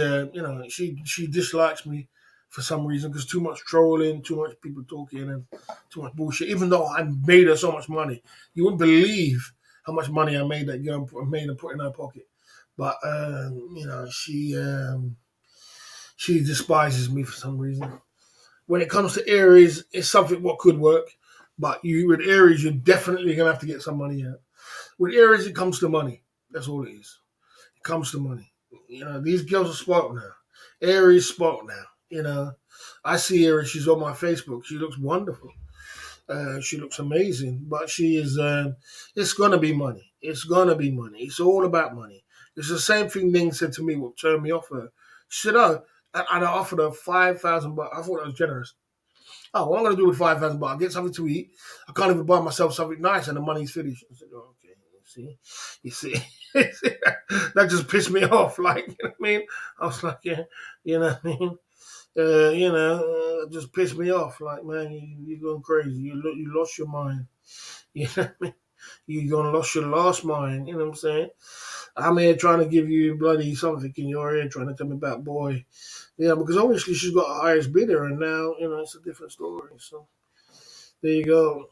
dislikes me for some reason because too much trolling, too much people talking, and too much bullshit. Even though I made her so much money, you wouldn't believe how much money I made that girl made and put in her pocket. But she despises me for some reason. When it comes to Aries, it's something what could work. But with Aries, you're definitely gonna have to get some money out. With Aries, it comes to money. That's all it is. It comes to money. These girls are spoiled now. Aries spoiled now. I see Aries. She's on my Facebook. She looks wonderful. She looks amazing. But she is. It's gonna be money. It's gonna be money. It's all about money. It's the same thing Ning said to me. What turned me off her? She said, "Oh," and I offered her $5,000. I thought that was generous. Oh, what am I going to do with $5,000? Get something to eat. I can't even buy myself something nice, and the money's finished. I said, oh, okay, you see, that just pissed me off. Like, you know what I mean? I was like, yeah, you know what I mean? Just pissed me off. Like, man, you're going crazy. You lost your mind. You know what I mean? You gonna lost your last mind. You know what I'm saying? I'm here trying to give you bloody something in your ear, trying to tell me about boy. Yeah, because obviously she's got a highest bidder, and now it's a different story. So there you go.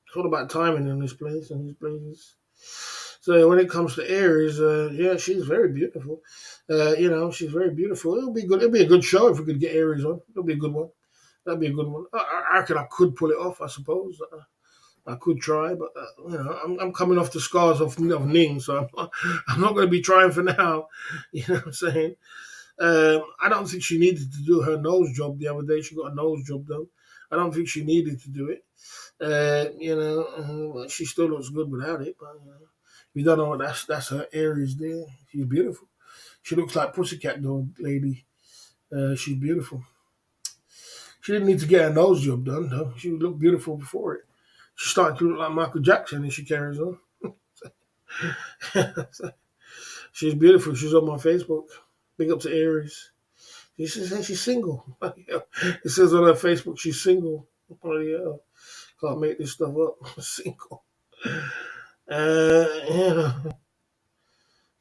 It's all about timing in this place and these places. So when it comes to Aries, yeah, she's very beautiful. She's very beautiful. It'll be good. It'll be a good show if we could get Aries on. It'll be a good one. That'd be a good one. I reckon I could pull it off. I suppose I could try, but I'm coming off the scars of Ning, so I'm not going to be trying for now. You know what I'm saying? I don't think she needed to do her nose job the other day. She got a nose job done. I don't think she needed to do it. She still looks good without it. But you don't know what that's her Aries there. She's beautiful. She looks like Pussycat Dog lady. She's beautiful. She didn't need to get her nose job done though. She looked beautiful before it. She started to look like Michael Jackson and she carries on. She's beautiful. She's on my Facebook. Big up to Aries. She says she's single. It says on her Facebook she's single. Bloody hell. Can't make this stuff up. Single. Uh,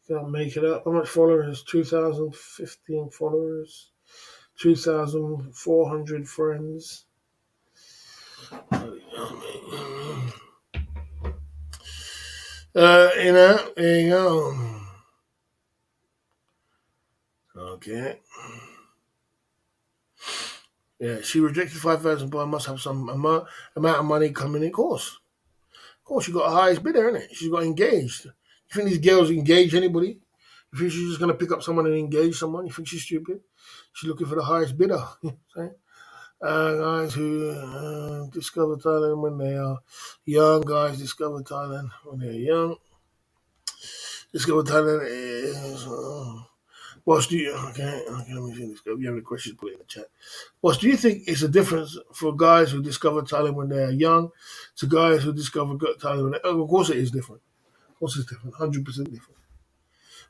Can't make it up. How much followers? 2,015 followers. 2,400 friends. There you go. Okay. Yeah, she rejected 5,000, but I must have some amount of money coming in. Of course, she got a highest bidder, innit? She's got engaged. You think these girls engage anybody? You think she's just gonna pick up someone and engage someone? You think she's stupid? She's looking for the highest bidder. You know what I'm saying? Guys who discover Thailand when they are young. Guys discover Thailand when they're young. Discover Thailand is. Boss, do you okay? Let me see this. If you have any questions, put it in the chat. Boss, do you think it's a difference for guys who discover Thailand when they're young to guys who discover Thailand when of course it is different. Of course it's different. 100% different.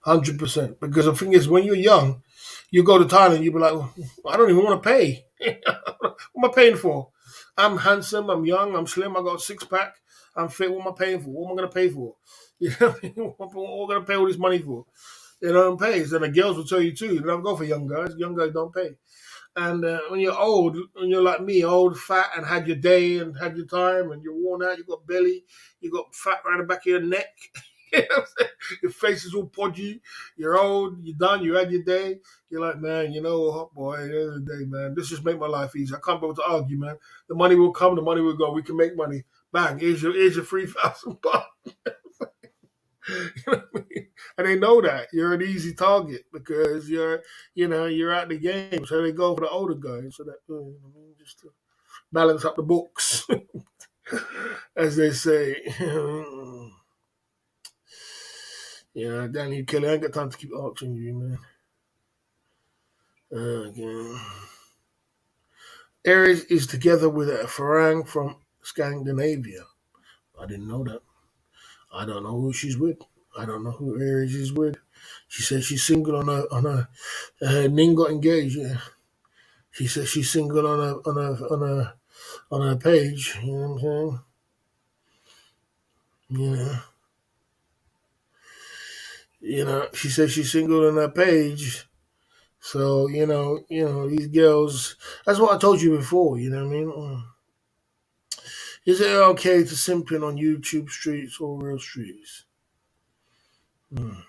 100%. Because the thing is, when you're young, you go to Thailand, you be like, well, I don't even want to pay. What am I paying for? I'm handsome, I'm young, I'm slim, I got a six pack, I'm fit. What am I paying for? What am I going to pay for? You know what I mean? What am I going to pay all this money for? They don't pay. So the girls will tell you too. They don't go for young guys. Young guys don't pay. And when you're old, when you're like me, old, fat, and had your day and had your time, and you're worn out, you got belly, you got fat around the back of your neck. You know what I'm saying? Your face is all podgy. You're old. You're done. You had your day. You're like, man, you know what, boy? At the end of the day, man, this just make my life easy. I can't be able to argue, man. The money will come. The money will go. We can make money. Bang! Here's your 3,000 bucks. You know what I mean? And they know that you're an easy target because you're out the game. So they go for the older guys, so that just to balance up the books, as they say. Danny Kelly, I ain't got time to keep asking you, man. Okay. Aries is together with a Farang from Scandinavia. I didn't know that. I don't know who she's with. I don't know who Aries is with. She says she's single on Ning got engaged. Yeah. She says she's single on her page. You know what I'm saying? She says she's single on her page. So these girls. That's what I told you before. You know what I mean? Is it okay to simping on YouTube streets or real streets? Mm.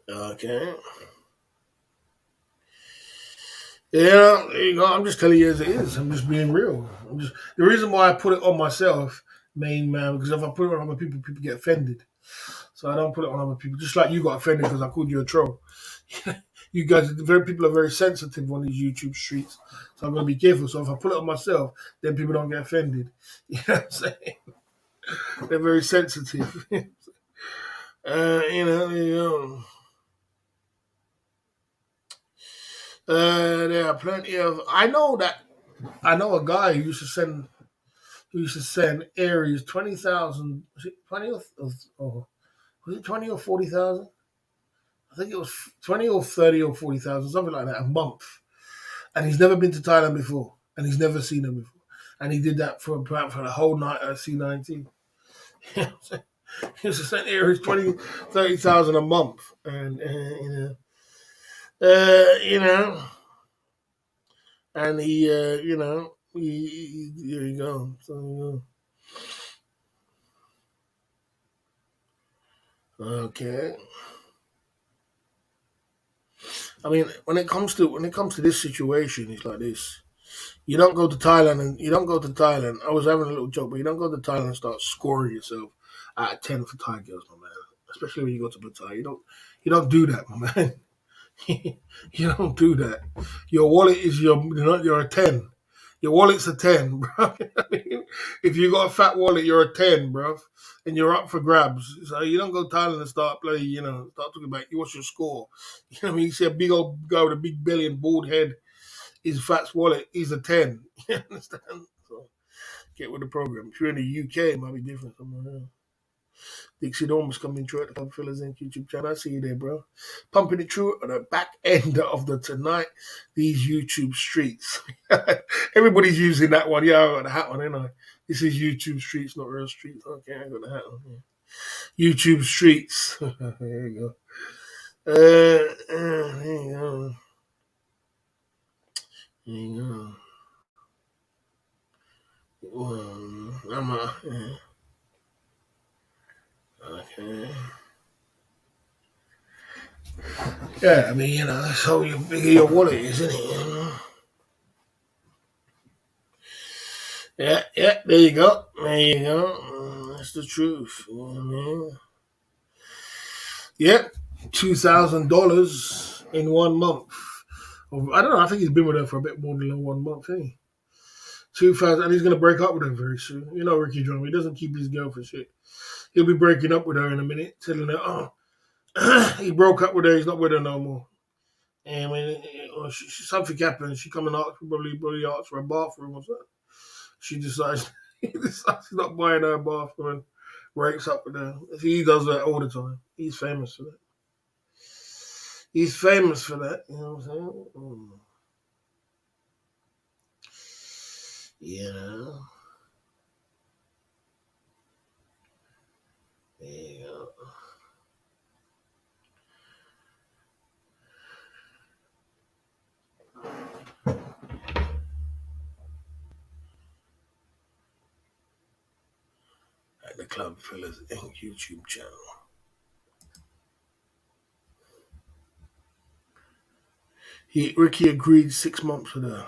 Okay. Yeah, I'm just telling you as it is. I'm just being real. The reason why I put it on myself, main man, because if I put it on other people, people get offended. So I don't put it on other people. Just like you got offended because I called you a troll. You guys, people are very sensitive on these YouTube streets, so I'm gonna be careful. So if I put it on myself, then people don't get offended. You know what I'm saying? They're very uh, you know, you know. There are plenty of. I know a guy who used to send Aries 20,000. Was it 20 or was it 20 or 40,000? I think it was 20 or 30 or 40,000, something like that, a month. And he's never been to Thailand before, and he's never seen them before. and he did that for the whole night at C19. He was sent here is 20, 30,000 a month, and you know, and he there you go. So okay. I mean, when it comes to this situation, it's like this. You don't go to Thailand and you don't go to Thailand. I was having a little joke, but you don't go to Thailand and start scoring yourself out of 10 for Thai girls, my man. Especially when you go to Pattaya. You don't do that, my man. You don't do that. Your wallet is you're a 10. Your wallet's a 10, bro. If you got a fat wallet, you're a 10, bro. And you're up for grabs. So you don't go to Thailand and start playing, start talking about what's your score. You know what I mean? You see a big old guy with a big belly and bald head, his fat's wallet, he's a 10. You understand? So get with the program. If you're in the UK, it might be different somewhere else. Dixie Dorm is coming through at the Club Fillers Inc. YouTube channel. I see you there, bro. Pumping it through at the back end of the tonight. These YouTube streets. Everybody's using that one. Yeah, I got the hat on, ain't I? This is YouTube streets, not real streets. Okay, I got the hat on. Yeah. YouTube streets. There you go. There you go. There you go. I'm okay. Yeah, I mean, that's how bigger your wallet is, isn't it? Yeah, yeah, there you go. There you go. That's the truth. You know what I mean? Yep, $2,000 in 1 month. I don't know. I think he's been with her for a bit more than 1 month, ain't he? 2,000, and he's gonna break up with her very soon. You know, Ricky Drum. He doesn't keep his girl for shit. He'll be breaking up with her in a minute, telling her, "Oh, he broke up with her. He's not with her no more." And when something happened, she come and ask, probably asked for a bathroom or something. She decides, she's not buying her a bathroom and breaks up with her. He does that all the time. He's famous for that. He's famous for that. You know what I'm saying? Yeah. Yeah. At the Club Fillers Inc. YouTube channel. Ricky agreed 6 months with her.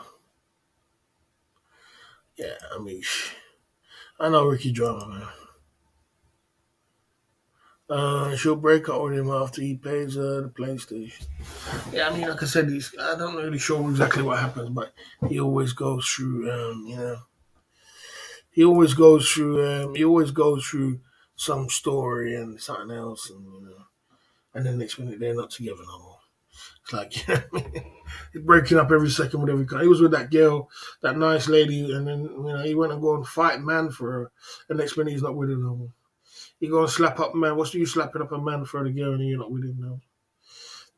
Yeah, I mean, I know Ricky drama, man. She'll break up with him after he pays her the PlayStation. Yeah, I mean, like I said, I don't really sure exactly what happens, but he always goes through, he always goes through some story and something else, and then next minute they're not together no more. It's like, you know what I mean? He's breaking up every second with every guy. He was with that girl, that nice lady, and then he went and go and fight man for her. And next minute he's not with her no more. You go and slap up man. What's you slapping up a man for the girl and you're not with him now?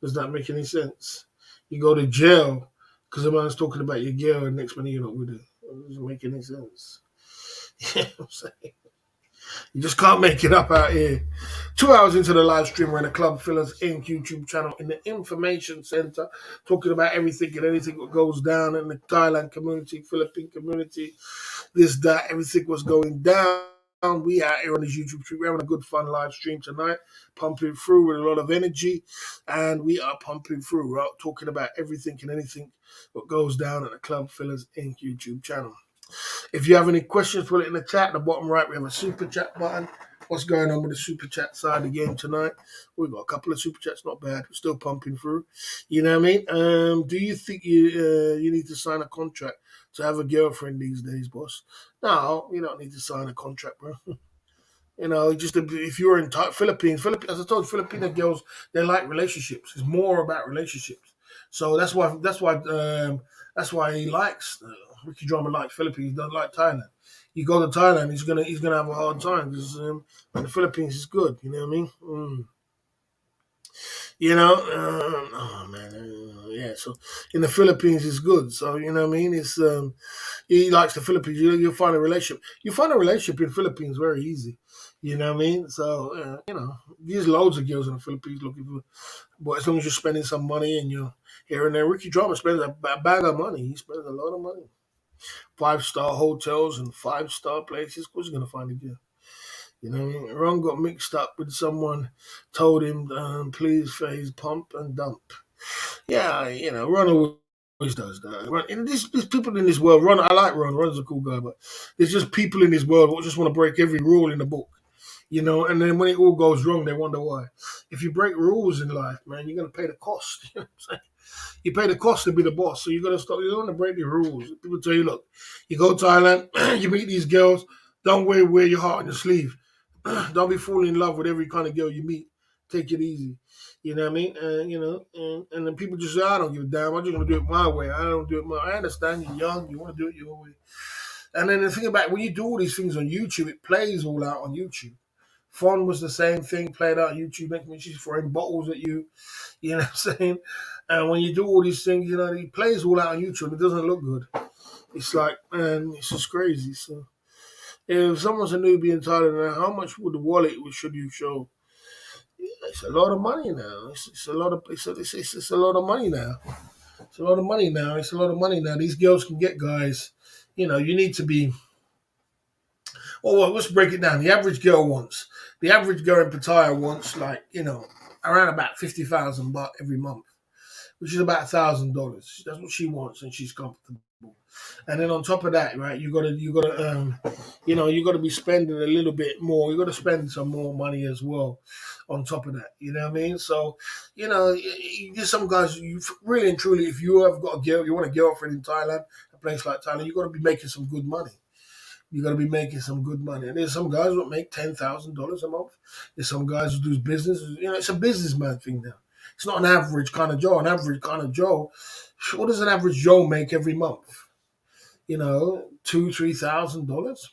Does that make any sense? You go to jail because the man's talking about your girl and next minute you're not with her. It doesn't make any sense. You know what I'm saying? You just can't make it up out here. 2 hours into the live stream, we're in the Club Fillers Inc. YouTube channel in the Information Center, talking about everything and anything that goes down in the Thailand community, Philippine community, this, that, everything was going down. We are here on this YouTube stream. We're having a good, fun live stream tonight, pumping through with a lot of energy, and we are pumping through, right? Talking about everything and anything that goes down at the Club Fillers Inc. YouTube channel. If you have any questions, put it in the chat. At the bottom right, we have a super chat button. What's going on with the super chat side of the game tonight? We've got a couple of super chats, not bad. We're still pumping through. You know what I mean? Do you think you need to sign a contract to have a girlfriend these days, boss? No, you don't need to sign a contract, bro. Just if you're in Philippines, as I told you, Filipino girls, they like relationships. It's more about relationships. So that's why he likes Ricky Drama likes Philippines. He doesn't like Thailand. You go to Thailand, he's gonna have a hard time because the Philippines is good. You know what I mean? Oh man, yeah. So in the Philippines, it's good. So you know what I mean. It's he likes the Philippines. You'll find a relationship. You find a relationship in Philippines very easy. You know what I mean? So there's loads of girls in the Philippines looking for. But as long as you're spending some money and you're here and there, Ricky Drama spends a bag of money. He spends a lot of money. 5-star hotels and 5-star places. Of course, you're gonna find a girl. You know, Ron got mixed up with someone, told him, please phase pump and dump. Yeah, Ron always does that. Ron, and there's people in this world. Ron, I like Ron. Ron's a cool guy, but there's just people in this world who just want to break every rule in the book. And then when it all goes wrong, they wonder why. If you break rules in life, man, you're gonna pay the cost. You know what I'm saying? You pay the cost to be the boss, so you gotta stop. You don't want to break the rules. People tell you, look, you go to Thailand, you meet these girls. Don't wear your heart on your sleeve. Don't be falling in love with every kind of girl you meet. Take it easy. You know what I mean? And then people just say, I don't give a damn. I'm just gonna do it my way. I don't do it my. I understand you're young. You want to do it your way. And then the thing about when you do all these things on YouTube, it plays all out on YouTube. Fun was the same thing, played out on YouTube, making she's throwing bottles at you. You know what I'm saying? And when you do all these things, he plays all out on YouTube. It doesn't look good. It's like, man, it's just crazy. So if someone's a newbie in Thailand, how much would the wallet should you show? Yeah, it's a lot of money now. It's a lot of it's a lot of money now. It's a lot of money now. It's a lot of money now. These girls can get guys. You need to be. Well, let's break it down. The average girl in Pattaya wants around about 50,000 baht every month, which is about $1,000. That's what she wants, and she's comfortable. And then on top of that, right, you gotta be spending a little bit more. You gotta spend some more money as well on top of that. You know what I mean? So, there's some guys. You really and truly, if you have got a girl, you want a girlfriend in Thailand, a place like Thailand, you got to be making some good money. You got to be making some good money. And there's some guys who make $10,000 a month. There's some guys who do business. It's a businessman thing now. It's not an average kind of Joe. An average kind of Joe. What does an average Joe make every month? $2,000, $3,000.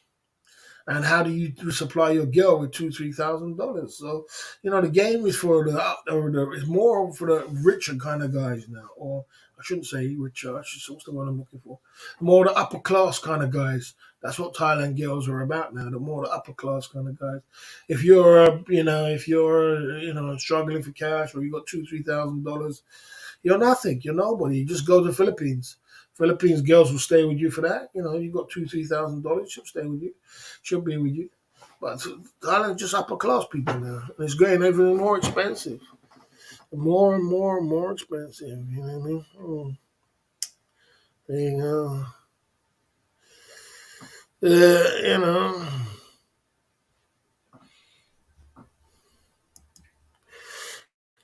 And how do you supply your girl with $2,000, $3,000? So, the game is for it's more for the richer kind of guys now, or I shouldn't say richer. What's the word I'm looking for? More the upper class kind of guys. That's what Thailand girls are about now. The more the upper class kind of guys. If you're struggling for cash, or you got $2,000, $3,000, you're nothing. You're nobody. You just go to the Philippines. Philippines girls will stay with you for that. You got $2,000, $3,000, she'll stay with you. She'll be with you. But Thailand's just upper class people now. And it's getting even more expensive. More and more and more expensive. You know what I mean? There you go. Uh, you know.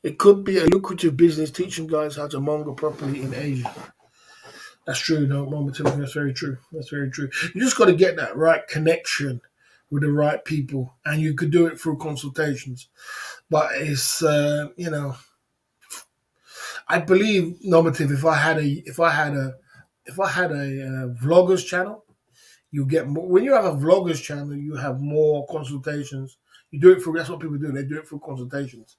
It could be a lucrative business teaching guys how to mongo properly in Asia. That's true, no, Mama Timothy, that's very true. That's very true. You just got to get that right connection with the right people, and you could do it through consultations. But it's, I believe, normative. If I had a vloggers channel, you get more. When you have a vloggers channel, you have more consultations. You do it through. That's what people do. They do it through consultations,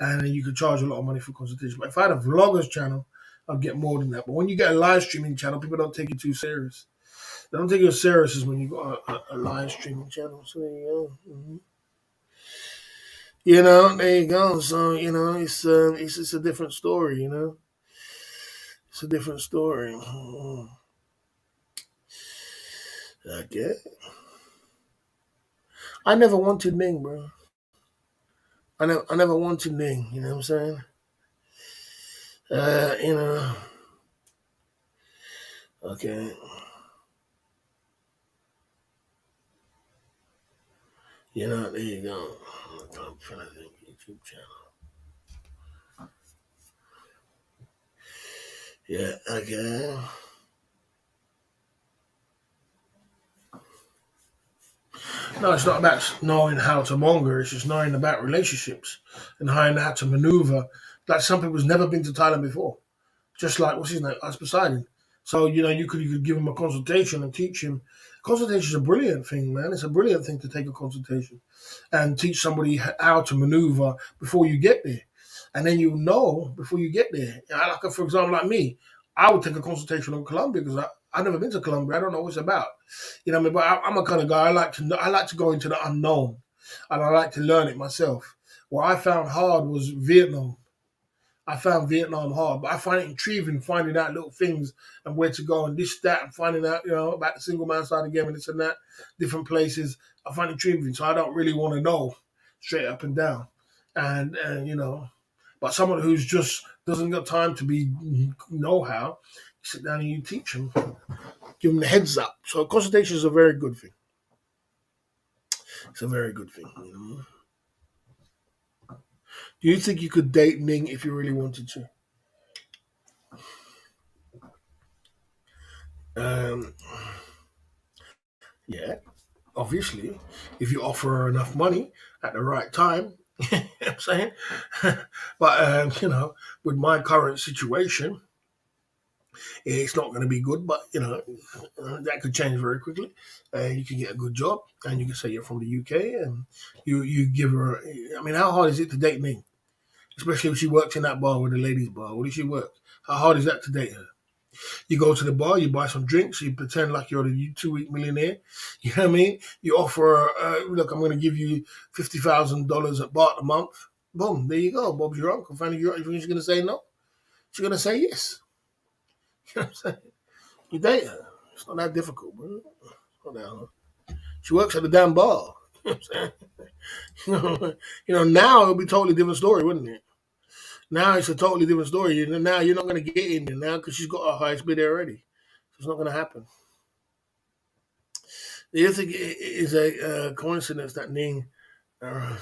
and then you could charge a lot of money for consultation. But if I had a vloggers channel, I'd get more than that. But when you get a live streaming channel, people don't take you too serious. They don't take you as serious as when you got a live streaming channel. So there you go. There you go. So it's a different story. It's a different story. Okay. I never wanted Ning, bro. I never wanted Ning. You know what I'm saying? Uh, you know. Okay. There you go. I'm trying to think YouTube channel. Yeah. Okay. No, it's not about knowing how to monger. It's just knowing about relationships and knowing how to maneuver. Like some people's never been to Thailand before. Just like what's his name, us Poseidon. So you could give him a consultation and teach him. Consultation is a brilliant thing, man. It's a brilliant thing to take a consultation and teach somebody how to maneuver before you get there. and then you know before you get there. Like for example, like me, I would take a consultation on Colombia because I've never been to Colombia. I don't know what it's about. You know what I mean? But I'm a kind of guy. I like to go into the unknown, and I like to learn it myself. What I found hard was Vietnam. I found Vietnam hard, but I find it intriguing finding out little things and where to go and this, that, and finding out, about the single man side again and this and that, different places. I find it intriguing, so I don't really want to know straight up and down. And but someone who's just doesn't got time to be know how, you sit down and you teach them, give them the heads up. So consultation is a very good thing. It's a very good thing. Do you think you could date Ning if you really wanted to? Um, yeah, obviously, if you offer her enough money at the right time, you know what I'm saying? But with my current situation, it's not going to be good, but that could change very quickly. You can get a good job, and you can say you're from the UK, and you give her. I mean, how hard is it to date me? Especially if she works in that bar with the ladies' bar. Where does she work? How hard is that to date her? You go to the bar, you buy some drinks, you pretend like you're the 2 week millionaire. You know what I mean? You offer, look, I'm going to give you $50,000 at Bart a month. Boom, there you go. Bob's your uncle. Finally, you think she's going to say no? She's going to say yes. You know what I'm saying? You date her. It's not that difficult, bro. It's not that hard. She works at the damn bar. You know what I'm saying? Now it would be a totally different story, wouldn't it? Now it's a totally different story. Now you're not going to get in there now because she's got her highest bid already. So it's not going to happen. Do you think it is a coincidence that Ning? Uh,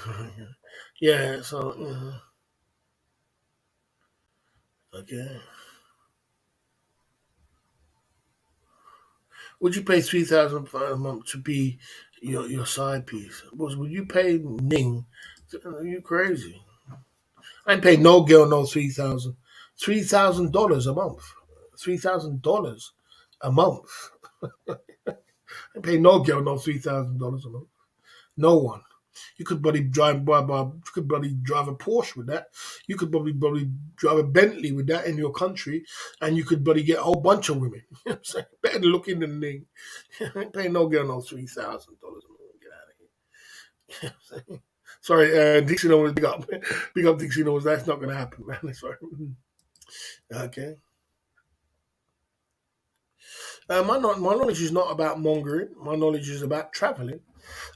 yeah. So okay. Would you pay 3,000 a month to be your side piece? Would you pay Ning? Are you crazy? I ain't pay no girl no 3,000. $3,000 a month. $3,000 a month. I ain't pay no girl no $3,000 a month. No one. You could probably drive a Porsche with that. You could probably drive a Bentley with that in your country, and you could probably get a whole bunch of women. You know what I'm saying? Better looking than me. I ain't paying no girl no $3,000 a month. Get out of here. You know what I'm saying? Sorry, Dixie knows big up. Big up Dixie knows that's not gonna happen, man. Sorry. Okay. My knowledge is not about mongering. My knowledge is about traveling.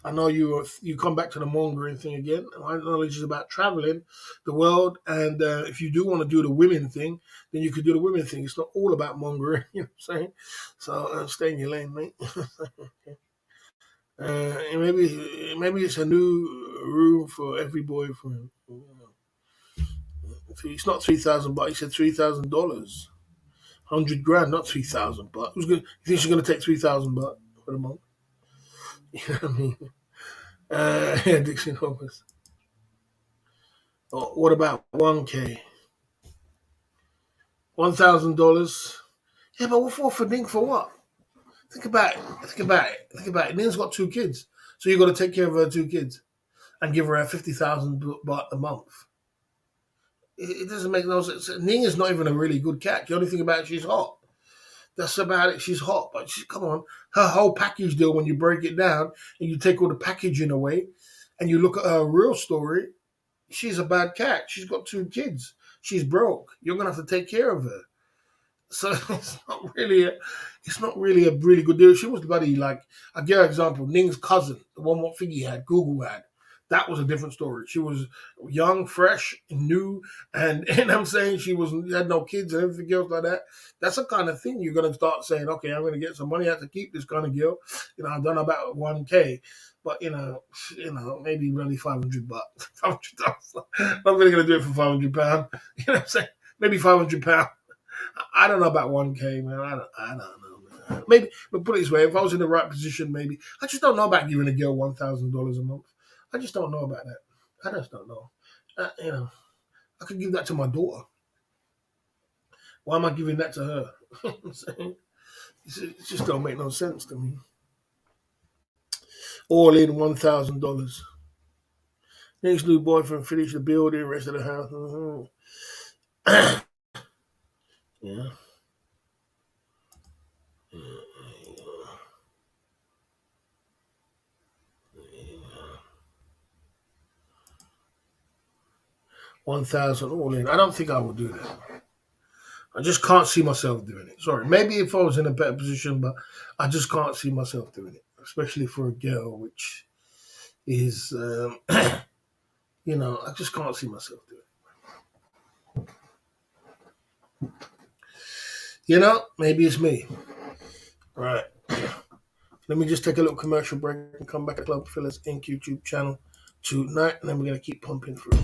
I know you come back to the mongering thing again. My knowledge is about traveling the world, and if you do want to do the women thing, then you could do the women thing. It's not all about mongering, you know what I'm saying? So stay in your lane, mate. And maybe it's a new room for every boyfriend. It's not 3,000 but he said $3,000. 100 grand, not 3,000 baht. Who's going? You think she's gonna take 3,000 baht for the month? You know what I mean? Yeah, Dixie Thomas. Oh, what about 1K? $1,000? Yeah, but what for Ning for what? Think about it. Think about it. Think about it. Ning's got 2 kids, so you got to take care of her 2 kids and give her a 50,000 baht a month. It doesn't make no sense. Ning is not even a really good cat. The only thing about it, she's hot. That's about it. She's hot, but come on. Her whole package deal, when you break it down and you take all the packaging away and you look at her real story, she's a bad cat. She's got 2 kids. She's broke. You're gonna have to take care of her. So it's not really a really good deal. She was bloody like I give an example. Ning's cousin, the one what Figgy had, Google had. That was a different story. She was young, fresh, new, and and I'm saying she had no kids and everything else like that. That's the kind of thing you're gonna start saying. Okay, I'm gonna get some money. I have to keep this kind of girl. I've done about 1K, but maybe really 500 bucks. 500. I'm really gonna do it for £500. You know what I'm saying? Maybe £500. I don't know about 1K, man. I don't know, man. Maybe, but put it this way: if I was in the right position, maybe I just don't know about giving a girl $1,000 a month. I just don't know about that. I just don't know. I could give that to my daughter. Why am I giving that to her? I'm saying it just don't make no sense to me. All in $1,000. Next new boyfriend finished the building, rest of the house. Yeah. 1,000 all in. I don't think I would do that. I just can't see myself doing it. Sorry. Maybe if I was in a better position, but I just can't see myself doing it, especially for a girl, which is, I just can't see myself doing it. Maybe it's me. Right. Let me just take a little commercial break and come back to Club Fellas Inc. YouTube channel tonight, and then we're going to keep pumping through.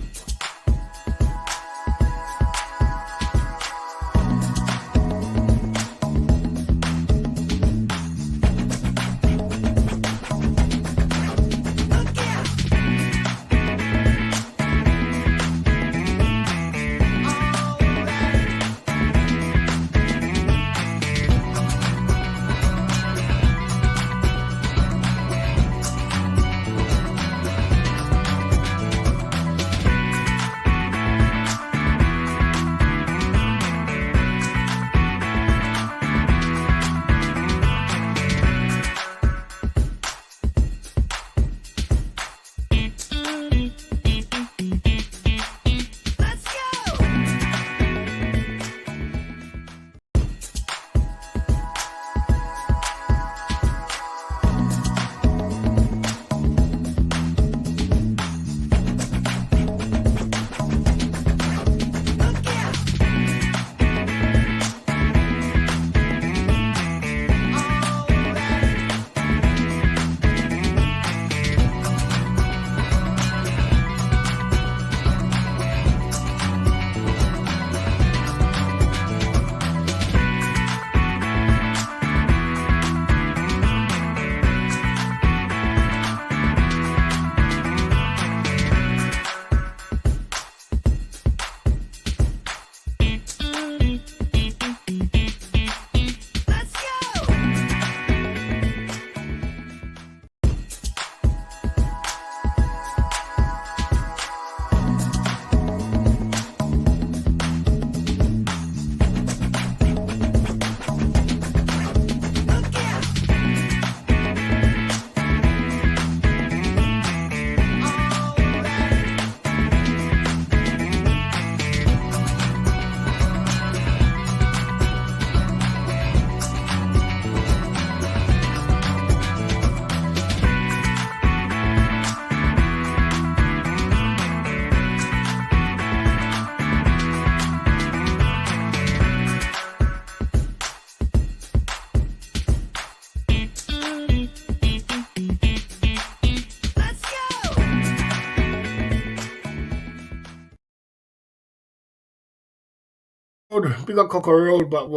Big up Coco Road, but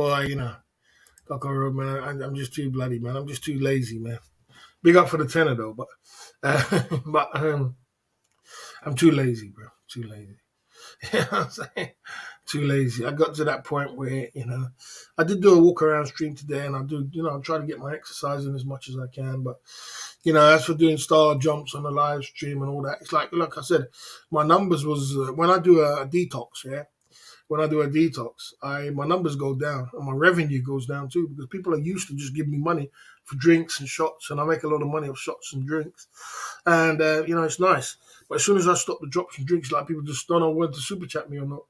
Coco Road, man, I'm just too bloody, man. I'm just too lazy, man. Big up for the tenor though, but but I'm too lazy, bro. Too lazy. You know what I'm saying? Too lazy. I got to that point where I did do a walk around stream today, and I do I try to get my exercise in as much as I can, but as for doing star jumps on the live stream and all that, it's like I said, my numbers was when I do a detox, yeah. When I do a detox, my numbers go down and my revenue goes down too because people are used to just giving me money for drinks and shots, and I make a lot of money off shots and drinks, and it's nice. But as soon as I stop the drops and drinks, like people just don't know whether to super chat me or not.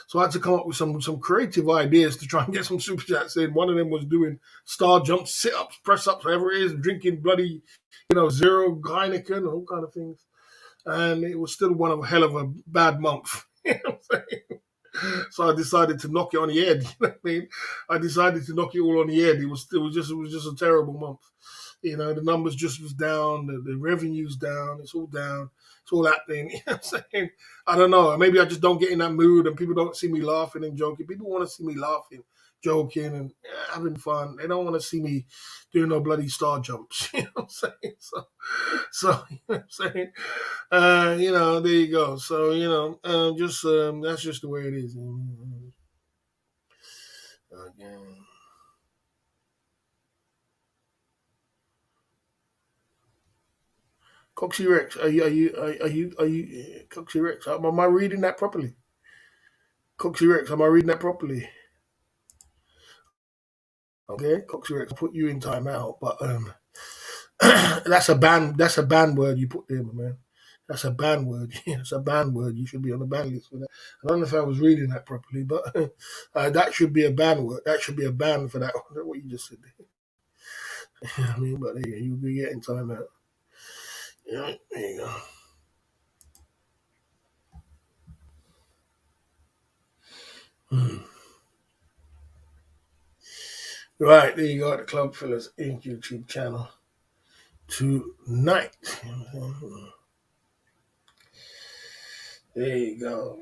So I had to come up with some creative ideas to try and get some super chats in. One of them was doing star jumps, sit ups, press ups, whatever it is, drinking bloody zero Heineken and all kind of things. And it was still one of a hell of a bad month. You know what I'm saying? So I decided to knock it on the head. You know what I mean? I decided to knock it all on the head. It was just a terrible month. The numbers just was down, the revenue's down, it's all down, it's all happening. You know what I'm saying? I don't know. Maybe I just don't get in that mood and people don't see me laughing and joking. People want to see me laughing, joking, and having fun. They don't want to see me doing no bloody star jumps. You know what I'm saying? So you know what I'm saying? There you go. So, just that's just the way it is. Again. Coxie Rex, Coxie Rex? Am I reading that properly? Coxie Rex, am I reading that properly? Okay, Coxie Rex, I'll put you in timeout, but that's a ban. That's a ban word you put there, my man. That's a ban word. It's a ban word. You should be on the ban list for that. I don't know if I was reading that properly, but that should be a ban word. That should be a ban for that. What you just said. I mean, but yeah, you'll be getting time out. Yeah, there you go. Hmm. Right, there you go. The Club Fillers Inc. YouTube channel tonight. There you go.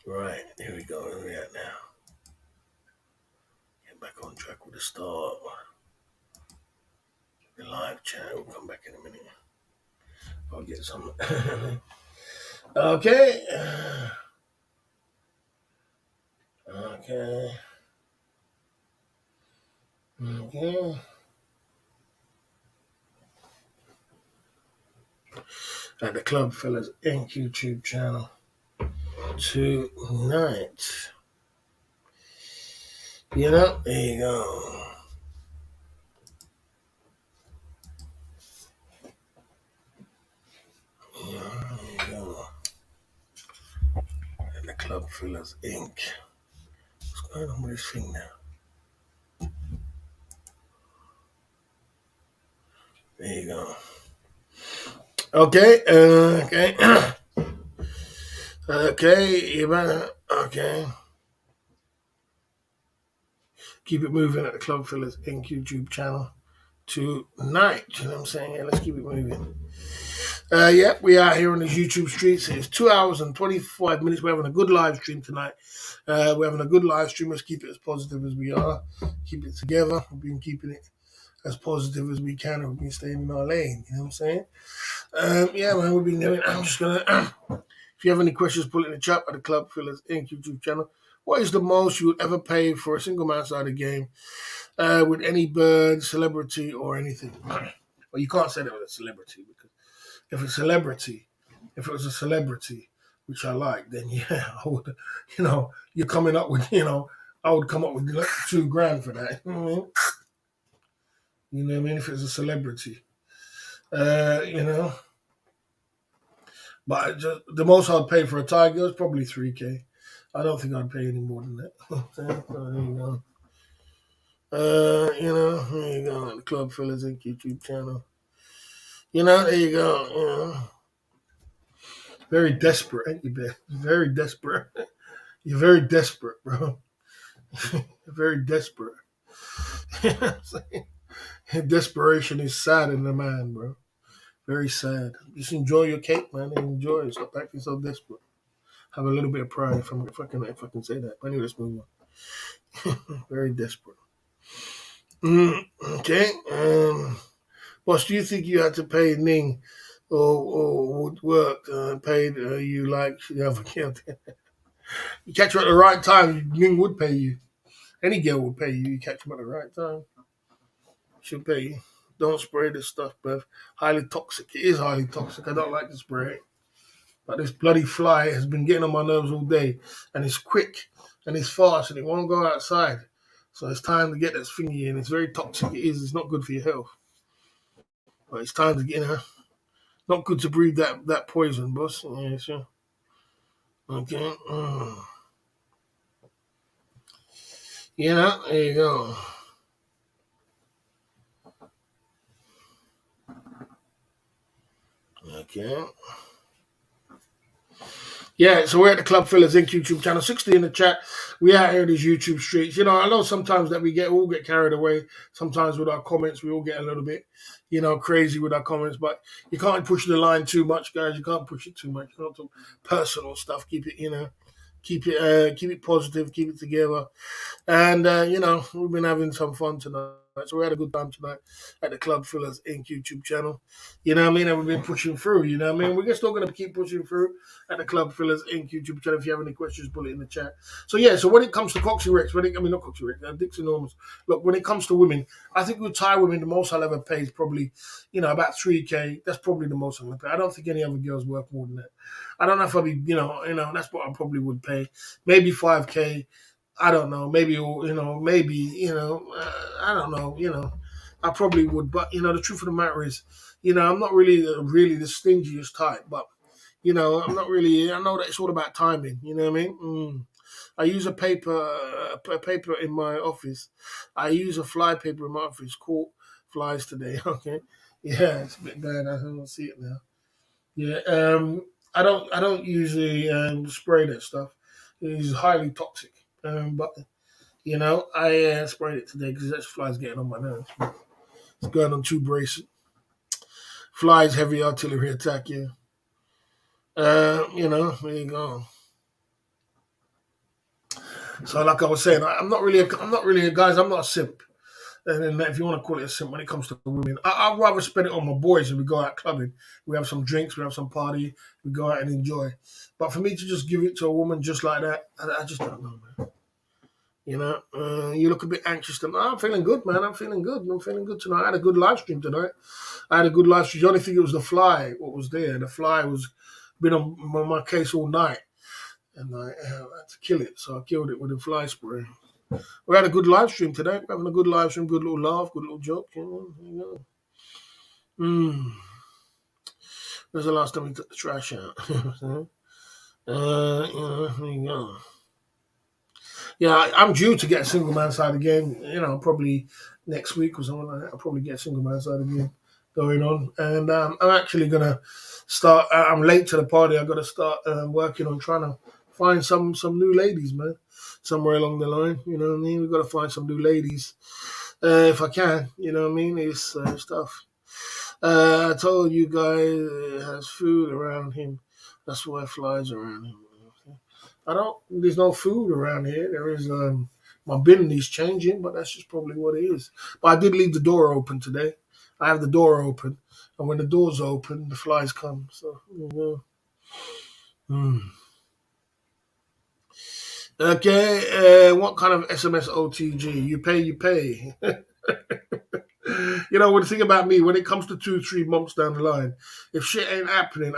Right, here we go. Where we at now? Get back on track with the start. The live chat. We'll come back in a minute. I'll get some. Okay. Okay. Okay. At the Club Fellas Inc. YouTube channel tonight. You know, there you go. Yeah, there you go. At the Club Fellas Inc. What's going on with this thing now? There you go. Okay. Okay. Okay. You better. Okay. Keep it moving at the Club Fellas Inc. YouTube channel tonight. You know what I'm saying? Yeah, let's keep it moving. Yeah, we are here on the YouTube streets. It's 2 hours and 25 minutes. We're having a good live stream tonight. We're having a good live stream. Let's keep it as positive as we are. Keep it together. We've been keeping it as positive as we can, and we've been staying in our lane. You know what I'm saying? Yeah, man, we've been doing. I'm just gonna. If you have any questions, put it in the chat at the Club Fillers Inc. YouTube channel. What is the most you would ever pay for a single man-sided game with any bird, celebrity, or anything? Well, you can't say that with a celebrity because if if it was a celebrity, which I like, then yeah, I would, you're coming up with, I would come up with like $2,000 for that. You know what I mean? You know what I mean? If it was a celebrity, you know. But the most I'd pay for a tiger is probably $3,000. I don't think I'd pay any more than that. So there you go. There you go. The Club Fellas Inc. YouTube channel. There you go. Very desperate, ain't you, Ben? Very desperate. You're very desperate, bro. You're very desperate. Desperation is sad in the man, bro. Very sad. Just enjoy your cake, man, and enjoy it. Stop acting so desperate. Have a little bit of pride if I can say that. But anyway, let's move on. Very desperate. Okay. Boss, do you think you had to pay Ning or would work paid you like she ever killed? You catch her at the right time, Ning would pay you. Any girl would pay you. You catch them at the right time, she'll pay you. Don't spray this stuff, bruv. Highly toxic. It is highly toxic. I don't like to spray it. But this bloody fly has been getting on my nerves all day. And it's quick and it's fast and it won't go outside. So it's time to get this thingy in. It's very toxic. It is. It's not good for your health. But it's time to get in her. Not good to breathe that poison, boss. Yeah, sure. Okay. There you go. Okay. Yeah, so we're at the Club Fillers Inc. YouTube channel, 60 in the chat. We out here in these YouTube streets. I know sometimes that we all get carried away. Sometimes with our comments, we all get a little bit, crazy with our comments. But you can't push the line too much, guys. You can't push it too much. You can't talk personal stuff. Keep it, keep it positive, keep it together. And, we've been having some fun tonight. So we had a good time tonight at the Club Fillers Inc. YouTube channel. You know what I mean? And we've been pushing through, you know what I mean? We're still going to keep pushing through at the Club Fillers Inc. YouTube channel. If you have any questions, put it in the chat. So yeah, so when it comes to Coxie Rex, not Coxie Rex, Dixie Normans, look, when it comes to women, I think with Thai women, the most I'll ever pay is probably, about 3K. That's probably the most I'm going to pay. I don't think any other girl's worth more than that. I don't know if I'll be, that's what I probably would pay. Maybe 5K. I don't know. Maybe I don't know. I probably would, but the truth of the matter is, I'm not really the stingiest type, but I'm not really. I know that it's all about timing. You know what I mean? I use a paper in my office. I use a fly paper in my office. Caught flies today. Okay, yeah, it's a bit bad. I don't see it now. Yeah, I don't usually spray that stuff. It's highly toxic. But I sprayed it today because that fly's getting on my nerves. It's going on too bracing. Flies heavy artillery attack. Yeah. There you go. So like I was saying, guys. I'm not a simp. And then if you want to call it a simp, when it comes to women, I'd rather spend it on my boys and we go out clubbing. We have some drinks, we have some party, we go out and enjoy. But for me to just give it to a woman just like that, I just don't know, man. You look a bit anxious tonight. I'm feeling good, man. I'm feeling good. I'm feeling good tonight. I had a good live stream tonight. I had a good live stream. The only thing it was the fly, what was there. The fly was been on my case all night. And I had to kill it. So I killed it with a fly spray. We had a good live stream today. We're having a good live stream, good little laugh, good little joke. Mm. When's the last time we took the trash out? There you go. Yeah, I'm due to get a single man side again. Probably next week or something like that. I'll probably get a single man side again going on, and I'm actually gonna start. I'm late to the party. I got to start working on trying to find some new ladies, man. Somewhere along the line, you know what I mean. We've got to find some new ladies if I can. You know what I mean. It's stuff. I told you guys has food around him. That's why flies around him. I don't. There's no food around here. There is. My bin is changing, but that's just probably what it is. But I did leave the door open today. I have the door open, and when the door's open, the flies come. So, Hmm. Okay. What kind of SMS OTG? You pay, you pay. When the thing about me, when it comes to 2, 3 months down the line, if shit ain't happening,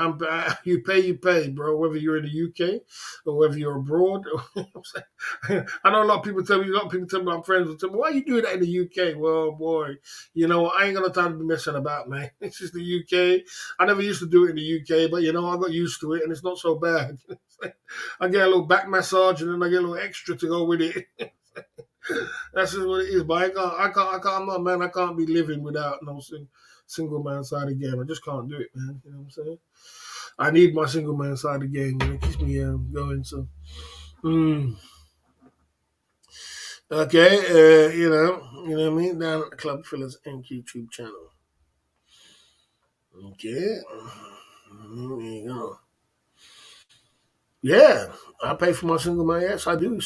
you pay, bro. Whether you're in the UK or whether you're abroad. I know a lot of people tell me, I'm friends with them. Why are you doing that in the UK? Well, boy, I ain't got no time to be messing about, man. It's just the UK. I never used to do it in the UK, but I got used to it, and it's not so bad. I get a little back massage, and then I get a little extra to go with it. That's just what it is. But I'm not, man. I can't be living without no single man side of game. I just can't do it, man. You know what I'm saying? I need my single man side of the game. It keeps me going. So, mm. Okay, you know what I mean. Down at the Club Fillers Inc. YouTube channel. Okay, there you go. Yeah, I pay for my single man. Yes, I do.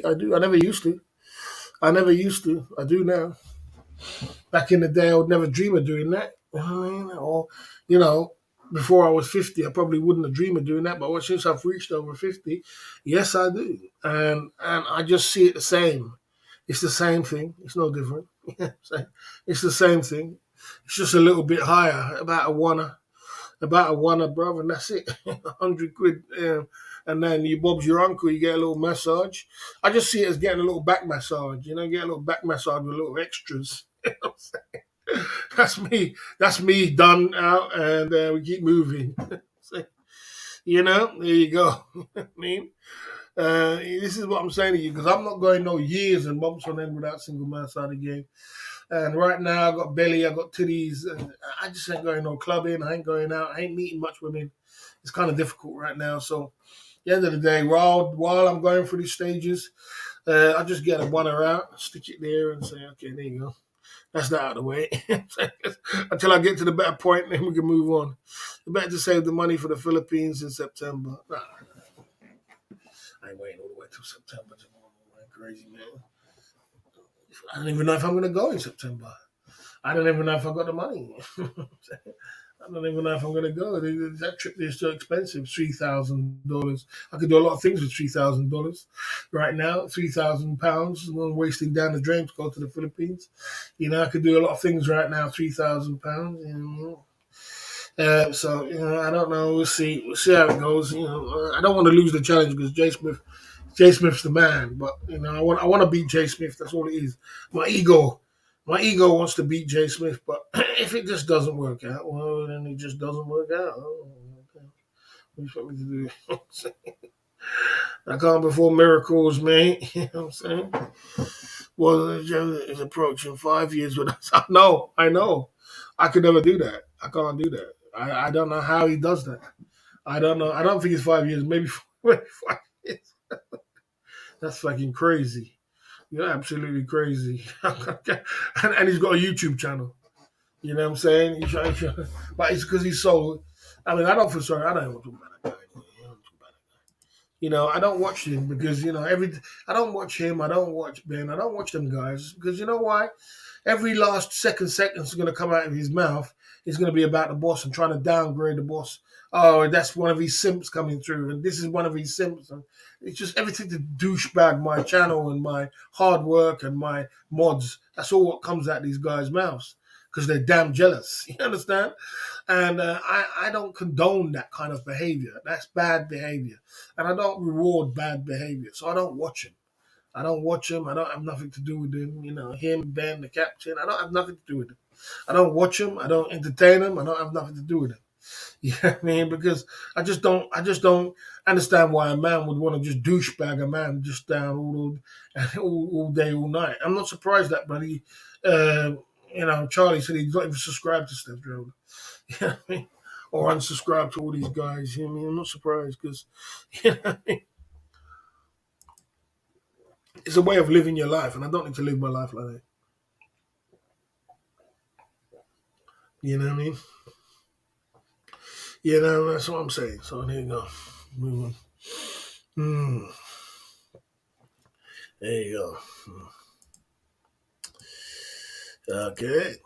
I do. I never used to. I never used to. I do now. Back in the day, I would never dream of doing that. You know what I mean? Or, you know, before I was 50, I probably wouldn't have dreamed of doing that. But since I've reached over 50, yes, I do. And I just see it the same. It's the same thing. It's no different. It's the same thing. It's just a little bit higher, about a one, brother, and that's it. 100 quid. And then you Bob's your uncle, you get a little massage. I just see it as getting a little back massage, get a little back massage with little extras. That's me. That's me done out, and we keep moving. So, there you go. I mean, this is what I'm saying to you because I'm not going no years and months on end without single man side again. And right now, I got belly, I got titties, and I just ain't going no clubbing. I ain't going out. I ain't meeting much women. It's kind of difficult right now. So, at the end of the day, while I'm going through these stages, I just get a one her out, stick it there, and say, okay, there you go. That's that out of the way. Until I get to the better point, then we can move on. It's better to save the money for the Philippines in September. Nah, I ain't waiting all the way till September tomorrow. I'm crazy, man. I don't even know if I'm going to go in September. I don't even know if I've got the money. I don't even know if I'm going to go. That trip is so expensive, $3,000. I could do a lot of things with $3,000 right now. £3,000, wasting down the drain to go to the Philippines. I could do a lot of things right now. £3,000. So I don't know. We'll see. We'll see how it goes. I don't want to lose the challenge because Jay Smith's the man. But I want to beat Jay Smith. That's all it is. My ego, my ego wants to beat Jay Smith. But if it just doesn't work out, well, then it just doesn't work out. Oh, okay. What do you want me to do? I can't perform miracles, mate. You know what I'm saying? Well, it's approaching 5 years with us. I know. I could never do that. I can't do that. I don't know how he does that. I don't know. I don't think it's 5 years. Maybe 5 years. That's fucking crazy. You're absolutely crazy. And he's got a YouTube channel. You know what I'm saying? But it's because he's so. I mean, I don't feel sorry. I don't want to talk about that guy. I don't watch him because I don't watch him. I don't watch Ben. I don't watch them guys because you know why? Every last second is going to come out of his mouth is going to be about the boss and trying to downgrade the boss. Oh, that's one of his simps coming through, and this is one of his simps. And it's just everything to douchebag my channel and my hard work and my mods. That's all what comes out of these guys' mouths because they're damn jealous. You understand? And I don't condone that kind of behavior. That's bad behavior. And I don't reward bad behavior. So I don't watch him. I don't watch him. I don't have nothing to do with him. Him, Ben, the captain. I don't have nothing to do with him. I don't watch him. I don't entertain him. I don't have nothing to do with him. You know what I mean? Because I just don't understand why a man would want to just douchebag a man just down all day, all night. I'm not surprised that, buddy. Charlie said he's not even subscribed to Steph Jones. You know what I mean? Or unsubscribe to all these guys. You know what I mean? I'm not surprised because it's a way of living your life, and I don't need to live my life like that. You know what I mean? That's what I'm saying. So there you go. Move on. There you go. Okay.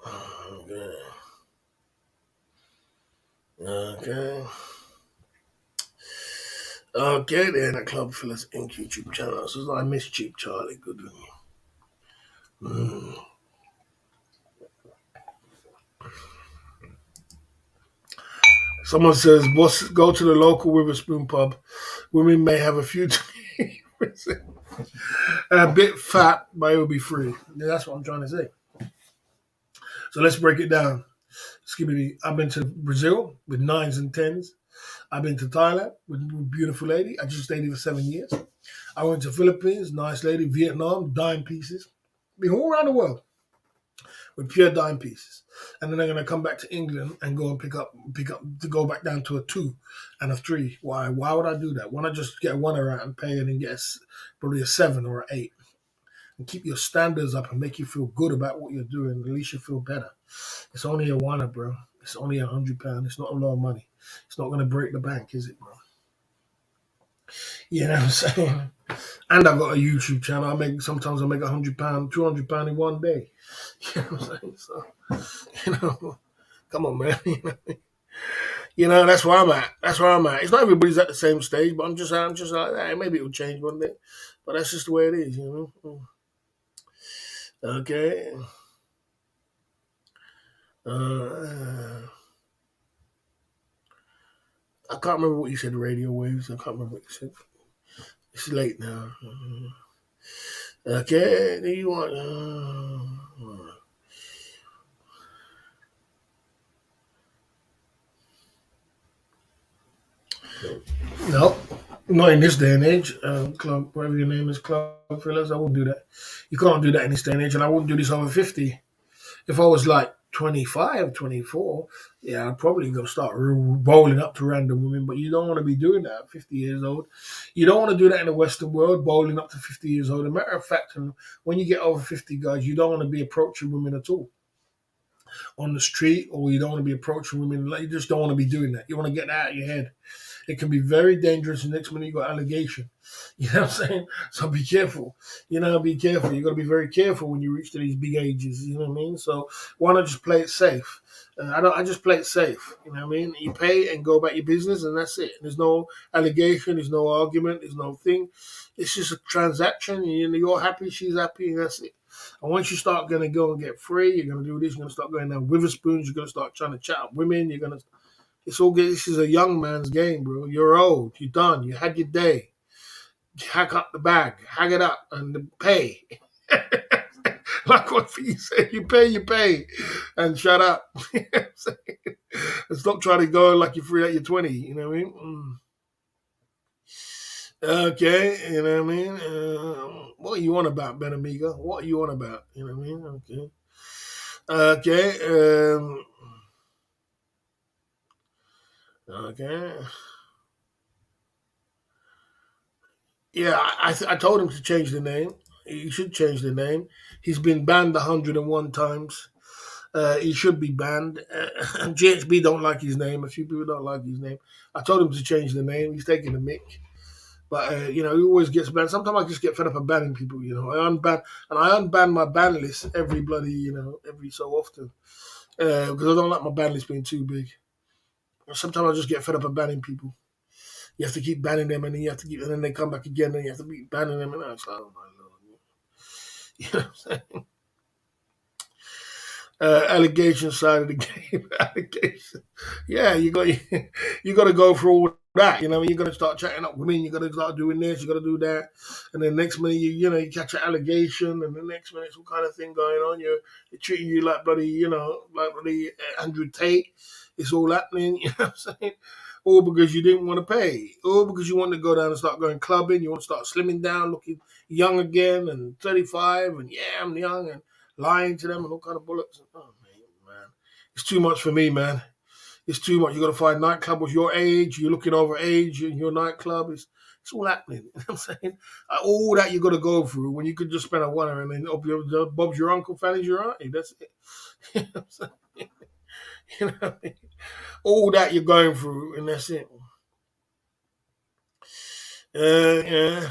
Okay. Okay, then the Club Fellas Inc. YouTube channel. So I miss Cheap Charlie. Good on you. Someone says, boss, go to the local Witherspoon pub. Women may have a few a bit fat, but it will be free. Yeah, that's what I'm trying to say. So let's break it down. I've been to Brazil with 9s and 10s. I've been to Thailand with a beautiful lady. I just stayed here for 7 years. I went to Philippines, nice lady. Vietnam, dime pieces. Been all around the world with pure dime pieces. And then I'm going to come back to England and go and pick up to go back down to a 2 and a 3. Why? Why would I do that? Why not just get a 1 out and pay and then get probably a 7 or an 8? And keep your standards up and make you feel good about what you're doing. At least you feel better. It's only a 1, bro. It's only £100. It's not a lot of money. It's not going to break the bank, is it, bro? You know what I'm saying? And I've got a YouTube channel. Sometimes I make £100, £200 in one day. You know what I'm saying? So, come on, man. That's where I'm at. That's where I'm at. It's not everybody's at the same stage, but I'm just like that. Maybe it'll change one day, but that's just the way it is, Okay. I can't remember what you said. Radio waves. I can't remember what you said. It's late now. Okay. Do you want? No, not in this day and age. Club, whatever your name is, Club Fellas, I wouldn't do that. You can't do that in this day and age, and I wouldn't do this over 50. If I was like 25, 24, yeah, I'd probably go start bowling up to random women, but you don't want to be doing that at 50 years old. You don't want to do that in the Western world, bowling up to 50 years old. As a matter of fact, when you get over 50, guys, you don't want to be approaching women at all on the street, or you don't want to be approaching women. You just don't want to be doing that. You want to get that out of your head. It can be very dangerous. And next minute you got allegation. You know what I'm saying? So be careful. Be careful. You got to be very careful when you reach to these big ages. You know what I mean? So why not just play it safe? I just play it safe. You know what I mean? You pay and go about your business, and that's it. There's no allegation. There's no argument. There's no thing. It's just a transaction. You're happy. She's happy, and that's it. And once you start going to go and get free, you're going to do this. You're going to start going down Witherspoons. You're going to start trying to chat up women. You're going to. It's all good. This is a young man's game, bro. You're old. You're done. You had your day. Hack up the bag. Hack it up and pay. Like what you said, you pay, and shut up. And stop trying to go like you're free at your 20. You know what I mean? Okay, you know what I mean? What are you on about, Ben Amiga? What are you on about? You know what I mean? Okay. Okay. Okay. Yeah, I told him to change the name. He should change the name. He's been banned 101 times. He should be banned. GHB don't like his name. A few people don't like his name. I told him to change the name. He's taking the mick. But he always gets banned. Sometimes I just get fed up of banning people. I unban my ban list every bloody, every so often because I don't like my ban list being too big. Sometimes I just get fed up of banning people. You have to keep banning them, and then and then they come back again, and you have to keep banning them, and I was like, oh my lord, you know what I'm saying? Allegation side of the game. Allegation. Yeah, you got to go through all that. You got to start chatting up women. You got to start doing this. You got to do that. And then next minute, you catch an allegation, and the next minute, some kind of thing going on. They're treating you like bloody, like bloody Andrew Tate. It's all happening. You know what I'm saying? All because you didn't want to pay. All because you want to go down and start going clubbing. You want to start slimming down, looking young again, and 35, and yeah, I'm young, and lying to them and all kind of bullets. Oh man, it's too much for me, man. It's too much. You got to find nightclub with your age. You're looking over age in your nightclub. It's all happening. You know what I'm saying? All that you got to go through when you could just spend a $1 and then Bob's your uncle, Fanny's your auntie. That's it. You know what I'm saying? You know what I mean? All that you're going through, and that's it. Yeah.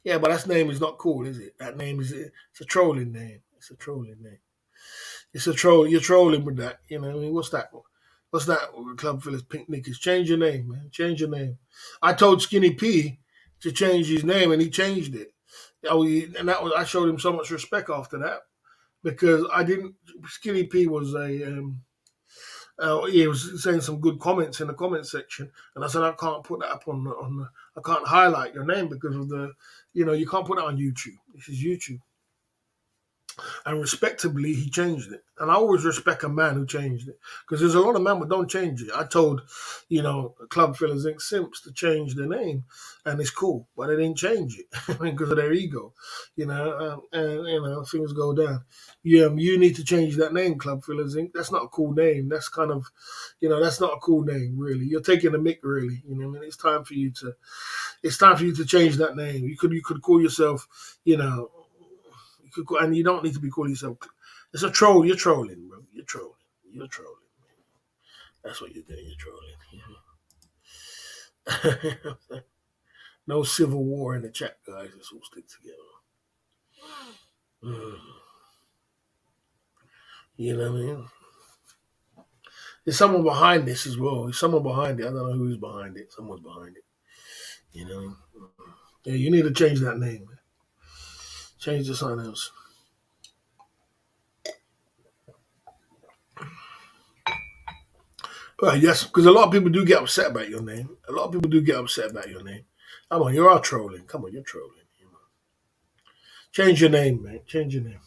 Yeah, but that name is not cool, is it? That name it's a trolling name. It's a trolling name. It's a troll. You're trolling with that. You know what I mean? What's that? What's that? Club Phillips Pink Knickers. Change your name, man. Change your name. I told Skinny P to change his name, and he changed it. And I showed him so much respect after that because I didn't. Skinny P was he was saying some good comments in the comment section, and I said I can't put that up I can't highlight your name because of you can't put that on YouTube. This is YouTube. And respectably, he changed it. And I always respect a man who changed it because there's a lot of men who don't change it. I told, Club Fillers Inc. Simps to change their name, and it's cool, but they didn't change it because of their ego, and things go down. You need to change that name, Club Fillers Inc. That's not a cool name. That's kind of, that's not a cool name, really. You're taking a mick, really. You know what I mean? It's time for you to change that name. You could call yourself, and you don't need to be calling yourself. It's a troll. You're trolling, bro. You're trolling. You're trolling. That's what you're doing. You're trolling. No civil war in the chat, guys. Let's all stick together. You know what I mean? There's someone behind this as well. There's someone behind it. I don't know who's behind it. Someone's behind it. You know? Yeah, you need to change that name, man. Change to something else. Well, yes, because a lot of people do get upset about your name. A lot of people do get upset about your name. Come on, you are trolling. Come on, you're trolling. Change your name, man. Change your name.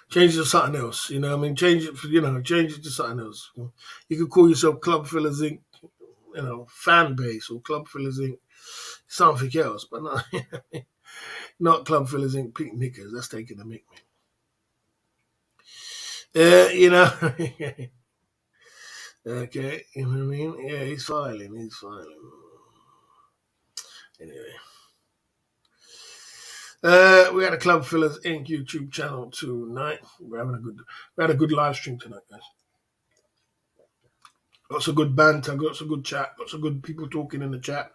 Change it to something else. You know what I mean? Change it to something else. You could call yourself Club Fillers Inc., fan base or Club Fillers Inc. something else, but not, not Club Fillers Inc. Pink Knickers. That's taking the mick, man. Okay, you know what I mean? Yeah, he's filing. Anyway. We had a Club Fillers Inc. YouTube channel tonight. We had a good live stream tonight, guys. Lots of good banter, lots of good chat, lots of good people talking in the chat,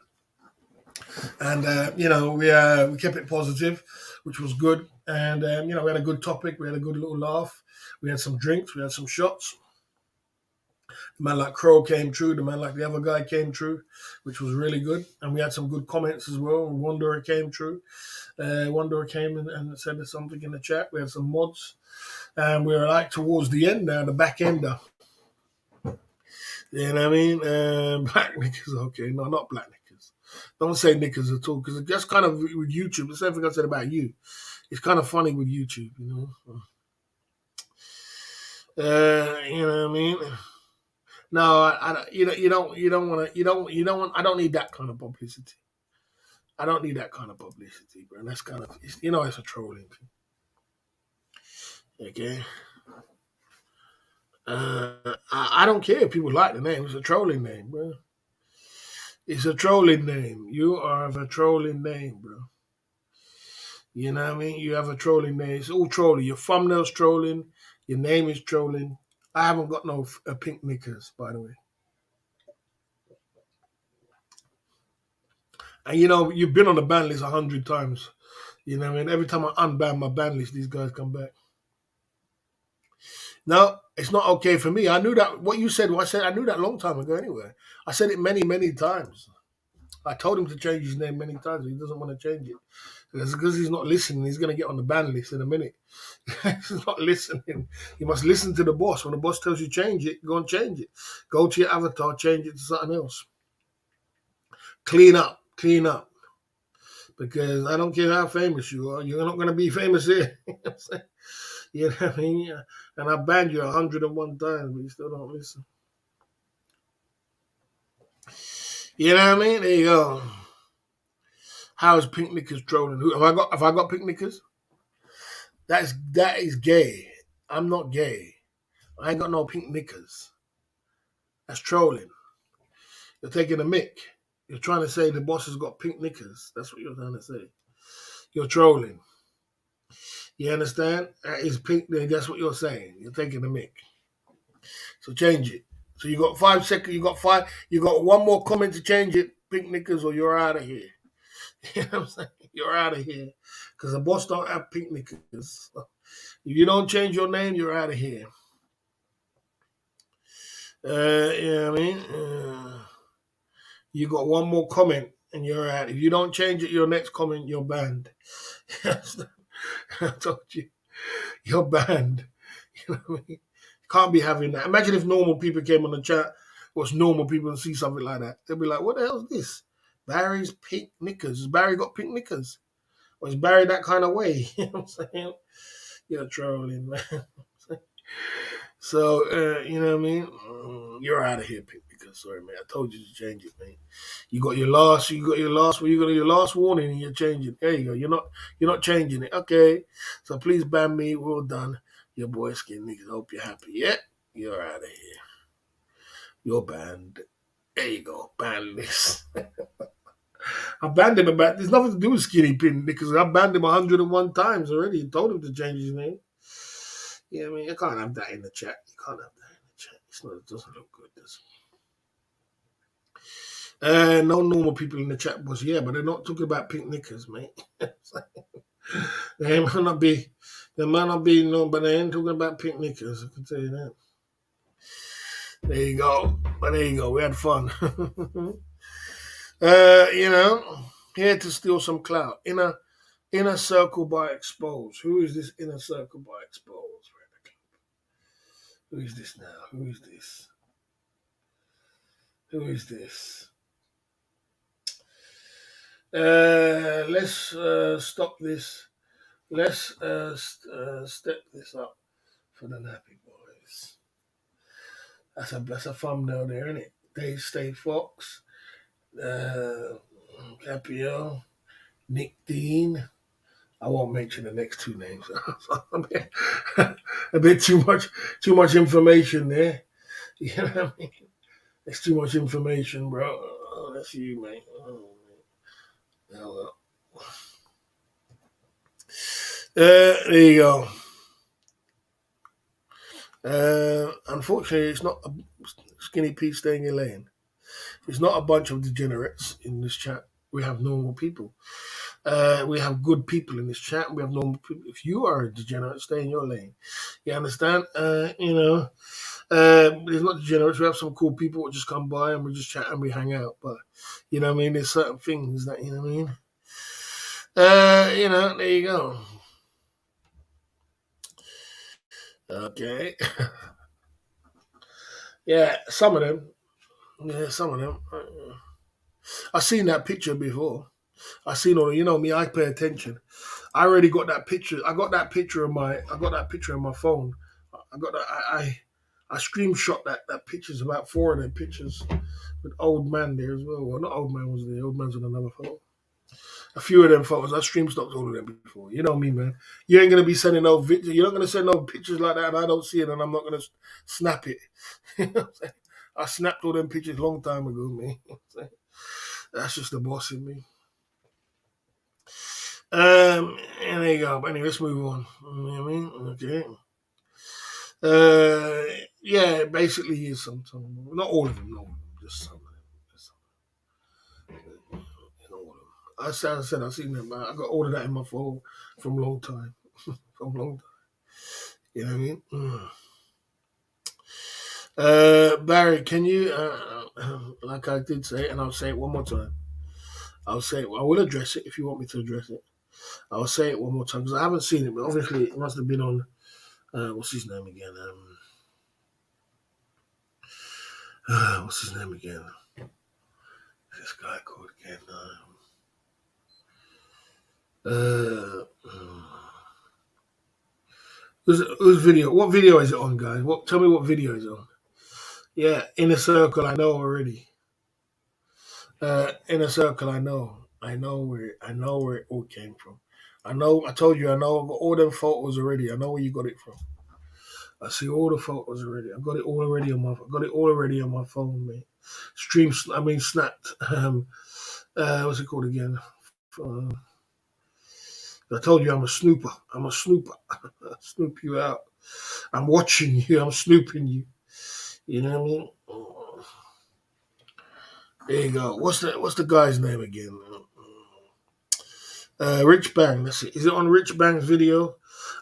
and we kept it positive, which was good. And we had a good topic, we had a good little laugh, we had some drinks, we had some shots. The man like Crow came true, the man like the other guy came true, which was really good. And we had some good comments as well. Wanderer came true. Wanderer came and said something in the chat. We had some mods, and we were like towards the end now, the back ender. You know what I mean? Black knickers, okay. No, not black knickers. Don't say knickers at all, because that's kind of with YouTube. The same thing I said about you. It's kind of funny with YouTube, you know. You know what I mean? No, you don't want to, you don't want. I don't need that kind of publicity. I don't need that kind of publicity, bro. That's kind of, it's a trolling thing. Okay. I don't care if people like the name. It's a trolling name, bro. It's a trolling name. You are a trolling name, bro. You know what I mean? You have a trolling name. It's all trolling. Your thumbnail's trolling. Your name is trolling. I haven't got no pink knickers, by the way. And you've been on the ban list 100 times. You know what I mean? Every time I unban my ban list, these guys come back. No, it's not okay for me. I knew that what you said, what I said, I knew that a long time ago anyway. I said it many, many times. I told him to change his name many times. He doesn't want to change it. It's because he's not listening. He's going to get on the ban list in a minute. He's not listening. You must listen to the boss. When the boss tells you change it, go and change it. Go to your avatar, change it to something else. Clean up, clean up. Because I don't care how famous you are, you're not going to be famous here. You know what I mean? Yeah. And I banned you 101 times, but you still don't listen. You know what I mean? There you go. How is pink knickers trolling? Who have I got pink knickers? That is gay. I'm not gay. I ain't got no pink knickers. That's trolling. You're taking a mick. You're trying to say the boss has got pink knickers. That's what you're trying to say. You're trolling. You understand? That is pink. That's what you're saying. You're taking a mick. So change it. So you got 5 seconds. You got five. You got one more comment to change it. Pink knickers, or you're out of here. You know what I'm saying? You're out of here because the boss don't have pink knickers. If you don't change your name, you're out of here. You know what I mean? You got one more comment and you're out. If you don't change it, your next comment, you're banned. I told you, you're banned. You know what I mean? Can't be having that. Imagine if normal people came on the chat, what's normal people and see something like that. They'll be like, what the hell is this? Barry's pink knickers. Has Barry got pink knickers? Or is Barry that kind of way? You know what I'm saying? You're trolling, man. So, you know what I mean? You're out of here, pink knickers. Sorry, man. I told you to change it, man. Your last warning and you're changing. There you go. You're not changing it. Okay. So please ban me. We're all done. Your boy skin niggas. Hope you're happy. Yeah, you're out of here. You're banned. There you go. Ban this. I banned him about. There's nothing to do with skinny pin because I banned him 101 times already. Told him to change his name. Yeah, I mean, you can't have that in the chat. You can't have that in the chat. It doesn't look good, does it? No normal people in the chat was, yeah, but they're not talking about pink knickers, mate. They might not be, no, but they ain't talking about pink knickers, I can tell you that. There you go. But there you go. We had fun. Here to steal some clout. Inner circle by expose. Who is this inner circle by expose? Who is this now? Who is this? Who is this? Let's stop this. Let's step this up for the Nappy Boys. That's a thumbnail there, isn't it? Dave Stay Fox, Capio, Nick Dean. I won't mention the next two names. A bit too much information there. You know what I mean? It's too much information, bro. Oh, that's you, mate. Oh, man. Oh, well. There you go. Unfortunately, it's not Skinny Pete, stay in your lane. It's not a bunch of degenerates in this chat. We have normal people. We have good people in this chat. We have normal people. If you are a degenerate, stay in your lane. You understand? There's not degenerates. We have some cool people that just come by and we just chat and we hang out. But you know what I mean? There's certain things that you know what I mean. There you go. Okay. Yeah, some of them. Yeah, some of them. I've seen that picture before. I seen all. You know me. I pay attention. I already got that picture. I got that picture in my. I got that picture in my phone. I got that. I screenshot that pictures. About four of them pictures with old man there as well. Well, not old man was there. Old man's on another photo. A few of them photos. I stream stopped all of them before. You know me, man. You ain't gonna be sending no video. You're not gonna send no pictures like that, and I don't see it, and I'm not gonna snap it. You know what I'm saying? I snapped all them pictures long time ago, man. That's just the boss in me. And there you go. But anyway, let's move on. You know what I mean? Okay. Yeah, it basically is some, not all of them, no, just some of them. Just some, not all of them. I said, I've seen them. I got all of that in my phone from a long time. From a long time. You know what I mean? Barry, can you, like I did say, and I'll say it one more time. I'll say it. I will address it if you want me to address it. I'll say it one more time because I haven't seen it, but obviously it must have been on. What's his name again? What's his name again? This guy called again. Whose video? What video is it on, guys? Tell me what video is it on. Yeah, Inner Circle. I know already. Inner Circle. I know where it all came from. I know. I told you. I know. I've got all them photos already. I know where you got it from. I see all the photos already. I got it all already on my. I got it all already on my phone, mate. Snapped. What's it called again? Uh, I told you I'm a snooper. I'm a snooper. I snoop you out. I'm watching you. I'm snooping you. You know what I mean? There you go. What's the guy's name again? Rich Bang. That's it. Is it on Rich Bang's video?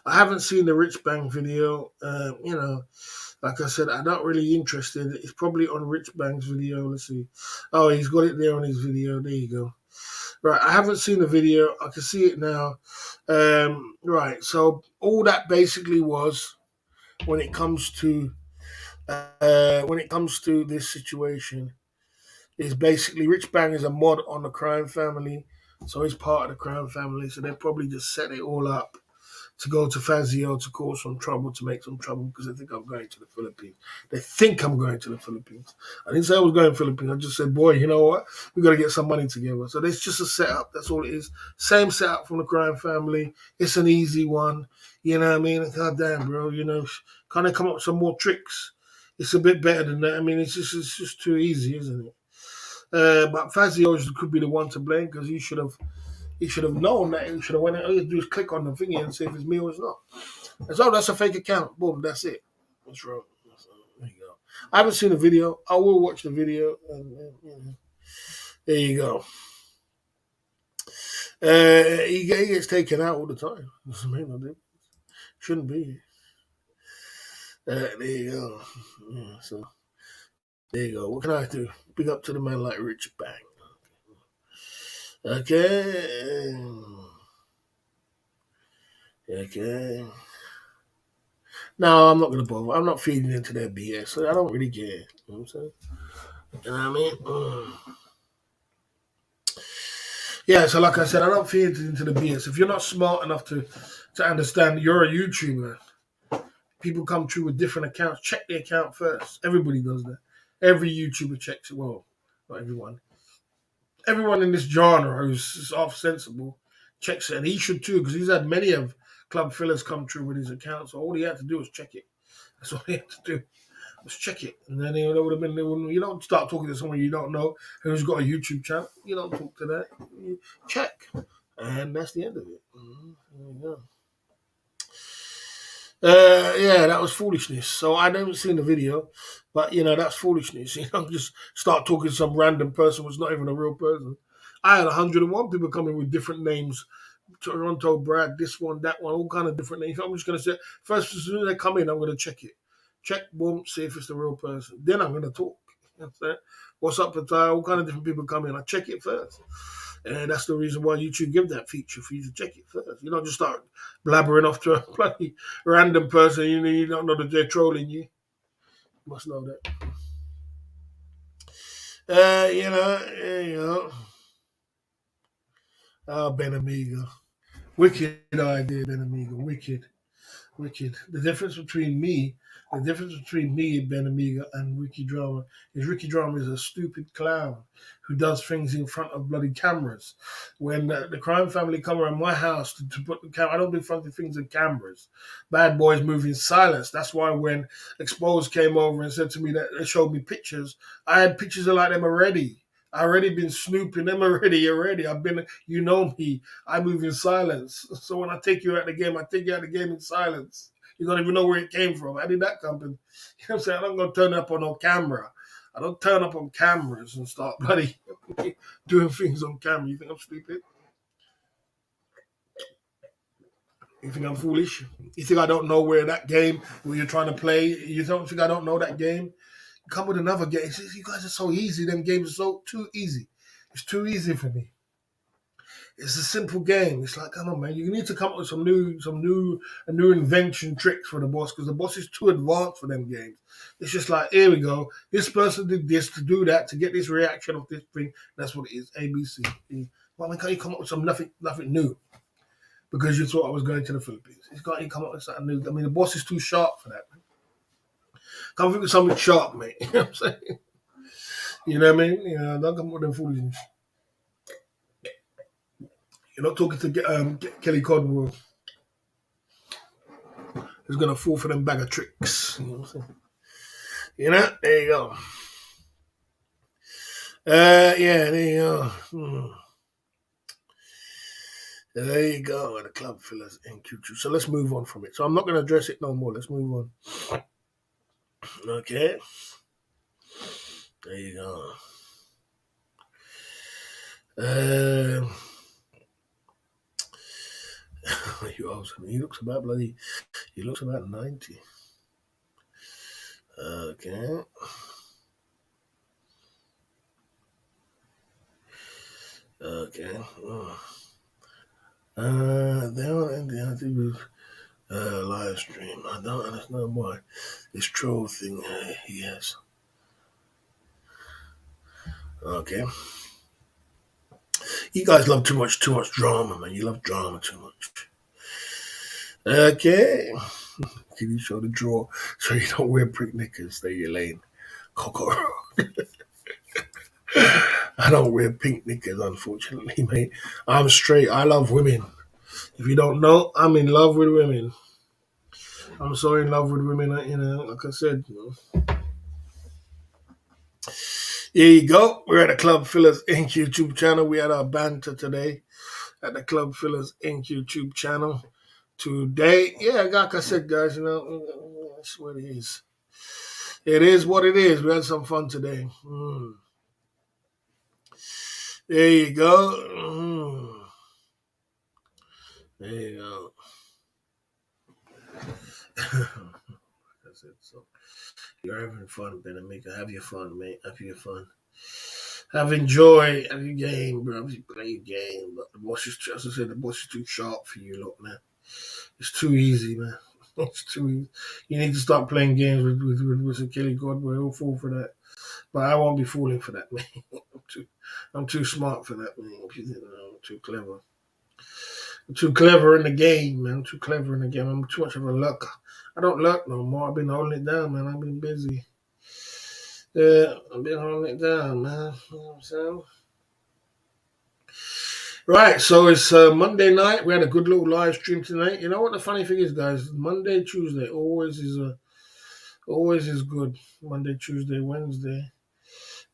I haven't seen the Rich Bang video. Like I said, I'm not really interested. It's probably on Rich Bang's video. Let's see. Oh, he's got it there on his video. There you go. Right, I haven't seen the video. I can see it now. Right, so all that basically was when it comes to this situation is basically Rich Bang is a mod on the crime family, so he's part of the crime family. So they probably just set it all up to go to Fazio to cause some trouble, to make some trouble because they think I'm going to the Philippines. They think I'm going to the Philippines. I didn't say I was going to the Philippines. I just said, boy, you know what? We got to get some money together. So it's just a setup. That's all it is. Same setup from the crime family. It's an easy one. You know what I mean? God damn, bro. You know, can they come up with some more tricks? It's a bit better than that. I mean, it's just too easy, isn't it? But Fazio could be the one to blame because he should have known that. He should have went. All you do is click on the thingy and see if it's me or it's not. And so that's a fake account. Boom, that's it. What's wrong? There you go. I haven't seen the video. I will watch the video. And there you go. He gets taken out all the time. Shouldn't be. There you go. Yeah, so there you go. What can I do? Big up to the man like Rich Bang. Okay. Okay. No, I'm not gonna bother. I'm not feeding into their BS. I don't really care. You know what I'm saying? You know what I mean? Yeah, so like I said, I don't feed into the BS. If you're not smart enough to understand you're a YouTuber, people come through with different accounts. Check the account first. Everybody does that. Every YouTuber checks it. Well, not everyone. Everyone in this genre who's half sensible checks it, and he should too, because he's had many of Club Fillers come through with his account. So all he had to do was check it. That's all he had to do. Let's check it. And then it would have been, you don't start talking to someone you don't know who's got a YouTube channel. You don't talk to that. You check. And that's the end of it. There you go. Yeah, that was foolishness. So I haven't seen the video, but that's foolishness. Just start talking to some random person who's not even a real person. I had 101 people coming with different names. Toronto, Brad, this one, that one, all kind of different names. I'm just gonna say first, as soon as they come in, I'm gonna check it. Check, boom, see if it's the real person. Then I'm gonna talk. You know what I'm saying? What's up, Pattaya? All kind of different people come in. I check it first. And that's the reason why YouTube give that feature for you to check it first. You don't just start blabbering off to a bloody random person. You don't know that they're trolling you. You must know that. You know. Ben Amiga. Wicked idea, Ben Amiga. Wicked. Wicked. The difference between me, Ben Amiga, and Ricky Drama is Ricky Drama is a stupid clown who does things in front of bloody cameras. When the crime family come around my house to put the camera, I don't do funny things in cameras. Bad boys move in silence. That's why when Exposed came over and said to me that they showed me pictures, I had pictures of like them already. I already been snooping them already. I've been, me. I move in silence. So when I take you out of the game, I take you out of the game in silence. You don't even know where it came from. How did that come? You know what I'm saying? I'm not going to turn up on no camera. I don't turn up on cameras and start bloody doing things on camera. You think I'm stupid? You think I'm foolish? You think I don't know where that game where you're trying to play? You don't think I don't know that game? Come with another game. He says, you guys are so easy. Them games are so too easy. It's too easy for me. It's a simple game. It's like, come on, man. You need to come up with a new invention tricks for the boss because the boss is too advanced for them games. It's just like, here we go. This person did this to do that to get this reaction of this thing. That's what it is. ABC. Well, can't you come up with nothing new? Because you thought I was going to the Philippines. Can't you come up with something new? I mean, the boss is too sharp for that. Man. Come up with something sharp, mate. You know what I'm saying? You know what I mean? Don't come up with them foolishness. You're not talking to Kelly Codwell. Who's gonna fall for them bag of tricks? You know what I'm saying? There you go. Yeah, there you go. There you go. The club fillers in Q2. So let's move on from it. So I'm not gonna address it no more. Let's move on. Okay. There you go. You also, he looks about 90. Okay. Okay. They don't live stream. I don't understand why this troll thing he has. Okay. You guys love too much drama, man. You love drama too much. Okay. Can you show the draw so you don't wear prick knickers? Stay your lane. Coco. I don't wear pink knickers, unfortunately, mate. I'm straight. I love women. If you don't know, I'm in love with women. I'm so in love with women, like I said, Here you go. We're at the Club Fillers Inc. YouTube channel. We had our banter today at the Club Fillers Inc. YouTube channel. Today, yeah, like I said, guys, that's what it is. It is what it is. We had some fun today. There you go. There you go. I said so. You're having fun, Benamica. Have your fun, mate. Have your fun. Have enjoy. Have your game, bro. Play your game. But the boss is, as I said, the boss is too sharp for you, look, man. It's too easy, man. It's too easy. You need to start playing games with Kelly Godway. He'll fall for that. But I won't be falling for that, man. I'm too smart for that, man. I'm too clever. I'm too clever in the game, man. I'm too clever in the game. I'm too much of a lurker. I don't lurk no more. I've been holding it down, man. I've been busy. Yeah, I've been holding it down, man. You know what I'm saying? Right, so it's Monday night. We had a good little live stream tonight. You know what the funny thing is, guys? Monday, Tuesday always is good. Monday, Tuesday, Wednesday.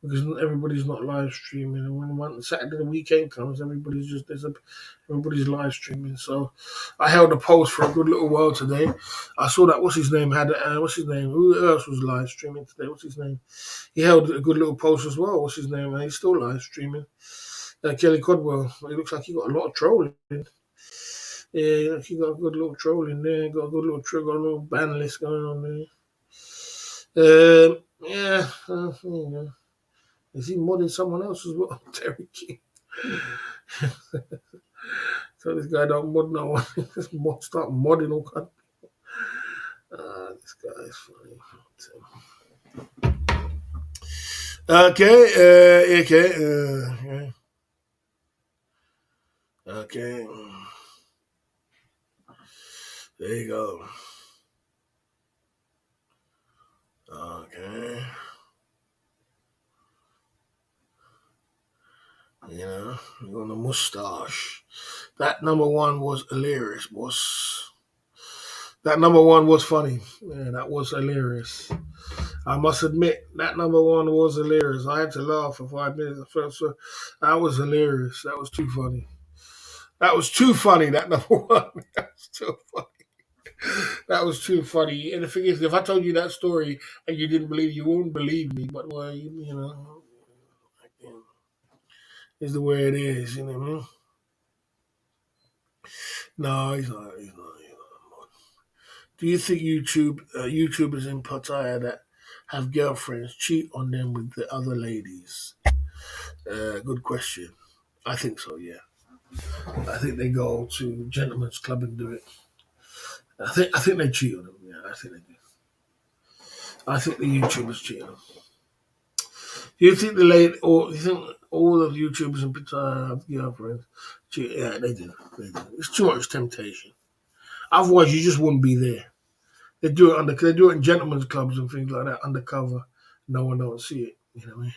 because everybody's not live streaming. And when one Saturday the weekend comes, everybody's live streaming. So I held a post for a good little while today. I saw that what's his name had what's his name? Who else was live streaming today? What's his name? He held a good little post as well. What's his name? And he's still live streaming. Kelly Codwell. It looks like he got a lot of trolling. Yeah, he got a good little trolling there. Got a good little got a little ban list going on there. Yeah, you know. Is he modding someone else as well? Terry King. So this guy don't mod no one. Just start modding all kinds. This guy is funny. Okay, okay. There you go. Okay. You on the mustache. That number one was hilarious, boss. That number one was funny. Yeah, that was hilarious. I must admit, that number one was hilarious. I had to laugh for 5 minutes. I felt so. That was hilarious. That was too funny. That was too funny. That number one. That was too funny. That was too funny. And the thing is, if I told you that story and you didn't believe, you wouldn't believe me. But well, is the way it is. You know what I mean? No, he's not. He's not. Do you think YouTubers in Pattaya that have girlfriends cheat on them with the other ladies? Good question. I think so. Yeah, I think they go to gentlemen's club and do it. I think they cheat on them. Yeah, I think they do. I think the YouTubers cheat on them. Do you think the late or you think all of YouTubers in Pattaya have girlfriends? Cheat? Yeah, they do. They do. It's too much temptation. Otherwise, you just wouldn't be there. They do it in gentlemen's clubs and things like that undercover. No one don't see it. You know what I mean?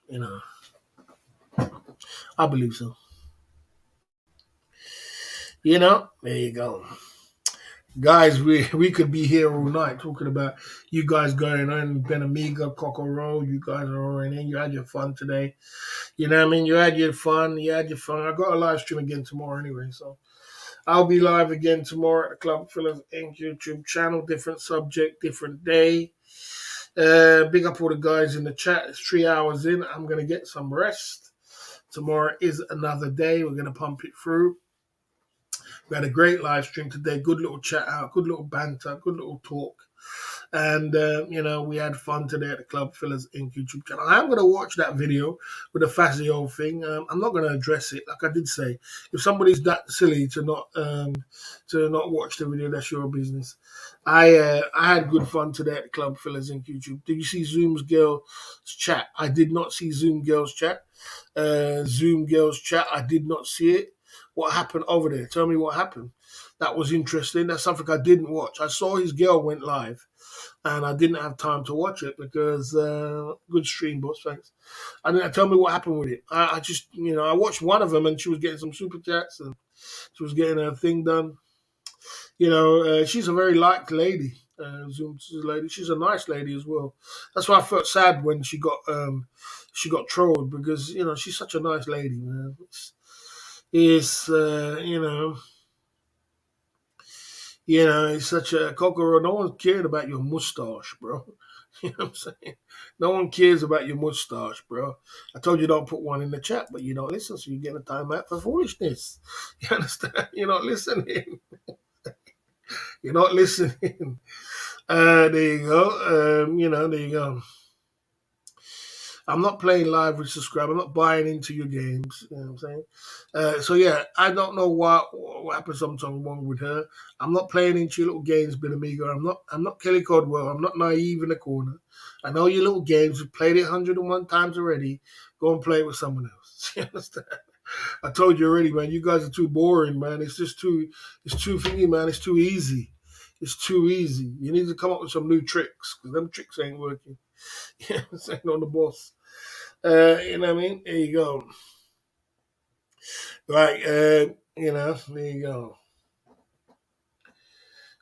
You know, I believe so. There you go, guys. We could be here all night talking about you guys going on Benamiga, Kokoro. You guys are all in. You had your fun today. You know what I mean? You had your fun. You had your fun. I got a live stream again tomorrow anyway, so I'll be live again tomorrow at the Club Fillers Inc. YouTube channel. Different subject, different day. Big up all the guys in the chat. It's 3 hours in. I'm gonna get some rest. Tomorrow is another day. We're gonna pump it through. We had a great live stream today. Good little chat out. Good little banter. Good little talk. And, we had fun today at the Club Fillers Inc. YouTube channel. I am going to watch that video with the Fazio thing. I'm not going to address it. Like I did say, if somebody's that silly to not watch the video, that's your business. I had good fun today at the Club Fillers Inc. YouTube. Did you see Zoom's girl's chat? I did not see Zoom girl's chat. Zoom girl's chat. I did not see it. What happened over there? Tell me what happened. That was interesting. That's something I didn't watch. I saw his girl went live, and I didn't have time to watch it because good stream, boss. Thanks. I didn't tell me what happened with it. I just, I watched one of them, and she was getting some super chats, and she was getting her thing done. She's a very liked lady. Zoom's lady. She's a nice lady as well. That's why I felt sad when she got trolled because she's such a nice lady, man. It's he's such a kokoro. No one cared about your mustache, bro. You know what I'm saying? No one cares about your mustache, bro. I told you don't put one in the chat, but you don't listen, so you get a timeout for foolishness. You understand? You're not listening. You're not listening. There you go. There you go. I'm not playing live with subscribe. I'm not buying into your games. You know what I'm saying? So yeah, I don't know what happened. Something wrong with her. I'm not playing into your little games, Bill Amigo. I'm not Kelly Codwell. I'm not naive in the corner. I know your little games. You've played it 101 times already. Go and play it with someone else. You understand? I told you already, man. You guys are too boring, man. It's just too. It's too thingy, man. It's too easy. It's too easy. You need to come up with some new tricks because them tricks ain't working. You know what I'm saying? On the boss. You know what I mean? There you go. Right. There you go.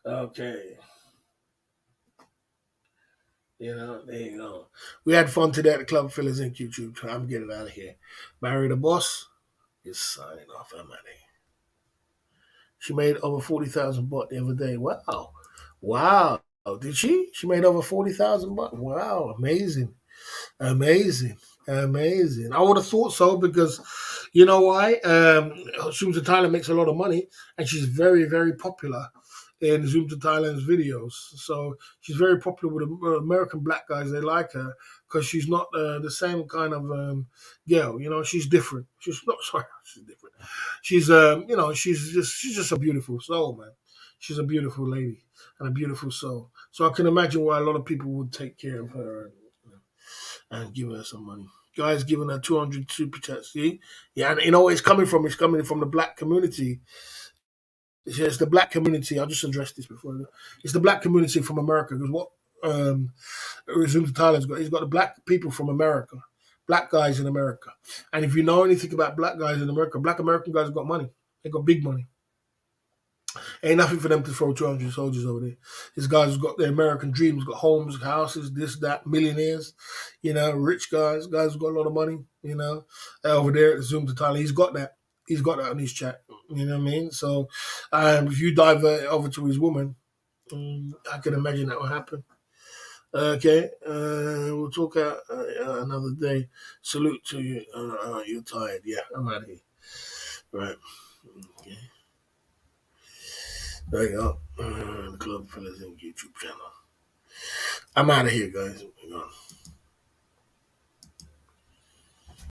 Okay. There you go. We had fun today at the Club Fellas Inc. YouTube. I'm getting out of here. Marry the Boss is signing off. I'm out of here. She made over 40,000 baht the other day. Wow. Wow. Did she? She made over 40,000 baht. Wow. Amazing. Amazing. Amazing. I would have thought so because you know why? Zoom to Thailand makes a lot of money and she's very, very popular in Zoom to Thailand's videos. So she's very popular with American black guys. They like her because she's not the same kind of girl. She's different. She's not sorry. She's different. She's she's just a beautiful soul, man. She's a beautiful lady and a beautiful soul. So I can imagine why a lot of people would take care of her and give her some money. Guys giving her 200 super chats. See, yeah, and it's coming from the black community. It's the black community. I'll just address this before. It's the black community from America because what Resume to Thailand's got. He's got the black people from America, black guys in America. And if you know anything about black guys in America, black American guys have got money. They got big money. Ain't nothing for them to throw 200 soldiers over there. These guys have got their American dreams, got homes, houses, this, that, millionaires, rich guys who got a lot of money, over there at Zoom to Thailand. He's got that. He's got that on his chat. You know what I mean? So if you divert it over to his woman, I can imagine that will happen. Okay, we'll talk another day. Salute to you. You're tired. Yeah, I'm out of here. Right. Okay. There you go. The Club Fellas in YouTube channel. I'm out of here, guys.